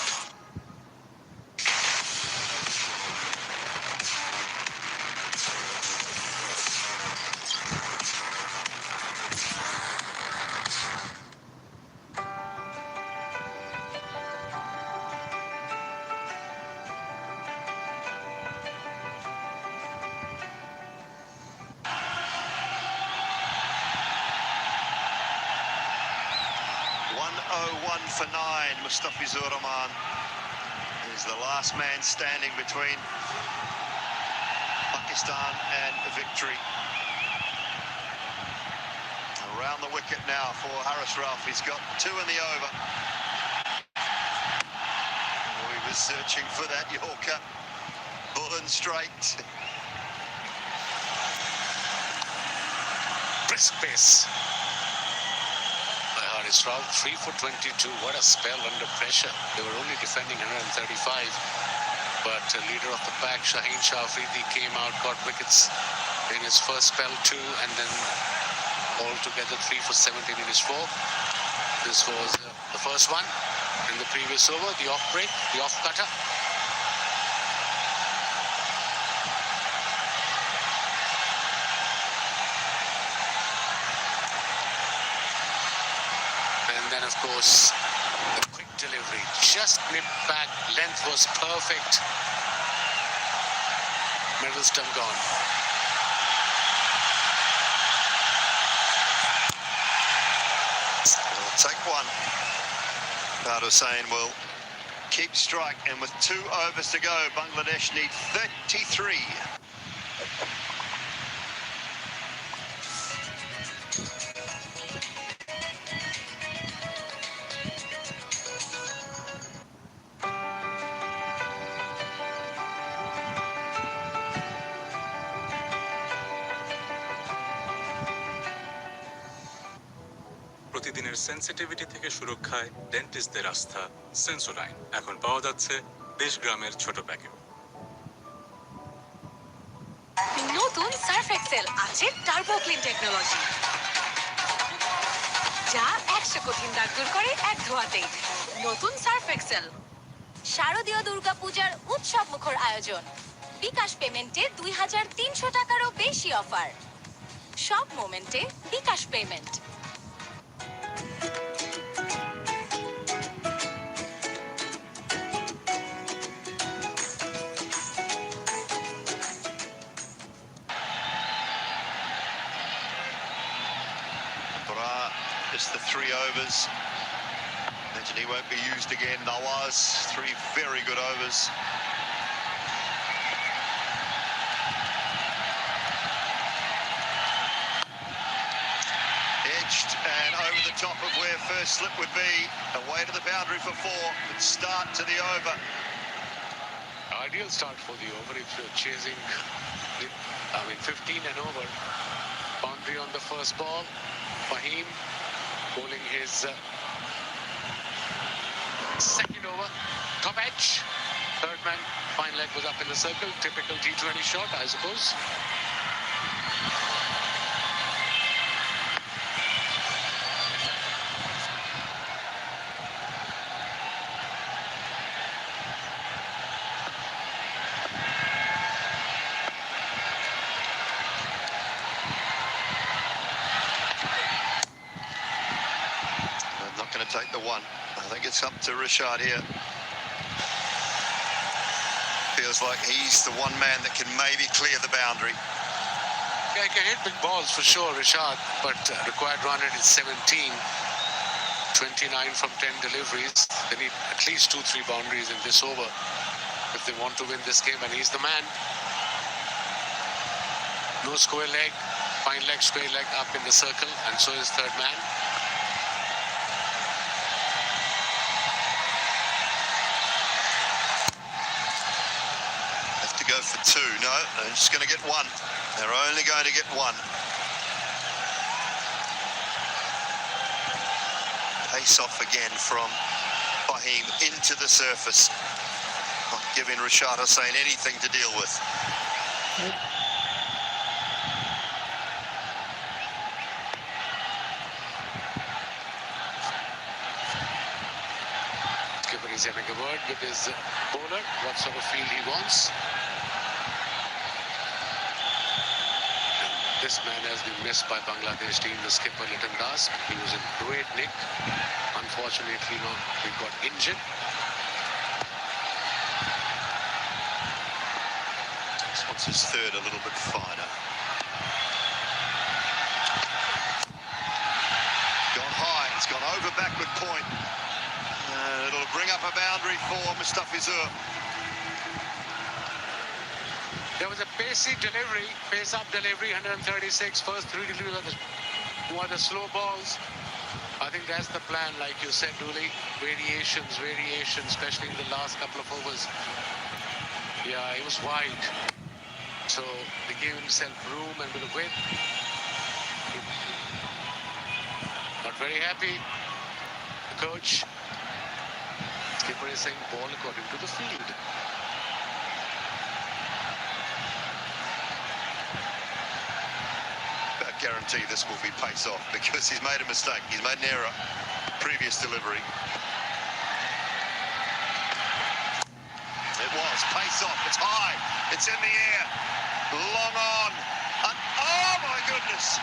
One for 9. Ꭼ Rahman is the last man standing between Pakistan and victory. Around the wicket now for Haris Rauf. He's got 2 in the over. Oh, he was searching for that Yorker. Bull and straight. Brisk pace. Haris Rauf, 3 for 22. What a spell under pressure. They were only defending 135. But leader of the pack, Shaheen Shah Afridi, came out, got wickets in his first spell too, and then altogether 3 for 17 in his 4. This was the first one in the previous over, the off break, the off cutter. And then, of course, the quick delivery, just nipped back, length was perfect. Middle stump gone. We'll take one. Fahad Hussain will keep strike, and with 2 overs to go, Bangladesh need 33. প্রতিদিনের sensitivity থেকে সুরক্ষায় ডেন্টিস্টদের আস্থা Sensodyne এখন পাওয়া যাচ্ছে 20 গ্রামের ছোট packet. নতুন সার্ফ এক্সেল আছে টার্বো ক্লিন টেকনোলজি, যা 100 কঠিন দাগ দূর করে এক ধোয়াতেই। নতুন সার্ফ এক্সেল। শারদীয় দুর্গাপূজার উৎসব মুখর আয়োজন। বিকাশ পেমেন্টে 2300 টাকারও বেশি অফার। সব মোমেন্টে bKash payment. Just the 3 overs. Imagine he won't be used again. Nawaz, 3 very good overs. Edged and over the top of where first slip would be. Away to the boundary for 4. Good start to the over. Ideal start for the over if you're chasing, 15 and over. Boundary on the first ball. Fahim bowling his second over. Top edge. Third man, fine leg was up in the circle. Typical T20 shot, I suppose. Take the 1. I think it's up to Rashad here. Feels like he's the one man that can maybe clear the boundary. Yeah, he can hit big balls for sure, Rashad, but required run rate is 17. 29 from 10 deliveries. They need at least 2-3 boundaries in this over if they want to win this game, and he's the man. No square leg, fine leg, square leg up in the circle, and so is third man. Have to go for two. No, they're just going to get one. They're only going to get one. Pace off again from Fahim into the surface. Not giving Rashad Hussain anything to deal with. Skipper is having a word with his bowler, what sort of field he wants. And this man has been missed by Bangladesh team, the skipper Liton Das. He was in great nick. Unfortunately, he got injured. This wants his third a little bit finer. Gone high, it's gone over backward point. It'll bring up a boundary for Mustafizur. There was a pacey delivery, pace-up delivery, 136. First three deliveries were the slow balls. I think that's the plan, like you said, Dooley. Variations, especially in the last couple of overs. Yeah, it was wide. So they gave himself room and a bit of width. Not very happy. The coach. Skipper is saying ball according to the field. I guarantee this will be pace off because he's made a mistake. He's made an error. Previous delivery. It was pace off. It's high. It's in the air. Long on. And, oh my goodness.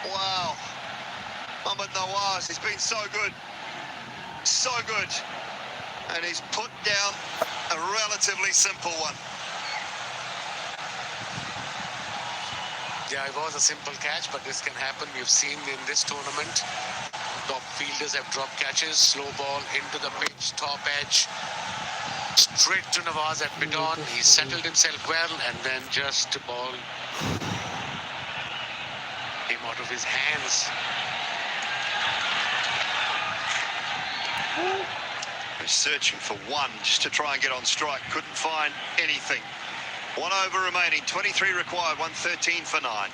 Wow. Mohammad Nawaz, he's been so good. So good. And he's put down a relatively simple one. Yeah, it was a simple catch, but this can happen. We've seen in this tournament, top fielders have dropped catches, slow ball into the pitch, top edge, straight to Nawaz at mid-on. He settled himself well, and then just the ball came out of his hands. He's searching for one just to try and get on strike. Couldn't find anything. 1 over remaining, 23 required, 113 for 9.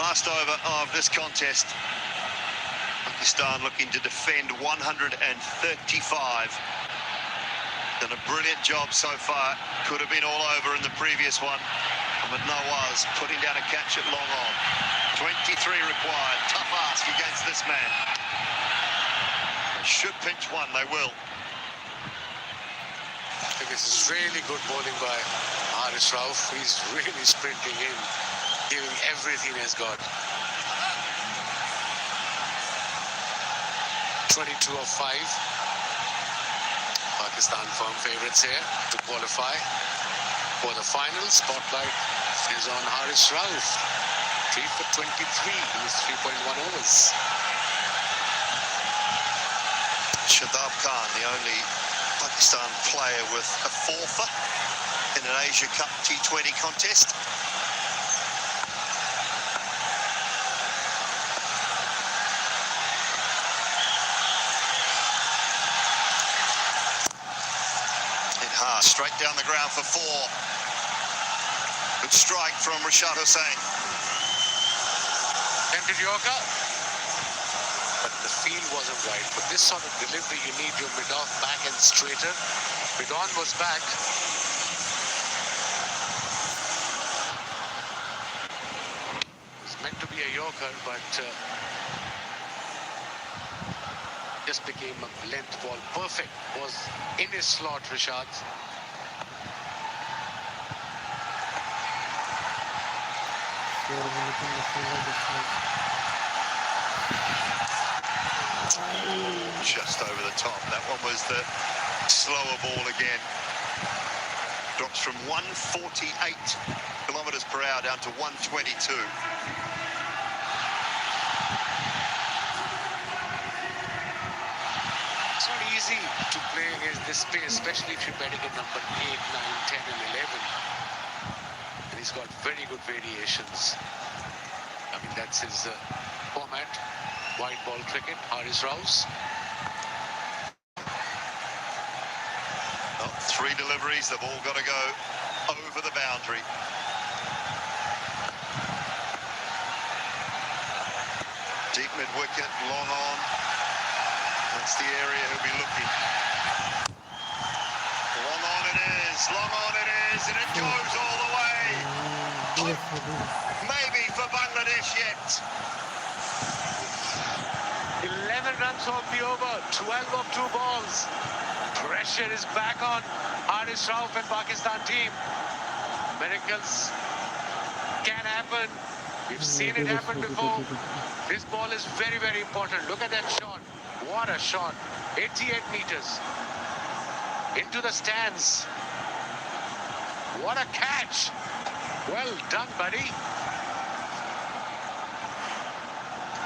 Last over of this contest. Pakistan looking to defend 135. Done a brilliant job so far. Could have been all over in the previous one. Mohammad Nawaz putting down a catch at long on. 23 required. Tough ask against this man. They should pinch one. They will. I think this is really good bowling by Haris Rauf. He's really sprinting in, giving everything he's got. 22 of 5. Pakistan firm favourites here to qualify for the final. Spotlight is on Haris Rauf. 3 for 23 in his 3.1 overs. Shadab Khan, the only Pakistan player with a fourfer in an Asia Cup T20 contest. Straight down the ground for 4. Good strike from Rashad Hussain. Tempted Yorker, but the field wasn't right. For this sort of delivery, you need your mid-off back and straighter. Mid-on was back. Yorker, but just became a length ball. Perfect. Was in his slot, Rishad. Just over the top. That one was the slower ball again. Drops from 148 kilometers per hour down to 122. It's not easy to play against this pace, especially if you're betting at number 8, 9, 10 and 11. And he's got very good variations. I mean, that's his format. White ball cricket, Haris Rouse. Well, 3 deliveries, they've all got to go over the boundary. Deep mid-wicket, long on. That's the area he'll be looking. Long on it is, and it goes all the way. Maybe for Bangladesh yet. 11 runs off the over, 12 of 2 balls. Pressure is back on Haris Rauf and Pakistan team. Miracles can happen. We've seen it happen before. This ball is very, very important. Look at that shot. What a shot. 88 meters. Into the stands. What a catch. Well done, buddy.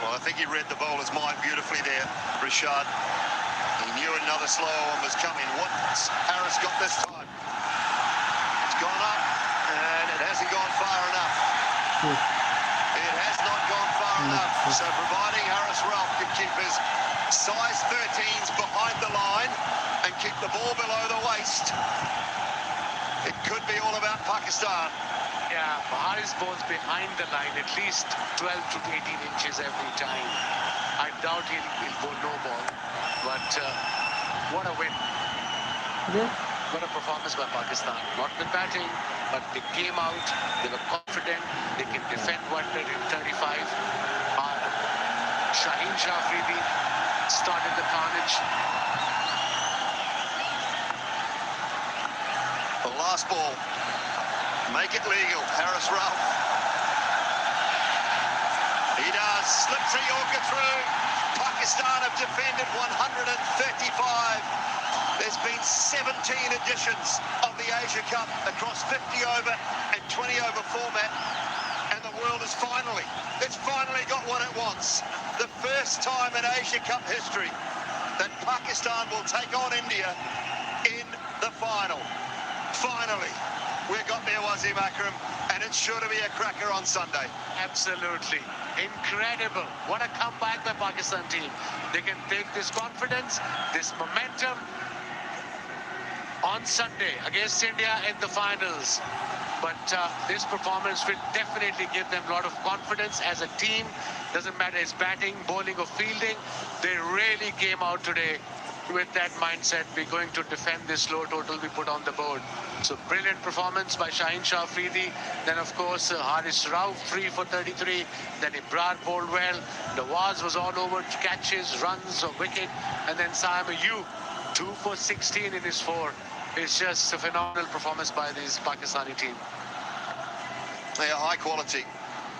Well, I think he read the bowler's mind beautifully there, Rishad. He knew another slower one was coming. What's Harris got this time? It's gone up, and it hasn't gone far enough. It has not gone far enough. So providing Haris Rauf can keep his size 13s behind the line and keep the ball below the waist, it could be all about Pakistan. Yeah, Haris bowls behind the line at least 12 to 18 inches every time. I doubt he'll bowl no ball, but what a win. What a performance by Pakistan. Not with batting, but they came out, they were confident, they can defend 135. Shaheen Shah Afridi started the carnage. The last ball. Make it legal, Haris Rauf. He does, slips a Yorker through. Pakistan have defended 135. There's been 17 editions of the Asia Cup across 50 over and 20 over format. And the world has finally got what it wants. The first time in Asia Cup history that Pakistan will take on India in the final. Finally. We got there, Ꭼ Akram, and it's sure to be a cracker on Sunday. Absolutely. Incredible. What a comeback by Pakistan team. They can take this confidence, this momentum on Sunday against India in the finals. But this performance will definitely give them a lot of confidence as a team. Doesn't matter it's batting, bowling or fielding. They really came out today with that mindset. We're going to defend this low total we put on the board. So brilliant performance by Shaheen Shah Afridi. Then of course Haris Rauf 3 for 33. Then Imran bowled well. Nawaz was all over catches, runs or wicket. And then Saim Ayub 2 for 16 in his 4. It's just a phenomenal performance by this Pakistani team. They are high quality.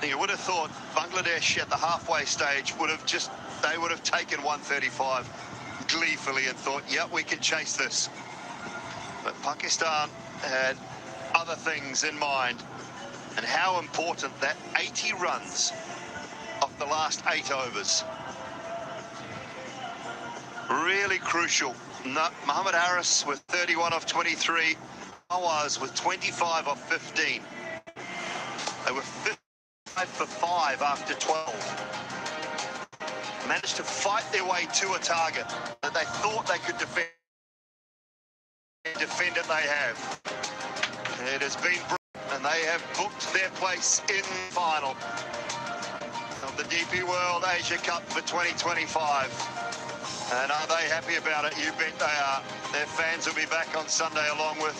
You would have thought Bangladesh at the halfway stage would have taken 135 gleefully and thought, yeah, we can chase this. But Pakistan had other things in mind, and how important that 80 runs of the last 8 overs. Really crucial. Mohammad Haris with 31 off 23. Nawaz with 25 off 15. They were 55 for 5 after 12. Managed to fight their way to a target that they thought they could defend. Defend it they have. It has been brilliant, and they have booked their place in the final of the DP World Asia Cup for 2025. And are they happy about it? You bet they are. Their fans will be back on Sunday along with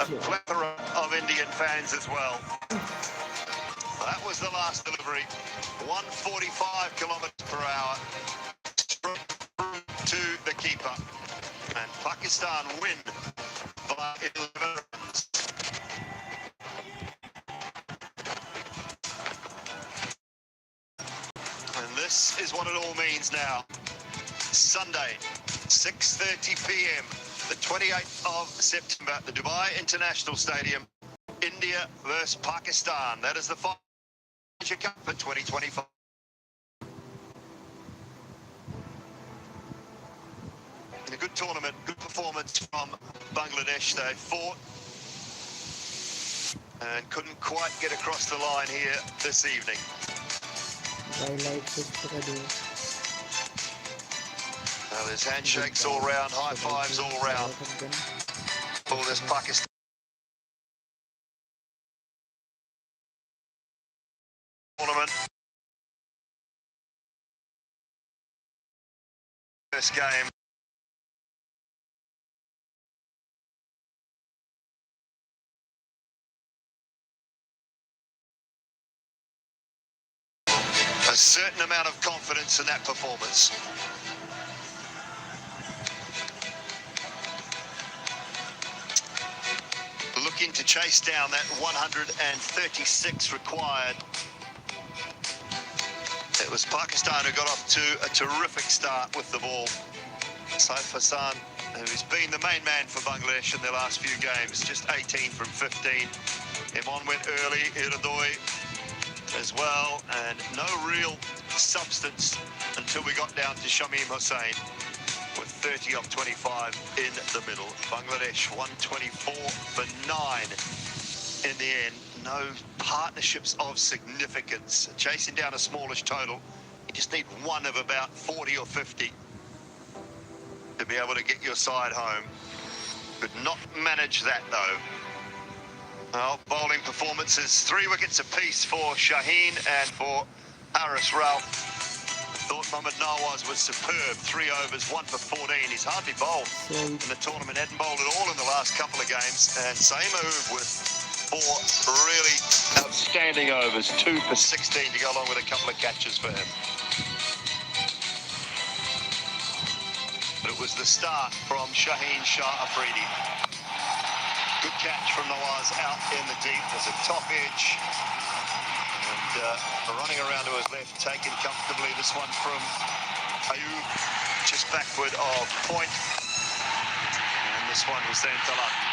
a plethora of Indian fans as well. That was the last delivery. 145 kilometers per hour. Straight to the keeper. And Pakistan win by 11 runs. And this is what it all means now. Sunday, 6:30 p.m., the 28th of September, at the Dubai International Stadium, India versus Pakistan. That is the final Asia Cup for 2025. In a good tournament, good performance from Bangladesh. They fought and couldn't quite get across the line here this evening. Well, there's handshakes all round, high fives all round for this Pakistan tournament. First game. A certain amount of confidence in that performance. Looking to chase down that 136 required. It was Pakistan who got off to a terrific start with the ball. Saif Hassan, who's been the main man for Bangladesh in their last few games, just 18 from 15. Imon went early, Iradoy as well, and no real substance until we got down to Shamim Hussain with 30 of 25 in the middle. Bangladesh 124 for 9 in the end. No partnerships of significance. Chasing down a smallish total, you just need one of about 40 or 50 to be able to get your side home. Could not manage that though. Well, bowling performances, 3 wickets apiece for Shaheen and for Haris Ralph. Thought Mohammad Nawaz was superb, 3 overs, 1 for 14. He's hardly bowled in the tournament, hadn't bowled at all in the last couple of games. And same move with 4 really outstanding overs, 2 for 16 to go along with a couple of catches for him. But it was the start from Shaheen Shah Afridi. Good catch from Nawaz out in the deep. There's a top edge. And running around to his left, taken comfortably. This one from Ayub, just backward of point. And this one was then Talak.